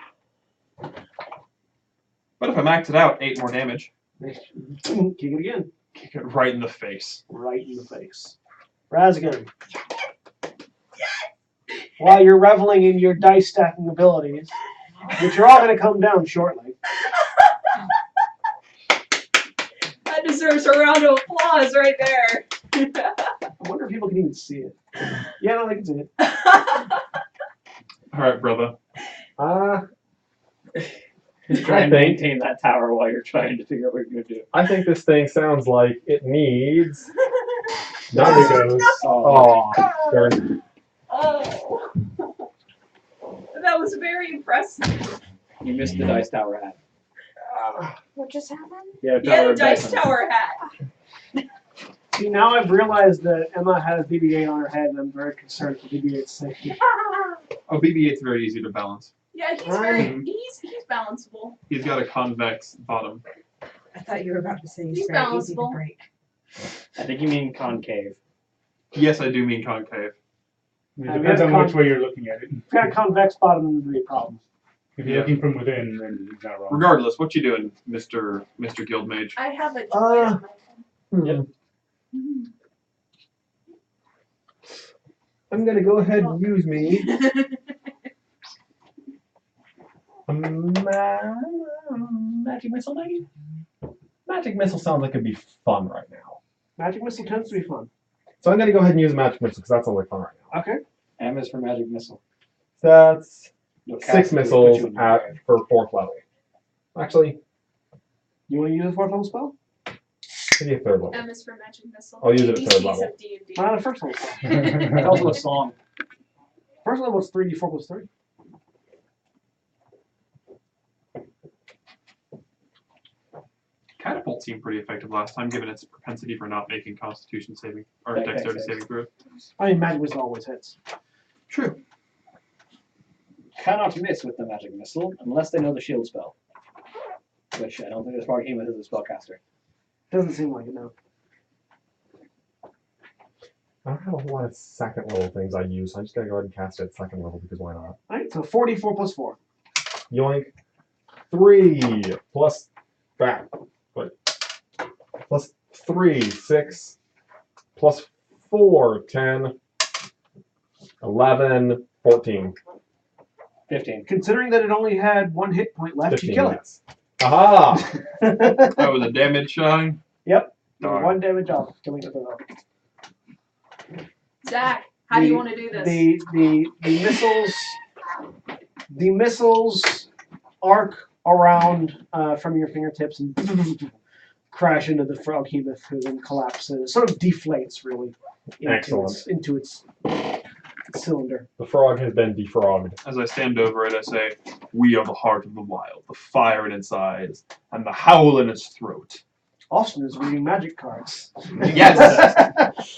But if I max it out, 8 more damage. Kick it again. Kick it right in the face. Right in the face. Razgan. While you're reveling in your dice stacking abilities, which are all going to come down shortly. That deserves a round of applause right there. I wonder if people can even see it. Yeah, no, they can see it. All right, brother. Just try I and think- maintain that tower while you're trying to figure out what you're gonna do. I think this thing sounds like it needs. There it goes. Oh, darn. Oh. That was very impressive. You missed the dice tower hat. What just happened? Yeah, Yeah, the dice tower hat. See, now I've realized that Emma has BB-8 on her head, and I'm very concerned for BB-8's safety. Oh, BB-8's very easy to balance. Yeah, he's very he's balanceable. He's got a convex bottom. I thought you were about to say He's he's very easy to balanceable. break. I think you mean concave. Yes, I do mean concave. It we depends have on which way you're looking at it. If you've got a convex bottom, it would be a problem. If you're Yeah. looking from within, then you're not wrong. Regardless, what you doing, Mr. Guildmage? I have a Yep. I'm gonna go ahead and use me. Magic missile, maybe? Magic missile sounds like it'd be fun right now. Magic missile tends to be fun. So I'm gonna go ahead and use magic missile because that's only fun right now. Okay. M is for magic missile. That's You'll 6 cast it, missiles put you in your at grave. for 4th level. Actually, You want to use a 4th level spell? maybe a 3rd level. M is for magic missile. I'll use it at third ABCs level. of D&D. Not a first level spell. It's also a song. First level is 3d4 plus 3. catapult seemed pretty effective last time, given its propensity for not making Constitution saving or Dex Dexterity saves. saving throws. I mean, magic missile always hits. True. Cannot miss with the magic missile unless they know the shield spell. Which I don't think this Behemoth is a spellcaster. Doesn't seem like it, no. I don't have a whole lot of second level things I use, so I'm just gonna go ahead and cast it at second level because why not? Alright, so 44 plus 4. Yoink. 3 plus back. Wait. Plus 3, 6. Plus 4, 10. 11, 14. 15. Considering that it only had 1 hit point left, 15 you kill hits. Aha! it. That was a damage shine. Yep. Darn. 1 damage off killing it though. Zach, how do you want to do this? The missiles arc around from your fingertips and crash into the Froghemoth, who then collapses. Sort of deflates really into its cylinder. The frog has been defrogged. As I stand over it, I say, "We are the heart of the wild, the fire in its eyes, and the howl in its throat." Austin is reading magic cards. Yes.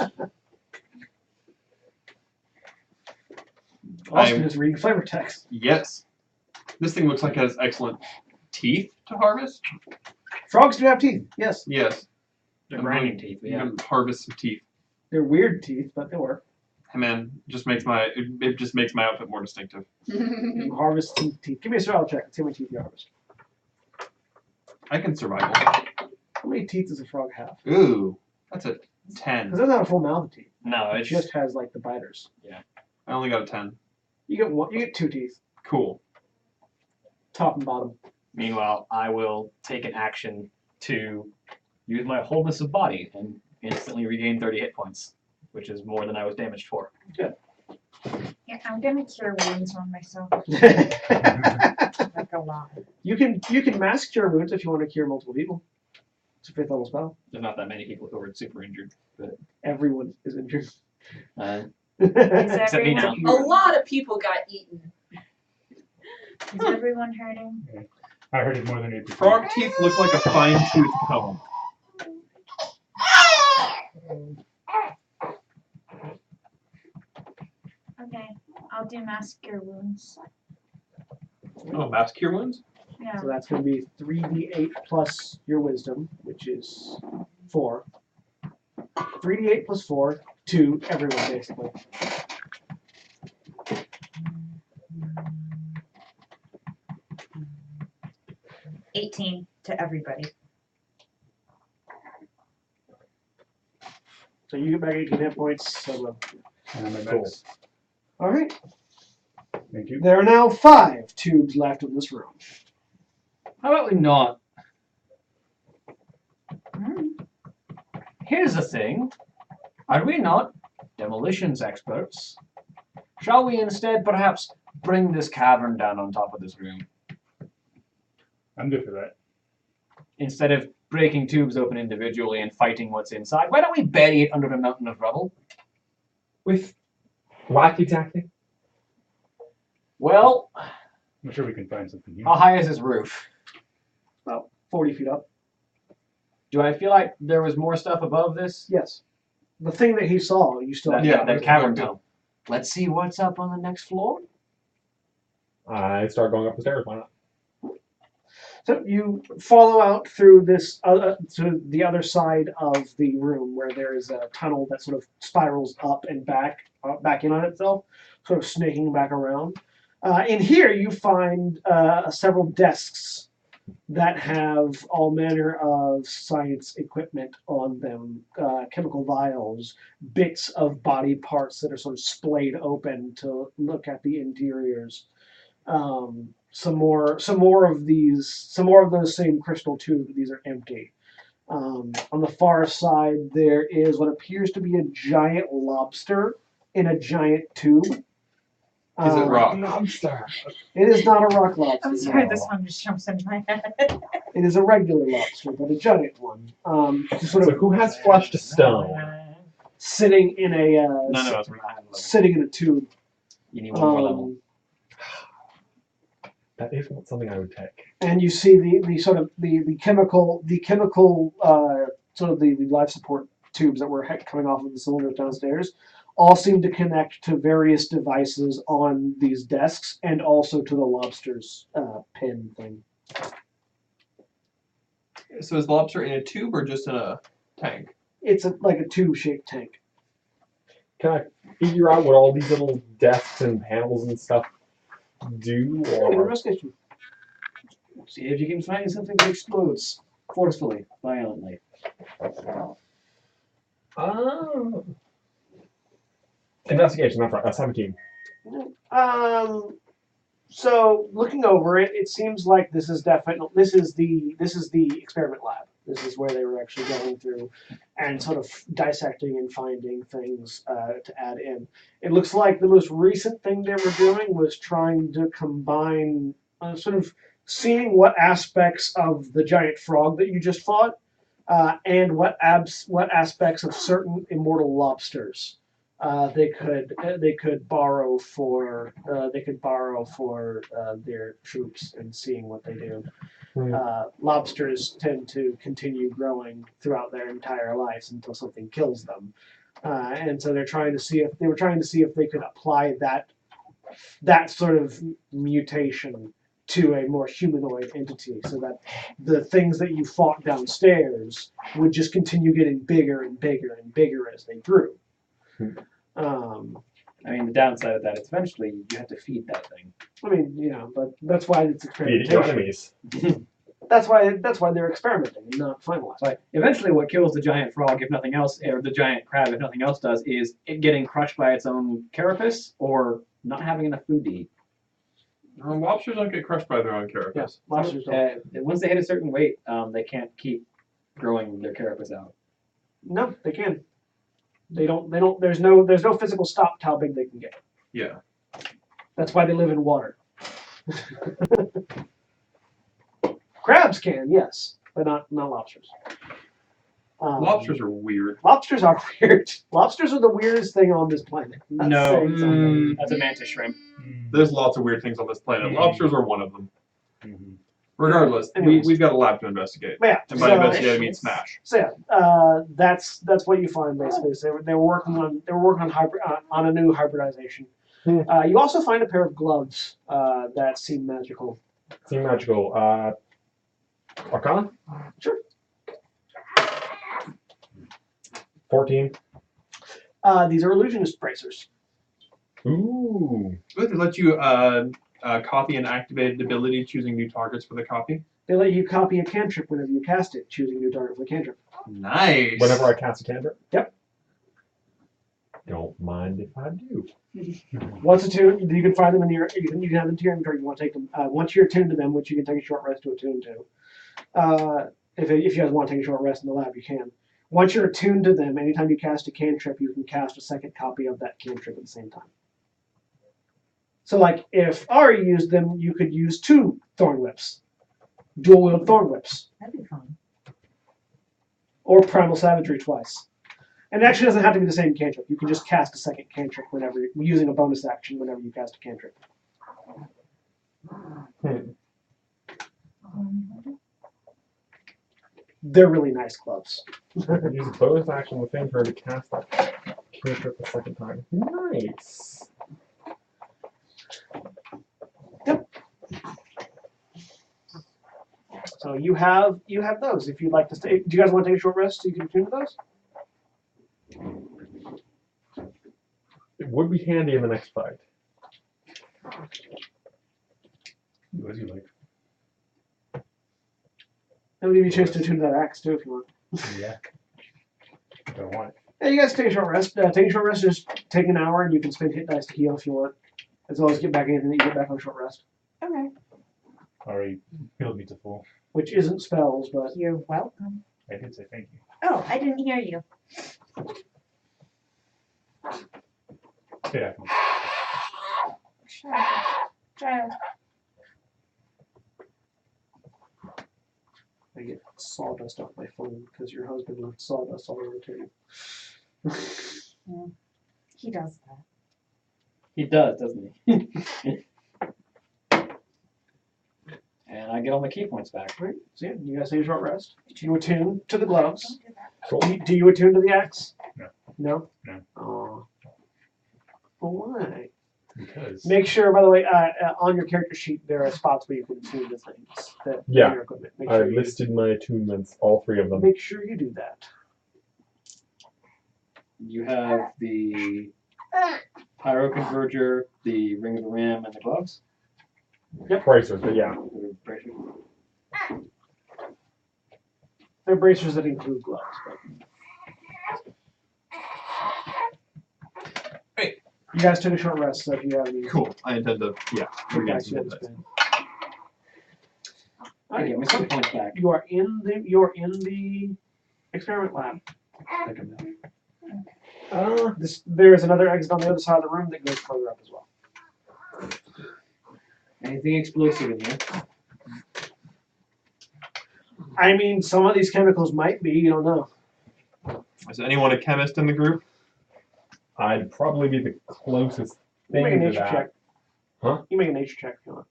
Austin is reading flavor text. Yes. This thing looks like it has excellent teeth to harvest. Frogs do have teeth, yes. Yes. They're grinding teeth, You yeah. can harvest some teeth. They're weird teeth, but they work. Hey man, it just makes my outfit more distinctive. You harvest teeth. Give me a survival check. Let's see how many teeth you harvest. I can survival. How many teeth does a frog have? Ooh, that's a 10. Because it doesn't have a full mouth of teeth. No, It it's just has like the biters. I only got a 10. You get one. You get 2 teeth, Cool. top and bottom. Meanwhile, I will take an action to use my wholeness of body and instantly regain 30 hit points, which is more than I was damaged for. Yeah, I'm gonna cure wounds on myself. you Like a lot. can mask cure wounds if you want to cure multiple people. It's a 5th level spell. There's not that many people who are super injured. Everyone is injured. Uh, Is Except me now. everyone, A lot of people got eaten. is everyone hurting? I heard it more than 8%. Frog teeth look like a fine-toothed comb. Okay, I'll do mass cure wounds. Oh, mass cure wounds? Yeah. So that's going to be 3d8 plus your wisdom, which is 4. 3d8 plus 4 to everyone, basically. $18 to everybody. So you get back 18 hit points. So, And I'm at cool. max. All right. Thank you. There are now 5 tubes left in this room. how about we not? Mm. Here's the thing. Are we not demolitions experts? Shall we instead perhaps bring this cavern down on top of this room? I'm good for that. Instead of breaking tubes open individually and fighting what's inside, why don't we bury it under a mountain of rubble? With what exactly? Well, I'm sure we can find something here. how high is this roof? About 40 feet up. Do I feel like there was more stuff above this? Yes. The thing that he saw, you still have. Yeah, that cavern tunnel. Let's see what's up on the next floor. I start going up the stairs. Why not? So you follow out through this to the other side of the room, where there is a tunnel that sort of spirals up and back in on itself, sort of snaking back around. In here, you find several desks that have all manner of science equipment on them, chemical vials, bits of body parts that are sort of splayed open to look at the interiors. Some more of those same crystal tubes, but these are empty. On the far side, there is what appears to be a giant lobster in a giant tube. Is it rock? Lobster. It is not a rock lobster. I'm sorry, no. this one just jumps into my head. It is a regular lobster, but a giant one. Sort So of who has flesh to stone? sitting in a None of us were not having level. sitting in a tube. You need one more level. That is something I would take. And you see the sort of the chemical sort of the life support tubes that were coming off of the cylinders downstairs all seem to connect to various devices on these desks and also to the lobster's pin thing. So is the lobster in a tube or just in a tank? It's like a tube-shaped tank. Can I figure out what all these little desks and panels and stuff do? Or Investigation. See if you can find something that explodes forcefully, violently. Investigation, that's right. That's 17. So looking over it, it seems like this is the experiment lab. This is where they were actually going through and sort of dissecting and finding things to add in. It looks like the most recent thing they were doing was trying to combine, sort of seeing what aspects of the giant frog that you just fought, and what aspects of certain immortal lobsters they could borrow for their troops, and seeing what they do. Lobsters tend to continue growing throughout their entire lives until something kills them, and so they were trying to see if they could apply that sort of mutation to a more humanoid entity, so that the things that you fought downstairs would just continue getting bigger and bigger and bigger as they grew. I mean, the downside of that is eventually you have to feed that thing. I mean, but that's why it's Feed your experimentation. enemies. That's why they're experimenting and not finalized. But eventually what kills the giant frog, if nothing else, or the giant crab, if nothing else does, is it getting crushed by its own carapace or not having enough food to eat. Lobsters don't get crushed by their own carapace. Yes, lobsters don't. Once they hit a certain weight, they can't keep growing their carapace out. No, they can. They don't. There's no physical stop to how big they can get. Yeah. That's why they live in water. Crabs can, yes, but not lobsters. Lobsters are weird. Lobsters are weird. Lobsters are the weirdest thing on this planet. That's a mantis shrimp. There's lots of weird things on this planet. Lobsters are one of them. Mm-hmm. Regardless, we've got a lab to investigate. Yeah, and by investigate, I mean smash. So yeah, that's what you find basically. So they were working on on a new hybridization. You also find a pair of gloves that seem magical. Seem magical. Arcana? Sure. 14. These are illusionist bracers. Ooh. They let you copy an activated ability, choosing new targets for the copy. They let you copy a cantrip whenever you cast it, choosing a new target for the cantrip. Nice. Whenever I cast a cantrip? Yep. Don't mind if I do. Once attuned, you can find them in your. You can have them to your inventory. You want to take them. Once you're attuned to them, which you can take a short rest to attune to. If you guys want to take a short rest in the lab, you can. Once you're attuned to them, anytime you cast a cantrip, you can cast a second copy of that cantrip at the same time. So, like, if Ari used them, you could use 2 thorn whips, dual wield thorn whips, That'd be fun. or primal savagery twice. And it actually doesn't have to be the same cantrip. You can just cast a second cantrip whenever, using a bonus action whenever you cast a cantrip. They're really nice gloves. Use a bonus action within her to cast that cantrip the second time. Nice. Yep. So you have those. If you'd like to stay, do you guys want to take a short rest so you can attune to those? It would be handy in the next fight. As you like. I'll give you a chance to attune to that axe too if you want. Yeah. Don't want it. Yeah, you guys take a short rest. Take a short rest, just take an hour, and you can spend hit dice to heal if you want. As well as get back anything that you get back on a short rest. Okay. Already filled me to full. Which isn't spells, but You're welcome. I did say thank you. Oh, I didn't hear you. Yeah. Child. I get sawdust off my phone because your husband left sawdust all over the table. Yeah. He does that. He does, doesn't he? And I get all my key points back. Right. So yeah, you guys take a short rest. You attune to the gloves. Don't do that. Cool. Do you attune to the axe? No. No? No. Oh. Well, why? Because Make sure, by the way, on your character sheet, there are spots where you can attune to things. That Yeah. your equipment. Make I sure, listed my attunements, all 3 of them. make sure you do that. You have the Pyro Converger, the Ring of the Ram, and the gloves. Bracers, but yeah. There are bracers that include gloves. But... Hey. You guys took a short rest, so if you have any... Cool. I intend to, Take regain back some to hit the dice. spin. I get my skill points back. You are in the experiment lab. Take them down. There is another exit on the other side of the room that goes further up as well. Anything explosive in here? I mean, some of these chemicals might be. You don't know. Is anyone a chemist in the group? I'd probably be the closest You make a thing to nature that. check. Huh? You make a nature check if you want.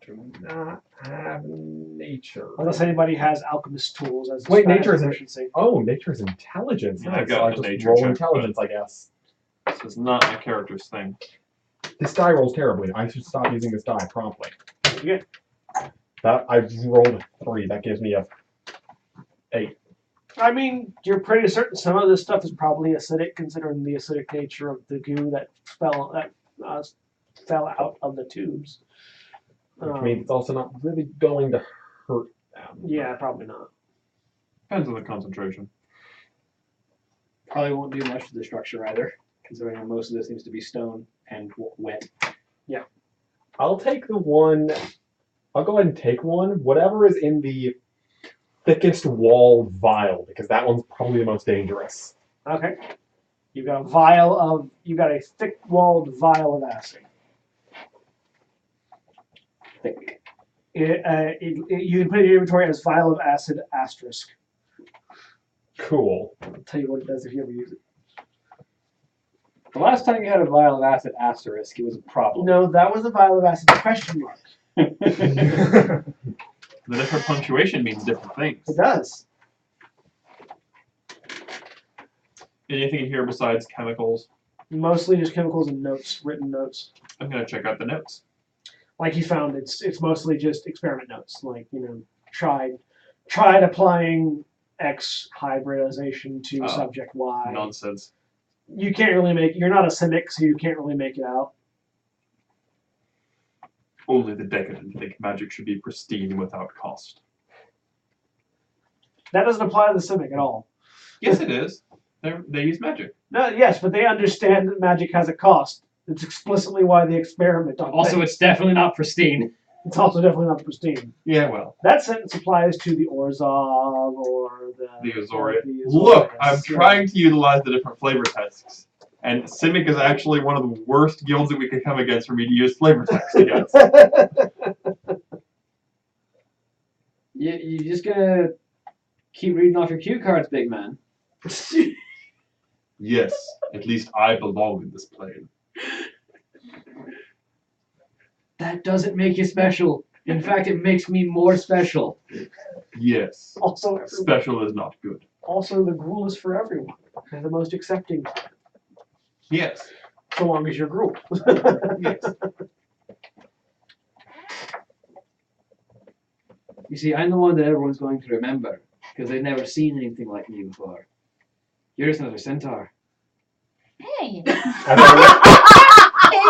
Do not have nature. Unless anybody has alchemist tools as Wait, as nature is proficiency. Oh, nature's intelligence. Yeah, Nice. I've got So I the just nature roll check, intelligence, I guess. This is not my character's thing. This die rolls terribly. I should stop using this die promptly. Yeah. That I rolled a 3. That gives me a 8. I mean, you're pretty certain some of this stuff is probably acidic, considering the acidic nature of the goo that fell out of the tubes. Which means it's also not really going to hurt them. Yeah, probably not. Depends on the concentration. Probably won't do much to the structure either, considering that most of this seems to be stone and wet. I'll take the one. I'll go ahead and take one. Whatever is in the thickest walled vial, because that one's probably the most dangerous. Okay. You got a thick-walled vial of acid. Thick. You can put it in your inventory as vial of acid asterisk. Cool. I'll tell you what it does if you ever use it. The last time you had a vial of acid asterisk, it was a problem. No, that was a vial of acid question mark. The different punctuation means different things. It does. Anything in here besides chemicals? Mostly just chemicals and notes, written notes. I'm gonna check out the notes. Like he found, it's mostly just experiment notes. Like, tried applying X hybridization to Oh, subject Y. Nonsense. You can't really you're not a cynic, so you can't really make it out. Only the decadent think magic should be pristine without cost. That doesn't apply to the cynic at all. Yes, it is. They use magic. No, yes, but they understand that magic has a cost. It's explicitly why they experiment on Also, things. it's definitely not pristine. It's also definitely not pristine. Yeah, well. That sentence applies to the Orzhov or The the Azorius. the Look, Azorius, I'm yeah. trying to utilize the different flavor texts. And Simic is actually one of the worst guilds that we could come against for me to use flavor text against. You're just gonna keep reading off your cue cards, big man. Yes, at least I belong in this plane. That doesn't make you special. In fact, it makes me more special. Yes. Also, everyone, Special is not good. also, the gruel is for everyone. They're the most accepting, Yes. so long as you're gruel. Yes. You see, I'm the one that everyone's going to remember, because they've never seen anything like me before. You're just another centaur. Hey.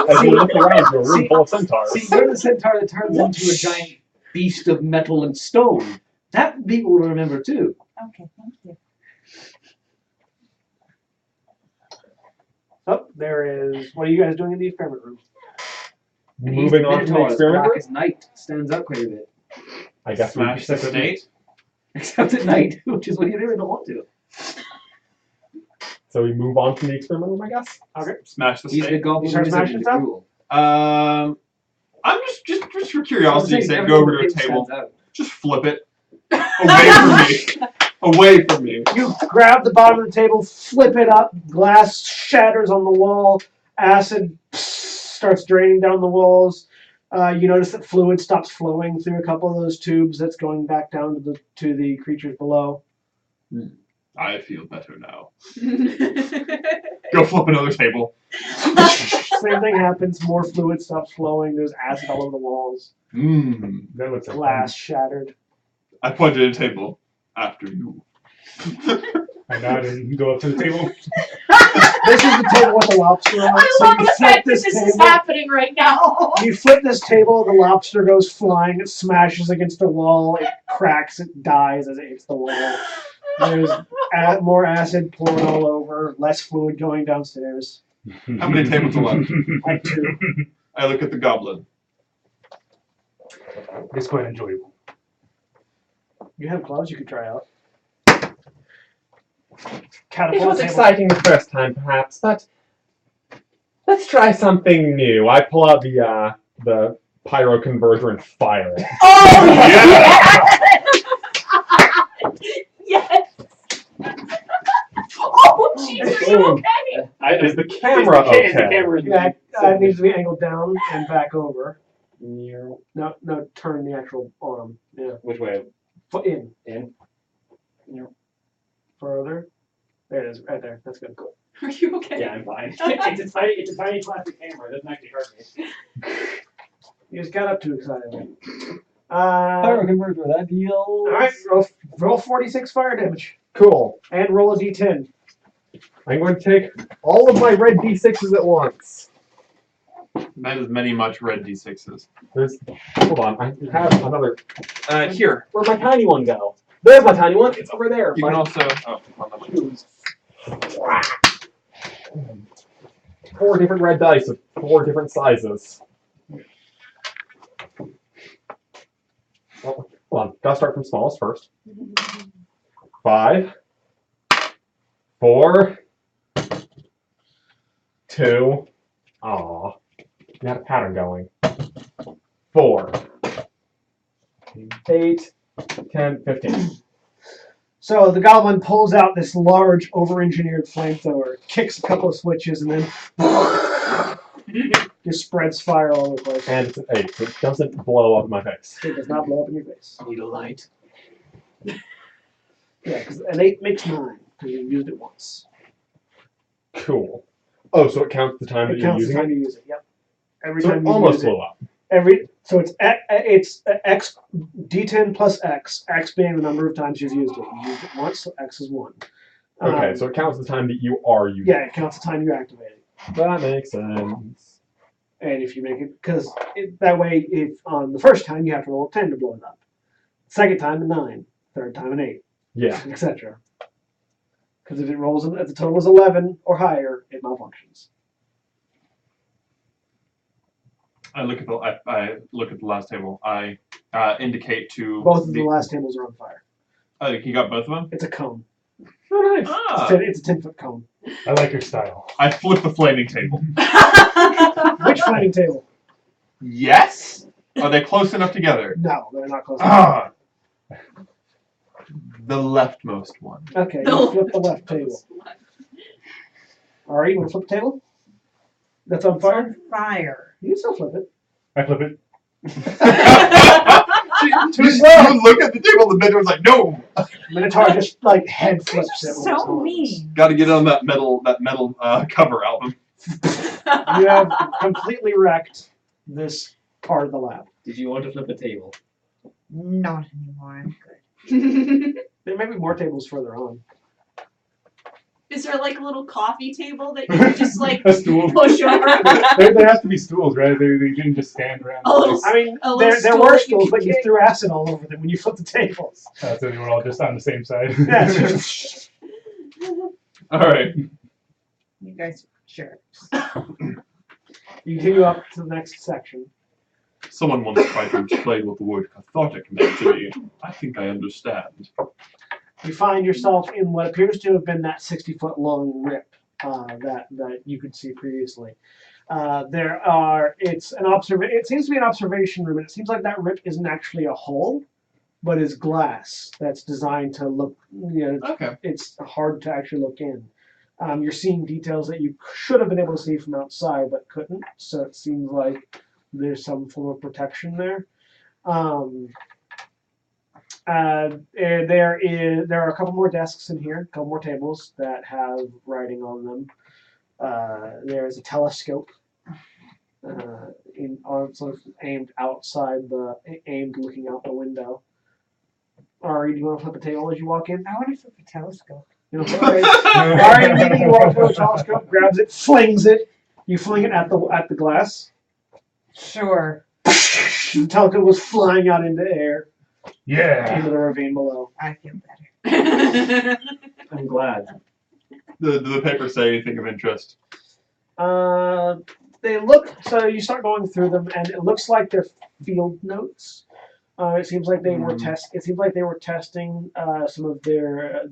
As you look around to a room full of centaurs. See, you're the centaur that turns into a giant beast of metal and stone. That people will remember too. Okay, thank you. Oh, there is. What are you guys doing in the experiment room? And he's Moving on to the Minotaur, as experiment black room. as night, stands out quite a bit. I guess Smash the state. Except at night, which is when you really don't want to. So we move on from the experiment room, I guess. Okay. Smash the He's the state. goblin start wizard smashing in the stuff? gruel. I'm just for curiosity's sake, Everything go over to a stands table. out. Just flip it. Away from me. Away from me. You grab the bottom of the table, flip it up, glass shatters on the wall, acid starts draining down the walls. You notice that fluid stops flowing through a couple of those tubes that's going back down to the creatures below. I feel better now. Go flip another table. Same thing happens. More fluid stops flowing. There's acid all over the walls. That looks like Glass shattered. I pointed at a table. After you. I nod and go up to the table. This is the table with the lobster on it. I So love you the flip fact that this this table. is happening right now. You flip this table, the lobster goes flying, it smashes against the wall, it cracks, it dies as it hits the wall. There's more acid pouring all over, less fluid going downstairs. How many tables are left? Like 2. I look at the goblin. It's quite enjoyable. You have gloves you could try out. It Catapult was table. exciting the first time, perhaps, but let's try something new. I pull out the pyro converter and fire it. Oh yes! Yes! Oh jeez, are you okay? Is the camera Is the okay? camera Yeah, it needs to be angled down and back over. near No, turn the actual arm. Yeah. which way? Foot in. In? Further. There it is, right there. That's good. Cool. Are you okay? Yeah, I'm fine. It's a tiny plastic camera. It doesn't actually hurt me. You just got up too excited. Pyro converter, that deal. Alright, roll 46 fire damage. Cool. And roll a d10. I'm going to take all of my red d6s at once. That is many much red d6s. Hold on, I have another. Here. Where'd my tiny one go? There's my tiny one. It's over there. You can also. Oh, hold on. 4 different red dice of 4 different sizes. Oh, hold on. Gotta start from smallest first. 5, 4, 2. Aw. You had a pattern going. 4, 8, 10, 15. So the goblin pulls out this large, over-engineered flamethrower, kicks a couple of switches, and then just spreads fire all over the place. And it's an 8, so it doesn't blow up in my face. It does not blow up in your face. Need a light. Yeah, because an 8 makes 9, because you used it once. Cool. Oh, so it counts the time that It you're counts the using time it? you use it, yep. Every So time it you almost use it. blew up. So it's X, D10 plus X, X being the number of times you've used it. You used it once, so X is 1. Okay, so it counts the time that you are using Yeah, it counts the time you activate it. That makes sense. And if you make it, because that way, if on the first time you have to roll a 10 to blow it up, second time a 9, third time an 8, Yeah. etc. Because if it rolls, if the total is 11 or higher, it malfunctions. I look at the last table. I indicate to Both of the last tables are on fire. Oh, you got both of them? It's a cone. Oh, nice. Ah. It's a 10-foot cone. I like your style. I flip the flaming table. Which flaming table? Yes? Are they close enough together? No, they're not close enough. Ah. The leftmost one. Okay, you flip the left table. Alright, you want to flip the table? That's on fire? Fire. You can still flip it. I flip it. You look at the table, the Minotaur's like, no! Minotaur just like head flips it. with his So horns. mean. Got to get on that metal cover album. You have completely wrecked this part of the lab. Did you want to flip a table? Not anymore. I'm good. There may be more tables further on. Is there like a little coffee table that you can just like A stool. push over? There have to be stools, right? They didn't just stand around. A little I mean, A little there stool were that you stools, can but you kick. threw acid all over them when you flipped the tables. So they were all just on the same side. Yeah. All right. You guys sure. You continue up to the next section. Someone once tried to explain what the word cathartic meant to me. I think I understand. You find yourself in what appears to have been that 60-foot long rip that you could see previously. It seems to be an observation room, and it seems like that rip isn't actually a hole, but is glass that's designed to look, Okay. it's hard to actually look in. You're seeing details that you should have been able to see from outside, but couldn't, so it seems like there's some form of protection there. And there are a couple more desks in here, a couple more tables that have writing on them. There's a telescope sort of aimed looking out the window. Ari, do you want to flip a table as you walk in? I want to flip a telescope. You know, okay. Ari immediately walks to the telescope, grabs it, flings it. You fling it at the glass. Sure. The telescope was flying out into air. Yeah. Into the ravine below. I feel better. I'm glad. Do the papers say anything of interest? They look. So you start going through them, and it looks like they're field notes. It seems like they were It seems like they were testing some of their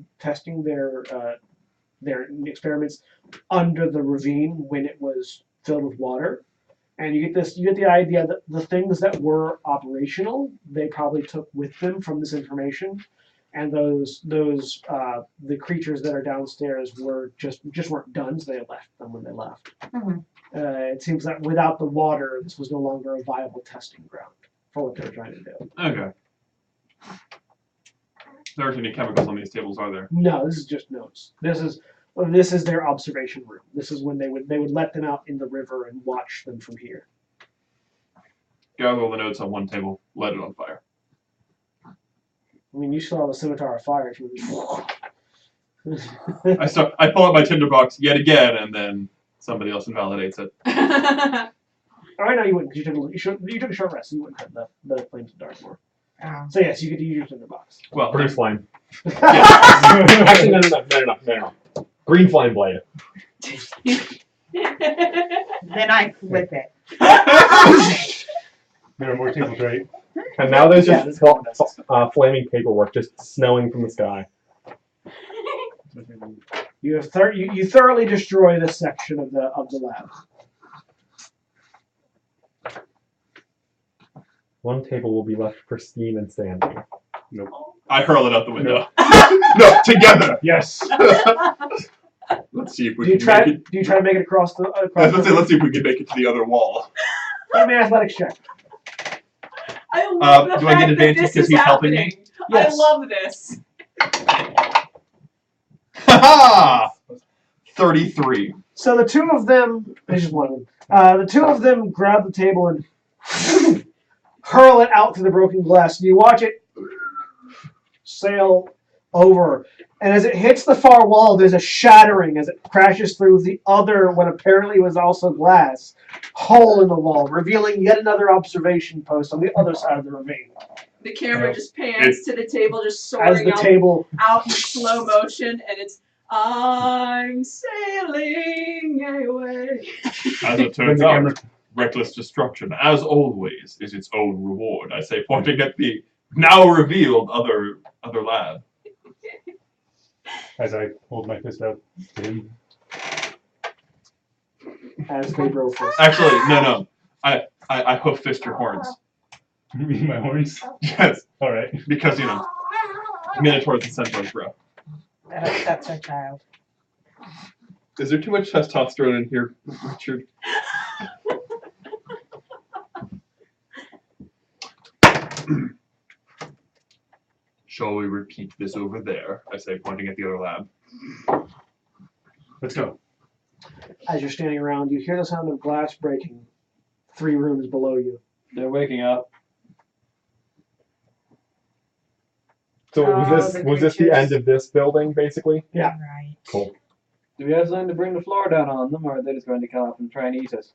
their experiments under the ravine when it was filled with water. And you get the idea that the things that were operational, they probably took with them from this information, and the creatures that are downstairs were just weren't done, so they left them when they left. Mm-hmm. It seems that without the water, this was no longer a viable testing ground for what they were trying to do. Okay. There aren't any chemicals on these tables, are there? No, this is just notes. This is their observation room. This is when they would let them out in the river and watch them from here. Gather all the notes on one table, light it on fire. I mean, you saw the Centaur fire. I pull out my tinderbox yet again, and then somebody else invalidates it. Oh, I know you wouldn't. You took a short rest, so you wouldn't have the flames of Darkmoor. Oh. So yes, you get to use your tinderbox. Well, Produce flame. yeah. Actually, no. Green flame blade. Then I flip it. There are more tables, right? And now there's Yeah, just there's flaming paperwork just snowing from the sky. You thoroughly destroy this section of the lab. One table will be left pristine and standing. I hurl it out the window. No, together. Yes. Let's see if we Do you can try make it. to make it across the? Let's see if we can make it to the other wall. Give me an athletics check. I love the do fact I get that advantage this because is he's helping me? happening. Yes. I love this. Ha 33. So the two of them, there's just one of them. The two of them grab the table and hurl it out through the broken glass. And you watch it sail over. And as it hits the far wall, there's a shattering as it crashes through the other, what apparently was also glass, hole in the wall, revealing yet another observation post on the other side of the ravine. The camera just pans to the table, just soaring As the table out in slow motion, and it's I'm sailing away. As it turns out, reckless destruction, as always, is its own reward. I say, pointing at the now revealed other lab. As I hold my fist out to him. as they grow first. Actually, no. I hoof fist your horns. You mean my horns? Yes, All right. because Minotaurs and Centaurs grow. That's our child. Is there too much testosterone in here, Richard? Shall we repeat this over there? I say, pointing at the other lab. Let's go. As you're standing around, you hear the sound of glass breaking 3 rooms below you. They're waking up. So Oh, was the this the creatures. end of this building, basically? Yeah. Right. Cool. Do we have something to bring the floor down on them, or are they just going to come up and try and eat us?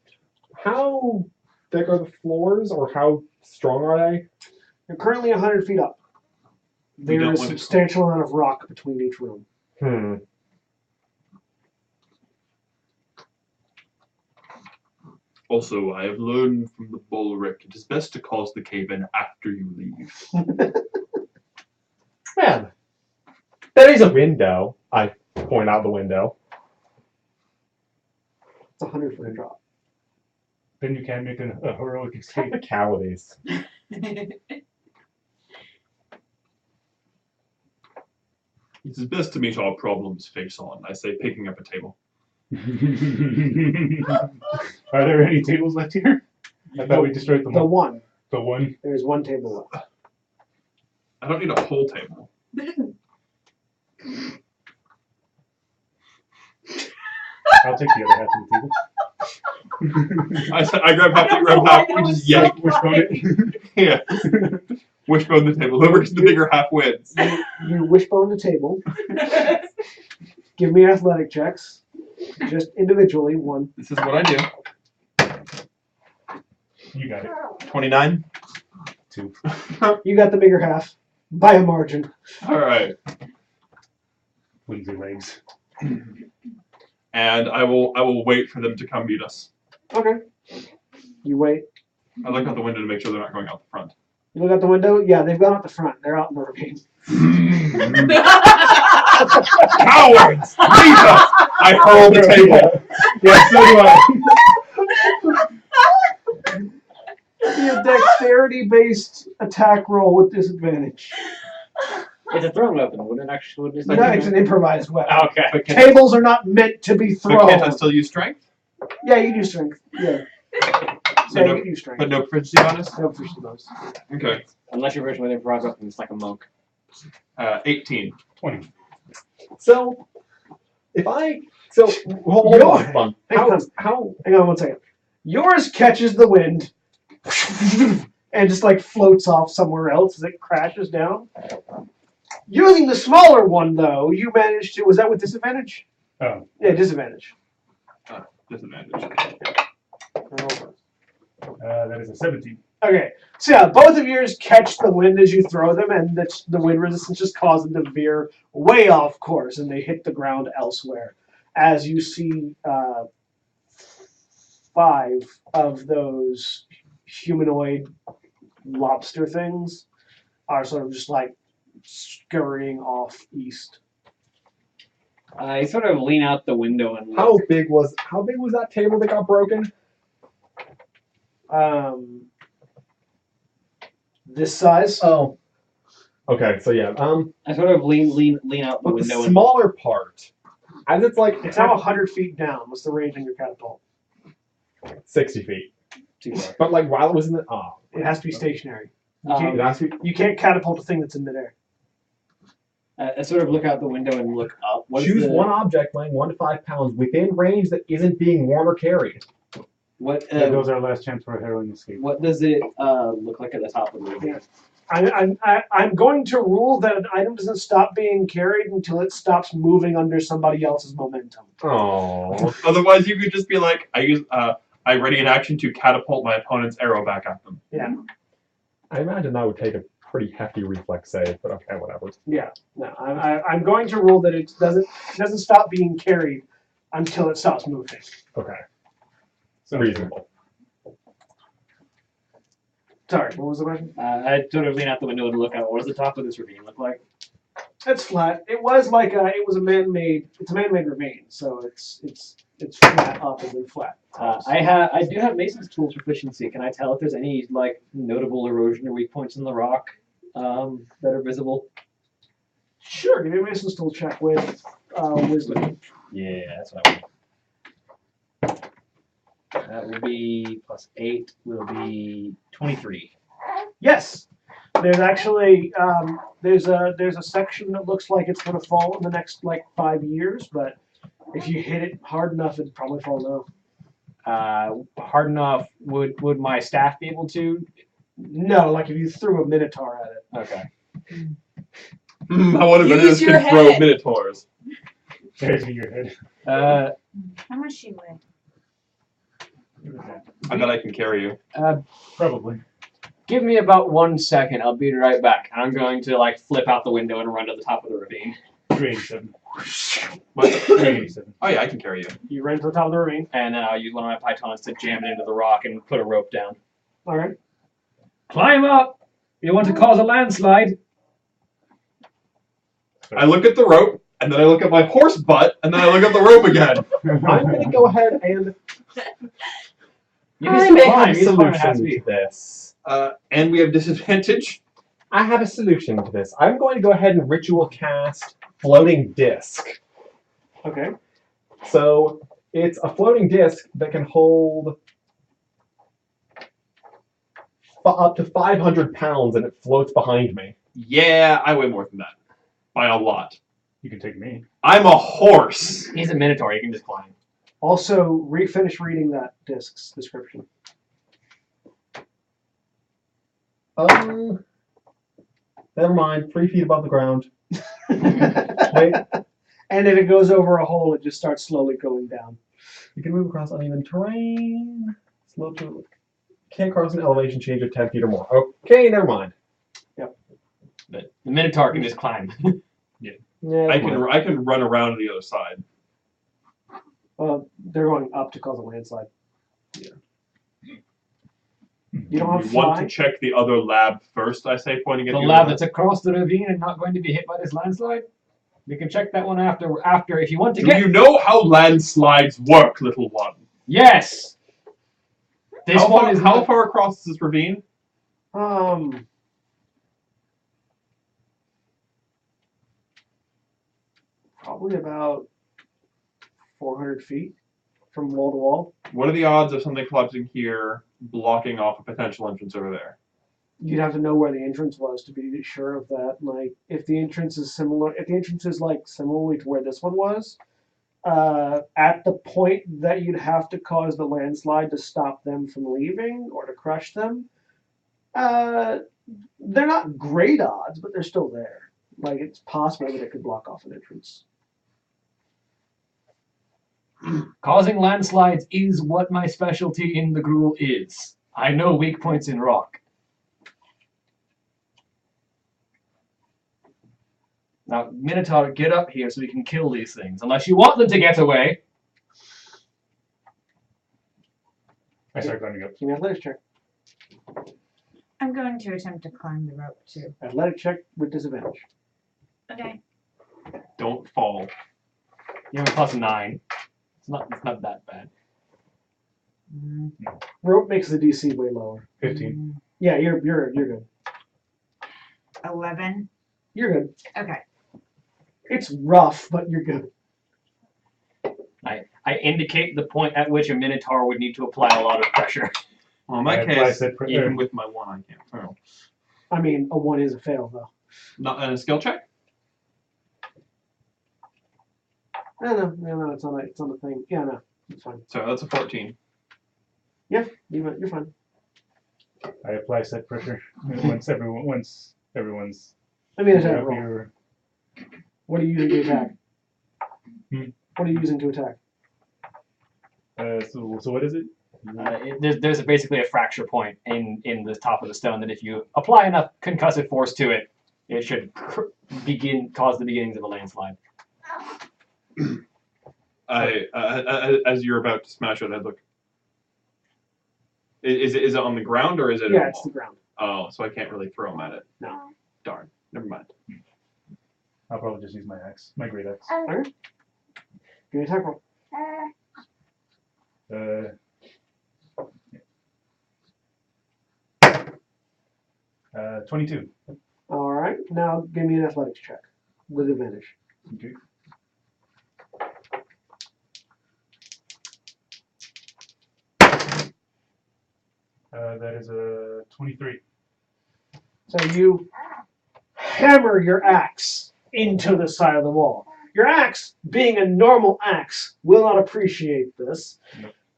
How thick are the floors, or how strong are they? You're currently 100 feet up. We There don't is a want to- substantial amount of rock between each room. Also, I have learned from the Bulwark, it is best to cause the cave in after you leave. Man, there is a window. I point out the window. It's a 100-foot drop. Then you can make a heroic escape. Technicalities. It is best to meet our problems face on, I say, picking up a table. Are there any tables left here? I thought we destroyed The one. The one. There's one table left. I don't need a whole table. I'll take the other half of the table. I grab half, you grab half, we just yank. Wishbone it. Yeah. Wishbone the table. Whoever gets the bigger half wins. You wishbone the table. Give me athletic checks. Just individually, one. This is what I do. You got it. 29. 2. You got the bigger half. By a margin. Alright. Flimsy legs. And I will wait for them to come meet us. Okay. You wait. I look out the window to make sure they're not going out the front. You look out the window? Yeah, they've gone out the front. They're out in the ravine. Cowards! Leave us! I hurl the table. Yeah, so do I. Be a dexterity-based attack roll with disadvantage. It's a thrown weapon, wouldn't it actually? Wouldn't it No, it's an improvised weapon. Okay. But Tables are not meant to be but can't I thrown. still use strength? Yeah, you do strength. Yeah. So Yeah, no, you do strength. but no proficiency bonus? No proficiency bonus. Okay. Unless you're version with improvised weapon, it's like a monk. 18. 20. So, hold on. Hang on one second. Yours catches the wind and just like floats off somewhere else as it crashes down. Using the smaller one, though, you managed to. Was that with disadvantage? Oh. Yeah, disadvantage. Disadvantage. That is a 17. Okay, so yeah, both of yours catch the wind as you throw them, and the wind resistance just causes them to veer way off course, and they hit the ground elsewhere. As you see 5 of those humanoid lobster things are sort of just like scurrying off east. I sort of lean out the window and look. How big was that table that got broken? This size. Oh. Okay, so yeah. I sort of lean out the But window the and smaller part, as it's like It's now 100 feet down. What's the range on your catapult? 60 feet. too far. But like while it was in the It has to be stationary. You Um, can't, it has to be, you can't catapult a thing that's in midair. I sort of look out the window and look up. What is choose the, one object weighing 1 to 5 pounds within range that isn't being worn or carried. What That goes our last chance for a heroin escape. what does it look like at the top of the ravine? I'm going to rule that an item doesn't stop being carried until it stops moving under somebody else's momentum. Oh. Otherwise, you could just be like, I ready an action to catapult my opponent's arrow back at them. Yeah. I imagine that would take a pretty hefty reflex save, but okay, whatever. Yeah. No, I'm going to rule that it doesn't stop being carried until it stops moving. Okay. So Reasonable. Sorry, what was the question? I sort of lean out the window and look out. What does the top of this ravine look like? It's flat. It was like it's a man-made ravine, so it's flat up and then flat. I do have Mason's tools proficiency. Can I tell if there's any like notable erosion or weak points in the rock that are visible? Sure, give me a Mason's tool check with wisdom. Yeah, that's what I want. That will be +8 will be 23. Yes, there's actually there's a section that looks like it's going to fall in the next like 5 years, but if you hit it hard enough, it'd probably fall down. Hard enough. Would my staff be able to? No, like if you threw a minotaur at it. Okay. I wonder if Use it your can throw head. minotaurs. there's your head. How much she weigh? I bet I can carry you. Probably. Give me about 1 second. I'll be right back. I'm going to like flip out the window and run to the top of the ravine. 387. What? 387. Oh yeah, I can carry you. You run to the top of the ravine. And then I'll use one of my pythons to jam it into the rock and put a rope down. All right. Climb up! You want to cause a landslide? I look at the rope, and then I look at my horse butt, and then I look at the rope again. I'm going to go ahead and You I can may still climb. have a You just climb, it has to solution be. to this. And we have disadvantage. I have a solution to this. I'm going to go ahead and ritual cast Floating Disc. Okay. So it's a floating disc that can hold up to 500 pounds and it floats behind me. Yeah, I weigh more than that. By a lot. You can take me. I'm a horse. He's a minotaur. You can just climb. Also, finish reading that disc's description. Never mind. 3 feet above the ground. Wait. And if it goes over a hole, it just starts slowly going down. You can move across uneven terrain. Slow to. Can't cross an elevation change of 10 feet or more. Okay, never mind. But the minotaur can just climb. Yeah, I can run around to the other side. they're going up to cause a landslide. Yeah. You don't have We want fly? to check the other lab first, I say, pointing at The the lab other that's across the ravine and not going to be hit by this landslide. We can check that one after if you want to Do get. you know how landslides work, little one? Yes. This one is how far across is this ravine? Probably about 400 feet from wall to wall. What are the odds of something collapsing here, blocking off a potential entrance over there? You'd have to know where the entrance was to be sure of that. Like, if the entrance is like similarly to where this one was, at the point that you'd have to cause the landslide to stop them from leaving or to crush them, they're not great odds, but they're still there. Like, it's possible that it could block off an entrance. Causing landslides is what my specialty in the Gruul is. I know weak points in rock. Now, Minotaur, get up here so we can kill these things. Unless you want them to get away. I start climbing up. Give me an athletics check. I'm going to attempt to climb the rope too. Athletic check with disadvantage. Okay. Don't fall. You have a +9. It's not that bad. Rope makes the DC way lower. 15. Yeah, you're good. 11. You're good. Okay. It's rough, but you're good. I indicate the point at which a Minotaur would need to apply a lot of pressure. Well, in my I apply case, said even with my 1, I can't fail. I mean, a 1 is a fail, though. Not in a skill check? No, it's on a thing. Yeah, no, it's fine. So that's a 14. Yeah, you're fine. I apply set pressure once everyone's I mean, attack up roll. here. What are you using to attack? Hmm? What are you using to attack? So what is it? There's basically a fracture point in the top of the stone that if you apply enough concussive force to it, it should cause the beginnings of a landslide. As you're about to smash it, I look. Is it on the ground or is it? Yeah, it's the ground. Oh, so I can't really throw them at it. No. Darn. Never mind. I'll probably just use my axe, my great axe. Alright. Give me an attack roll. 22. Alright, now give me an athletics check with advantage. Okay. That is a 23. So you hammer your axe into the side of the wall. Your axe, being a normal axe, will not appreciate this.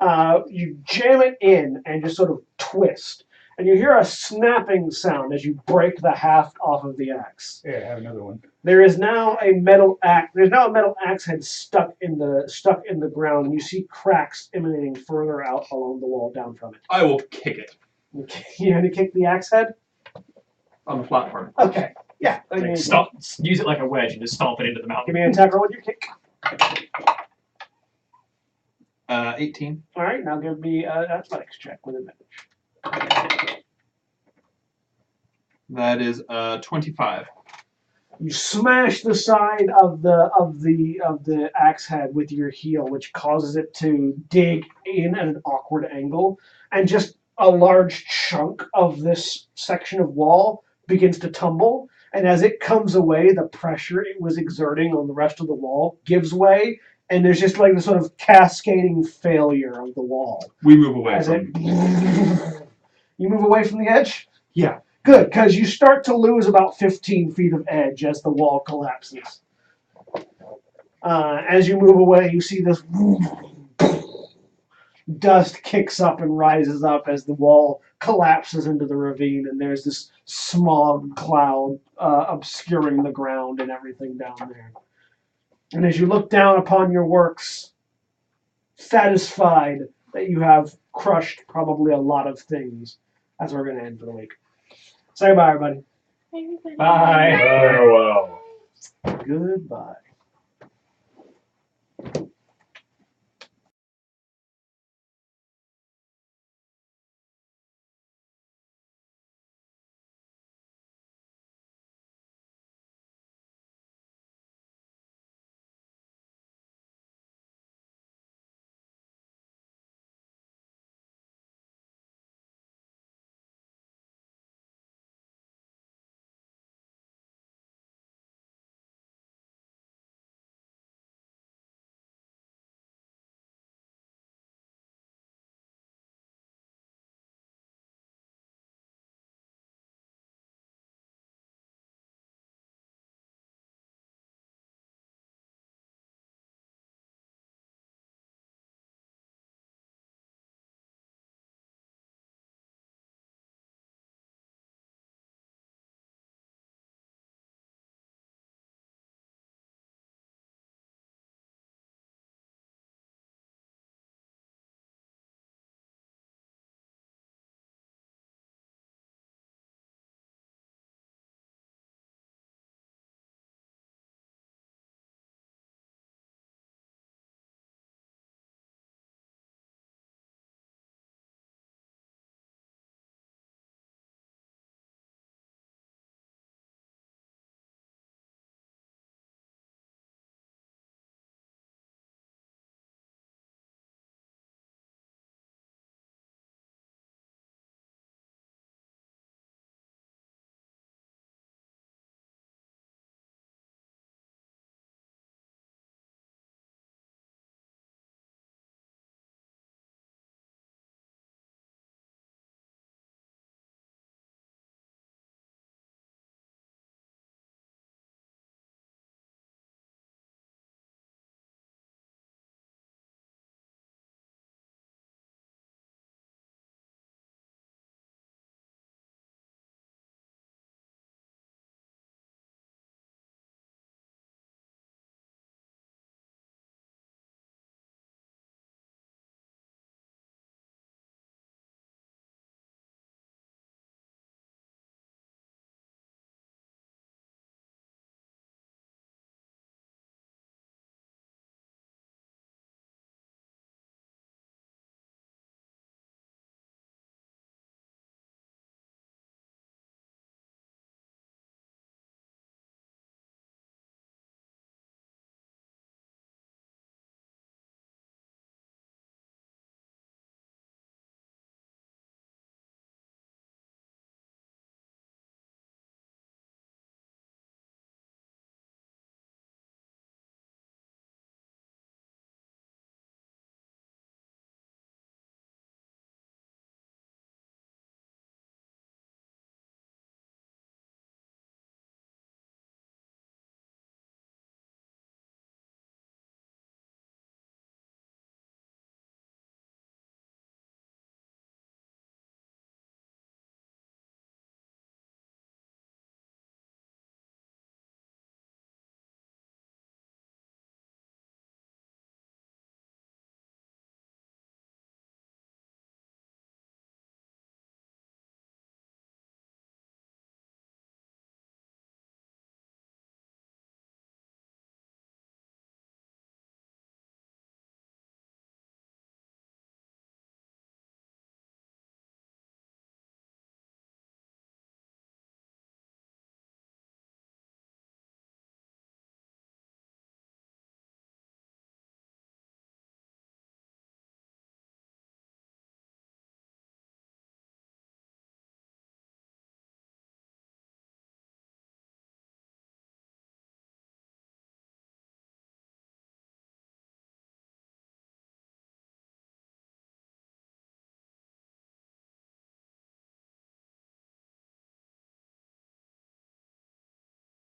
You jam it in and just sort of twist. And you hear a snapping sound as you break the haft off of the axe. Yeah, I have another one. There is now a metal axe. There's now a metal axe head stuck in the ground, and you see cracks emanating further out along the wall down from it. I will kick it You going to kick the axe head? on the platform. Okay. Yeah. I mean, Use it like a wedge and just stomp it into the give mountain. me an attack roll with your kick. 18. All right. Now give me an athletics check with advantage. That is 25. You smash the side of the axe head with your heel, which causes it to dig in at an awkward angle, and just a large chunk of this section of wall begins to tumble. And as it comes away, the pressure it was exerting on the rest of the wall gives way, and there's just like this sort of cascading failure of the wall. We move away As from. You move away from the edge? Yeah. Good, because you start to lose about 15 feet of edge as the wall collapses. As you move away, you see this dust kicks up and rises up as the wall collapses into the ravine, and there's this smog cloud obscuring the ground and everything down there. And as you look down upon your works, satisfied that you have crushed probably a lot of things, that's where we're going to end for the week. Say bye, everybody. Bye. Farewell. Goodbye.